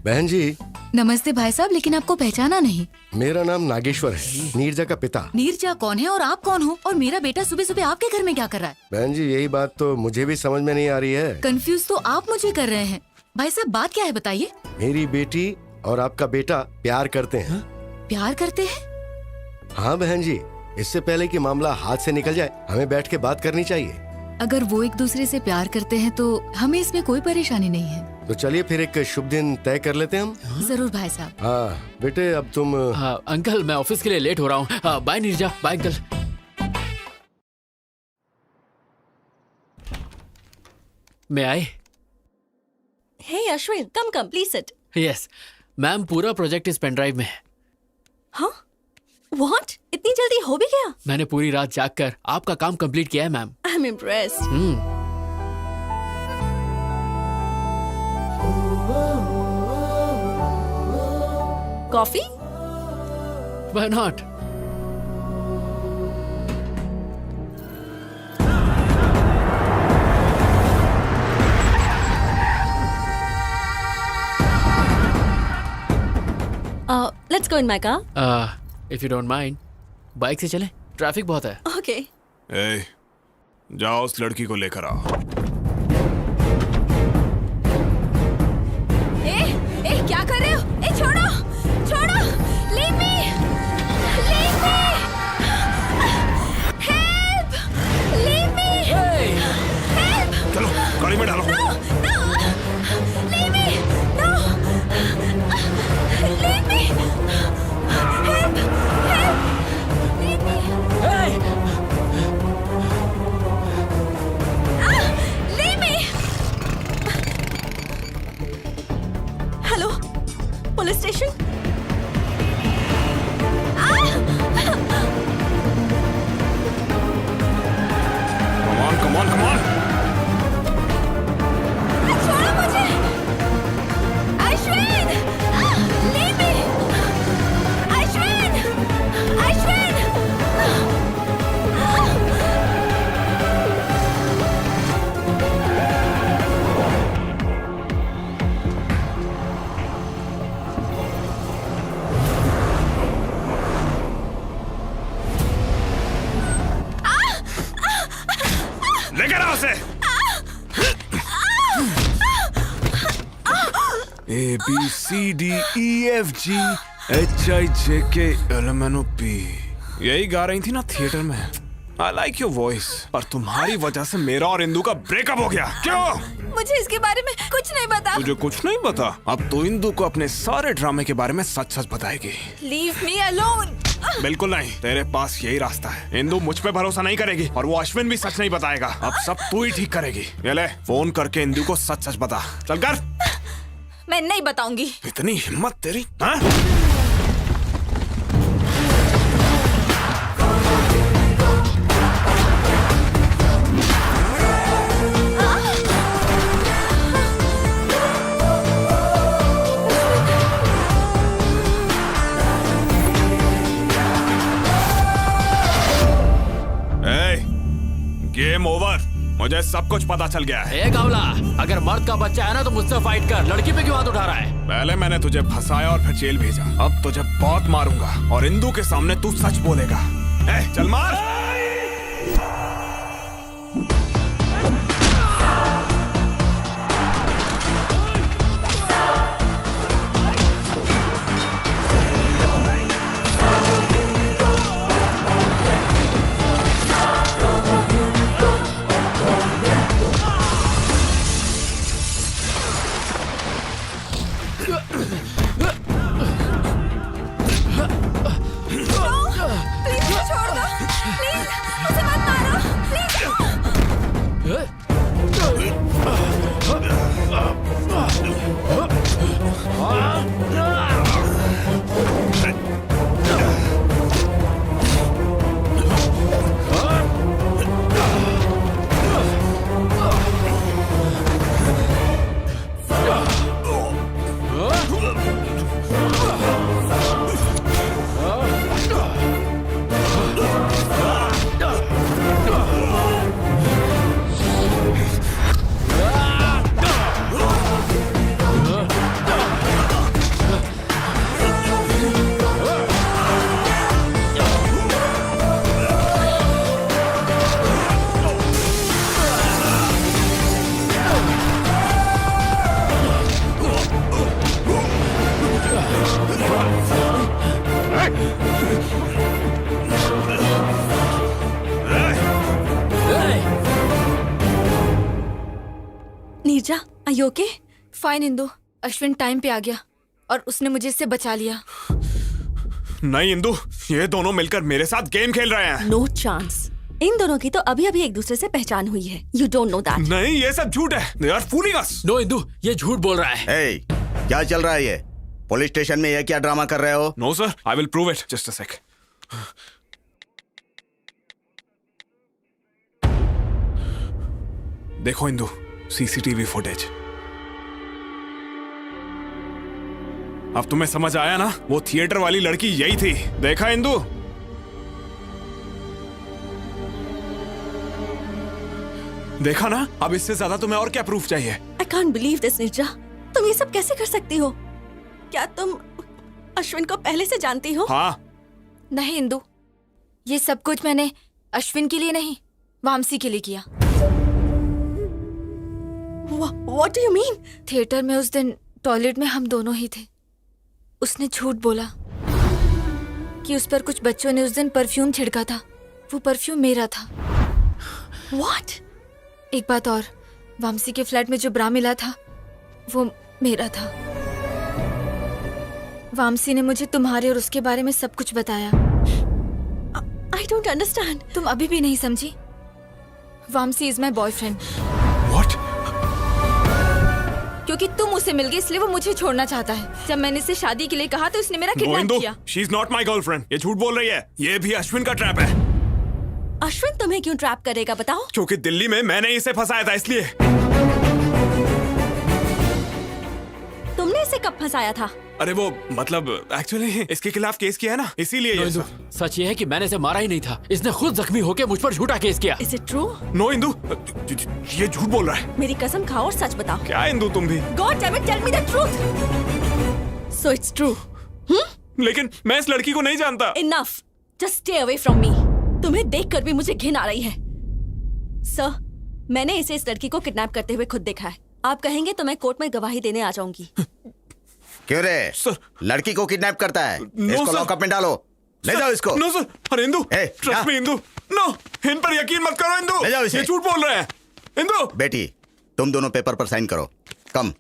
बहन जी। नमस्ते भाई साहब, लेकिन आपको पहचाना नहीं। मेरा नाम नागेश्वर है, नीरजा का पिता। नीरजा कौन है और आप कौन हो? और मेरा बेटा सुबह सुबह आपके घर में क्या कर रहा है? बहन जी, यही बात तो मुझे भी समझ में नहीं आ रही है। कंफ्यूज तो आप मुझे कर रहे हैं। भाई साहब, बात क्या है बताइए। मेरी बेटी और आपका बेटा प्यार करते हैं। प्यार करते हैं? हाँ बहन जी, इससे पहले कि मामला हाथ से निकल जाए, हमें बैठ के बात करनी चाहिए। अगर वो एक दूसरे से प्यार करते हैं तो हमें इसमें कोई परेशानी नहीं है। तो चलिए फिर एक शुभ दिन तय कर लेते हैं हम। जरूर भाई साहब। हाँ बेटे, अब तुम। हाँ अंकल, मैं ऑफिस के लिए लेट हो रहा हूँ। Bye Neerja, bye uncle. मैं आए? Hey Ashwin, come come, please sit. Yes ma'am, पूरा प्रोजेक्ट इस पेन ड्राइव में है। हाँ? व्हाट? इतनी जल्दी हो भी गया? मैंने पूरी रात जागकर आपका काम कंप्लीट किया है ma'am. I am impressed. Coffee? Why not? Let's go in my car. If you don't mind, bike से चलें? ट्रैफिक बहुत है। Okay. ए, जाओ उस लड़की को लेकर आओ। ए, क्या कर रहे हो? ए, छोड़ो, छोड़ो, leave me, leave me, help, leave me, help, चलो गाड़ी में डालो। no, leave me, no, leave me, help, leave me, leave me. Hello, police station? Come on, come on. छोड़ो मुझे, अश्विन, leave me, अश्विन, अश्विन, लेकर आओ उसे। A B C D E F G HIJKLMNOP यही गा रही थी ना थिएटर में। I like your voice. और तुम्हारी वजह से मेरा और इंदू का ब्रेकअप हो गया। क्यों? मुझे इसके बारे में कुछ नहीं पता। तुझे कुछ नहीं पता? अब तो इंदू को अपने सारे ड्रामे के बारे में सच सच बताएगी। Leave me alone. बिल्कुल नहीं, तेरे पास यही रास्ता है। इंदू मुझ पे भरोसा नहीं करेगी और वो अश्विन भी सच नहीं बताएगा। अब सब तू ही ठीक करेगी। ये ले, फोन करके इंदू को सच सच बता। चल कर। मैं नहीं बताऊंगी। इतनी हिम्मत तेरी, हाँ? Game over. मुझे सब कुछ पता चल गया है। ए कावला, अगर मर्द का बच्चा है ना तो मुझसे फाइट कर। लड़की पे क्यों हाथ उठा रहा है? पहले मैंने तुझे फंसाया और फिर जेल भेजा। अब तुझे बहुत मारूंगा और इंदू के सामने तू सच बोलेगा। चल मार। Neerja, are you okay? Fine Indu, Ashwin time पे आ गया और उसने मुझे इससे बचा लिया। नहीं इंदु, ये दोनों मिलकर मेरे साथ गेम खेल रहे हैं। No chance. इन दोनों की तो अभी अभी एक दूसरे से पहचान हुई है। You don't know that. नहीं, ये सब झूठ है। They are fooling us. No Indu, ये झूठ बोल रहा है। Hey, क्या चल रहा है ये? पुलिस स्टेशन में ये क्या ड्रामा कर रहे हो? No sir, I will prove it. Just a sec. देखो इंदु, CCTV फुटेज। अब तुम्हें समझ आया ना? वो थिएटर वाली लड़की यही थी। देखा इंदु? देखा ना? अब इससे ज्यादा तुम्हें और क्या प्रूफ चाहिए? I can't believe this, Neerja. तुम ये सब कैसे कर सकती हो? क्या तुम अश्विन को पहले से जानती हो? हाँ। नहीं इंदु, ये सब कुछ मैंने अश्विन के लिए नहीं, वामसी के लिए किया। What do you mean? Theatre में उस दिन टॉयलेट में हम दोनों ही थे। उसने झूठ बोला कि उस पर कुछ बच्चों ने उस दिन परफ्यूम छिड़का था। वो परफ्यूम मेरा था। What? एक बात और, वामसी के फ्लैट में जो ब्रा मिला था वो मेरा था। वामसी ने मुझे तुम्हारे और उसके बारे में सब कुछ बताया। I don't understand. तुम अभी भी नहीं समझी? Vamsi is my boyfriend. What? क्योंकि तुम उसे मिल गई इसलिए वो मुझे छोड़ना चाहता है। जब मैंने इसे शादी के लिए कहा तो उसने मेरा किडनैप किया। She is not my girlfriend. ये झूठ बोल रही है। ये भी अश्विन का ट्रैप है। अश्विन तुम्हें क्यों ट्रैप करेगा बताओ? क्योंकि दिल्ली में मैंने इसे फंसाया था इसलिए। तुमने इसे कब फंसाया था? अरे वो मतलब एक्चुअली इसके खिलाफ केस किया है ना, इसीलिए ये सब। सच ये है कि मैंने इसे मारा ही नहीं था। इसने खुद जख्मी होकर मुझ पर झूठा केस किया। Is it true? No Indu, ये झूठ बोल रहा है। मेरी कसम खाओ और सच बताओ। क्या इंदु तुम भी? God damn it, tell me the truth. So it's true. लेकिन मैं इस लड़की को नहीं जानता। Enough. Just stay away from me. तुम्हें देखकर भी मुझे घिन आ रही है। सर, मैंने इसे इस लड़की को किडनैप करते हुए खुद देखा है। आप कहेंगे तो मैं कोर्ट में गवाही देने आ जाऊंगी। क्यों रे? सर। लड़की को किडनैप करता है? नो, इसको सर। लॉकअप में डालो। ले जाओ इसको। No sir. अरे इंदु, ए, ट्रस्ट ना। मी इंदु। नो, इन पर यकीन मत करो इंदु। ले जाओ इसे। ये झूठ बोल रहे हैं। इंदु। बेटी, तुम दोनों पेपर पर साइन करो। Come.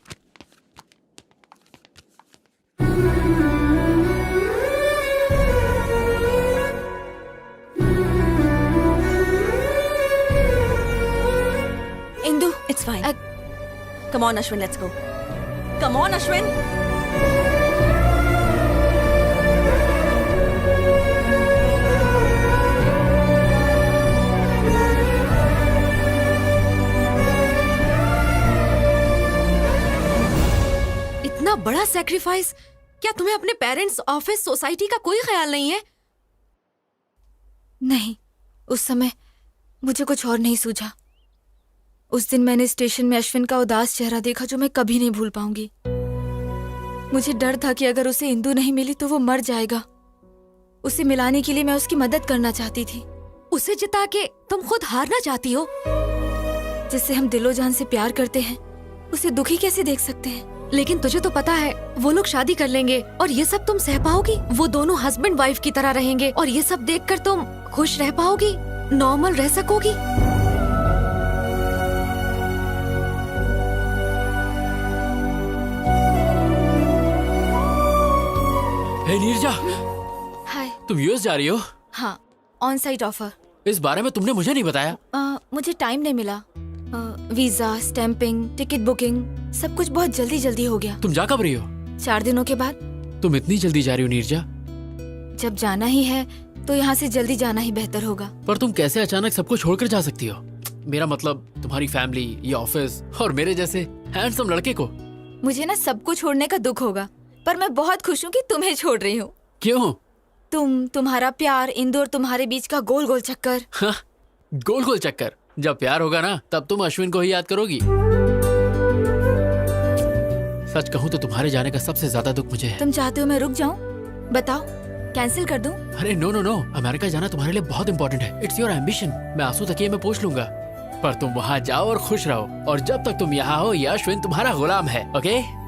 Indu, it's fine. Come on Ashwin, let's go. Come on Ashwin. इतना बड़ा सैक्रिफाइस, क्या तुम्हें अपने पेरेंट्स, ऑफिस, सोसाइटी का कोई ख्याल नहीं है? नहीं, उस समय मुझे कुछ और नहीं सूझा। उस दिन मैंने स्टेशन में अश्विन का उदास चेहरा देखा जो मैं कभी नहीं भूल पाऊंगी। मुझे डर था कि अगर उसे इंदु नहीं मिली तो वो मर जाएगा। उसे मिलाने के लिए मैं उसकी मदद करना चाहती थी। उसे जिता के तुम खुद हारना चाहती हो? जिससे हम दिलो जान से प्यार करते हैं, उसे दुखी कैसे देख सकते हैं? लेकिन तुझे तो पता है वो लोग शादी कर लेंगे और ये सब तुम सह पाओगी? वो दोनों हस्बैंड वाइफ की तरह रहेंगे और ये सब देखकर तुम खुश रह पाओगी, नॉर्मल रह सकोगी? हे नीरजा, हाय। तुम यूएस जा रही हो? हाँ, ऑन साइट ऑफर। इस बारे में तुमने मुझे नहीं बताया। मुझे टाइम नहीं मिला। वीजा, स्टैंपिंग, टिकट बुकिंग, सब कुछ बहुत जल्दी जल्दी हो गया। तुम जा कब रही हो? 4 दिनों के बाद। तुम इतनी जल्दी जा रही हो नीरजा? जब जाना ही है तो यहाँ से जल्दी जाना ही बेहतर होगा। पर तुम कैसे अचानक सबको छोड़कर जा सकती हो? मेरा मतलब तुम्हारी फैमिली, ये ऑफिस और मेरे जैसे हैंडसम लड़के को। मुझे ना सबको छोड़ने का दुख होगा, पर मैं बहुत खुश हूँ कि तुम्हें छोड़ रही हूँ। क्यों? तुम्हारा प्यार, इंदु और तुम्हारे बीच का गोल गोल चक्कर। हाँ, गोल गोल चक्कर। जब प्यार होगा ना तब तुम अश्विन को ही याद करोगी। सच कहूँ तो तुम्हारे जाने का सबसे ज्यादा दुख मुझे है। तुम चाहते हो मैं रुक जाऊँ? बताओ, कैंसिल कर दूं? अरे नो नो नो, अमेरिका जाना तुम्हारे लिए बहुत इंपॉर्टेंट है। It's your ambition. मैं आंसू तकिए में पोंछ लूंगा, पर तुम वहाँ जाओ और खुश रहो। और जब तक तुम यहाँ हो, ये अश्विन तुम्हारा गुलाम है। ओके?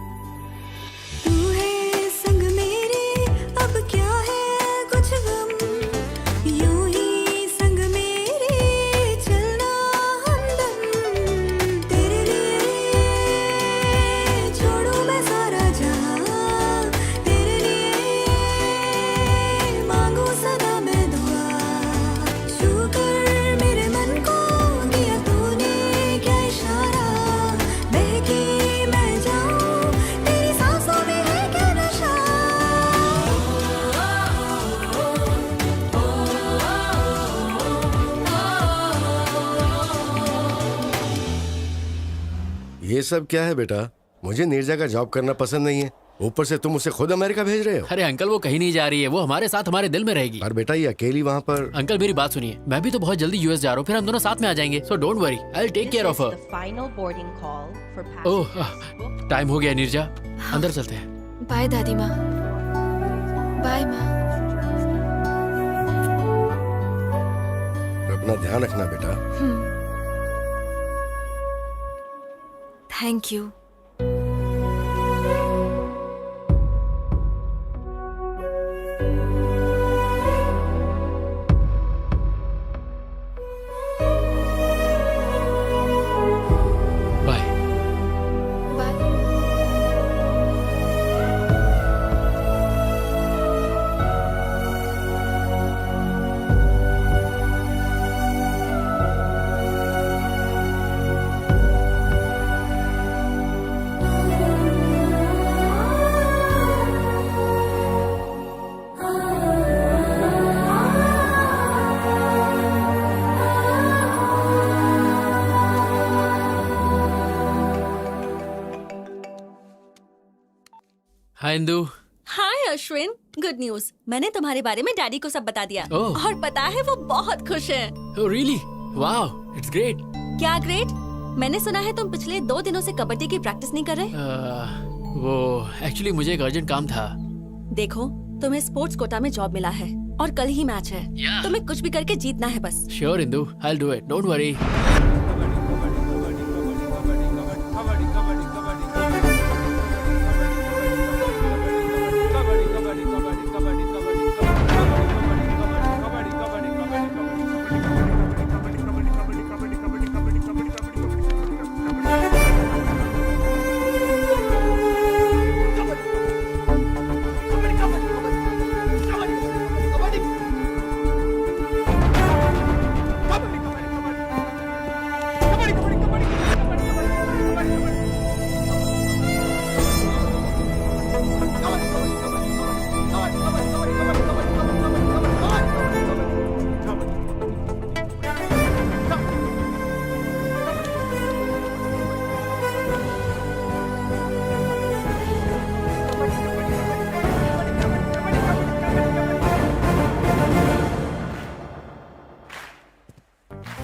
ये सब क्या है बेटा? मुझे नीरजा का जॉब करना पसंद नहीं है, ऊपर से तुम उसे खुद अमेरिका भेज रहे हो। अरे अंकल, वो कहीं नहीं जा रही है, वो हमारे साथ हमारे दिल में रहेगी। पर बेटा ये अकेली वहाँ पर। अंकल मेरी बात सुनिए, मैं भी तो बहुत जल्दी यूएस जा रहा हूँ, फिर हम दोनों साथ में आ जाएंगे। So don't worry, I will take care of her. ओह, टाइम हो गया नीरजा, अंदर चलते हैं। बाय दादी माँ। बाय माँ। अपना ध्यान रखना बेटा। Thank you. Hi Indu. Hi Ashwin, good news. मैंने तुम्हारे बारे में डैडी को सब बता दिया। ओह। और पता है वो बहुत खुश है। Oh really? Wow, it's great. क्या ग्रेट? मैंने सुना है तुम पिछले 2 दिनों से कबड्डी की प्रैक्टिस नहीं कर रहे। वो एक्चुअली मुझे एक अर्जेंट काम था। देखो, तुम्हें स्पोर्ट्स कोटा में जॉब मिला है और कल ही मैच है। तुम्हें कुछ भी करके जीतना है बस। Sure Indu, I will do it, don't worry.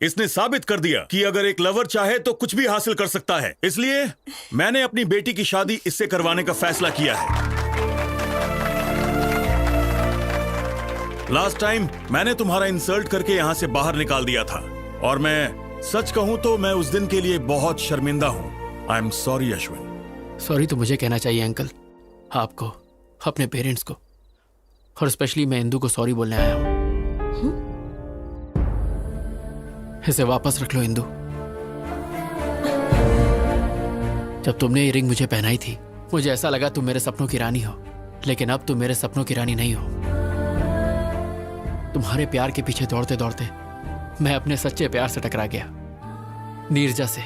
इसने साबित कर दिया कि अगर एक लवर चाहे तो कुछ भी हासिल कर सकता है। इसलिए मैंने अपनी बेटी की शादी इससे करवाने का फैसला किया है। लास्ट टाइम मैंने तुम्हारा इंसल्ट करके यहां से बाहर निकाल दिया था, और मैं सच कहूं तो मैं उस दिन के लिए बहुत शर्मिंदा हूं। I am sorry Ashwin. Sorry तो मुझे कहना चाहिए अंकल, आपको, अपने पेरेंट्स को, और स्पेशली मैं इंदू को सॉरी बोलने आया हूं। इसे वापस रख लो इंदू। जब तुमने ये रिंग मुझे पहनाई थी, मुझे ऐसा लगा तुम मेरे सपनों की रानी हो, लेकिन अब तुम मेरे सपनों की रानी नहीं हो। तुम्हारे प्यार के पीछे दौड़ते दौड़ते मैं अपने सच्चे प्यार से टकरा गया, नीरजा से।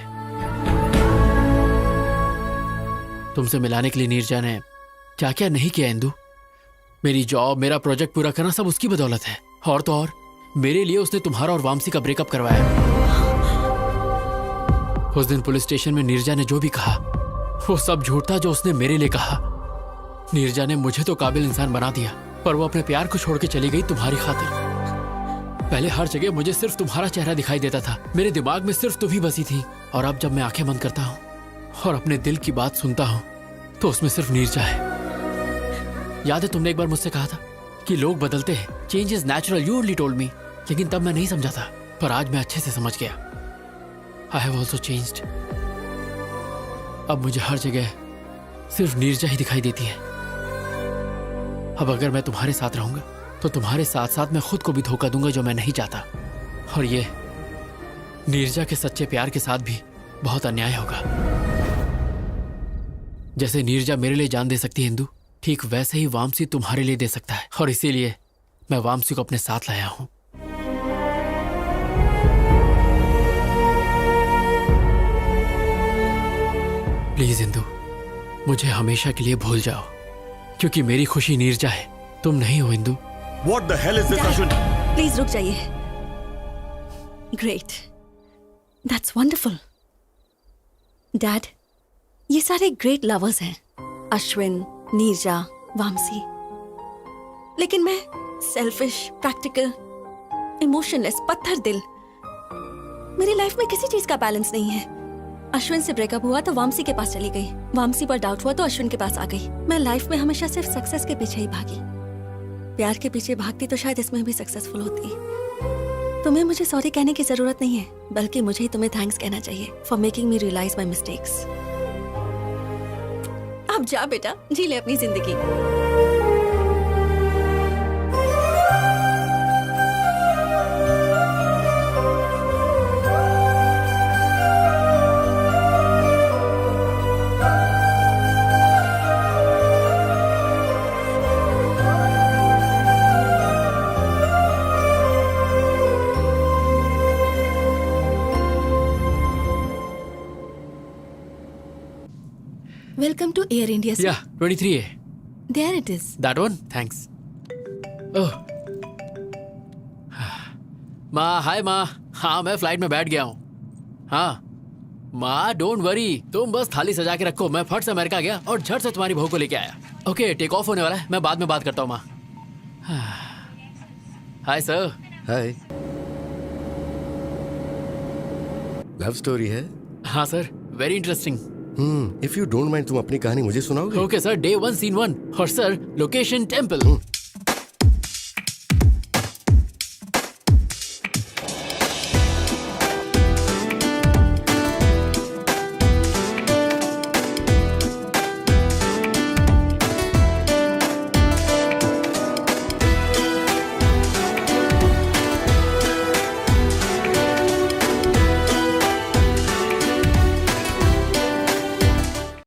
तुमसे मिलाने के लिए नीरजा ने क्या क्या नहीं किया इंदू। मेरी जॉब, मेरा प्रोजेक्ट पूरा करना सब उसकी बदौलत है। और तो और मेरे लिए उसने तुम्हारा और वामसी का ब्रेकअप करवाया। उस दिन पुलिस स्टेशन में नीरजा ने जो भी कहा वो सब झूठ था जो उसने मेरे लिए कहा। नीरजा ने मुझे तो काबिल इंसान बना दिया, पर वो अपने प्यार को छोड़ के चली गई तुम्हारी खातिर। पहले हर जगह मुझे सिर्फ तुम्हारा चेहरा दिखाई देता था, मेरे दिमाग में सिर्फ तुम ही बसी थी। और अब जब मैं आंखें बंद करता हूँ और अपने दिल की बात सुनता हूँ तो उसमें सिर्फ नीरजा है। याद है तुमने एक बार मुझसे कहा था कि लोग बदलते हैं, change is natural, you only told me. लेकिन तब मैं नहीं समझा था, पर आज मैं अच्छे से समझ गया। I have also changed. अब मुझे हर जगह सिर्फ नीरजा ही दिखाई देती है। अब अगर मैं तुम्हारे साथ रहूंगा तो तुम्हारे साथ साथ मैं खुद को भी धोखा दूंगा, जो मैं नहीं चाहता। और ये नीरजा के सच्चे प्यार के साथ भी बहुत अन्याय होगा। जैसे नीरजा मेरे लिए जान दे सकती है इंदू, ठीक वैसे ही वामसी तुम्हारे लिए दे सकता है। और इसीलिए मैं वामसी को अपने साथ लाया हूं। प्लीज इंदू, मुझे हमेशा के लिए भूल जाओ, क्योंकि मेरी खुशी नीरजा है, तुम नहीं हो Indu. What the hell is this, Ashwin? Please रुक जाइए। Great, that's wonderful. डैड, ये सारे ग्रेट लवर्स हैं, अश्विन, नीरजा, वामसी। लेकिन मैं सेल्फिश, प्रैक्टिकल, इमोशनलेस, पत्थर दिल। मेरी लाइफ में किसी चीज का बैलेंस नहीं है। अश्विन से ब्रेकअप हुआ तो वामसी के पास चली गई, वामसी पर डाउट हुआ तो अश्विन के पास आ गई। मैं लाइफ में हमेशा सिर्फ सक्सेस के पीछे ही भागी। प्यार के पीछे भागती तो शायद इसमें भी सक्सेसफुल होती। तुम्हें मुझे सॉरी कहने की जरूरत नहीं है, बल्कि मुझे ही तुम्हें थैंक्स कहना चाहिए for making me realise my mistakes. अब जा बेटा, जी ले अपनी जिंदगी। Welcome to Air India, sir. Yeah, 23A. There it is. That one? Thanks. Oh. माँ, हाय माँ। हाँ, मैं फ्लाइट में बैठ गया हूँ। हाँ माँ, डोंट वरी, तुम बस थाली सजा के रखो। मैं फट से अमेरिका गया और झट से तुम्हारी बहू को लेके आया। ओके, टेक ऑफ होने वाला है, मैं बाद में बात करता हूँ माँ। Hi sir. Hi. Love story है? हाँ sir, very interesting. If you don't mind, तुम अपनी कहानी मुझे सुनाओगे? Okay sir, day 1 scene 1। और सर, लोकेशन टेम्पल।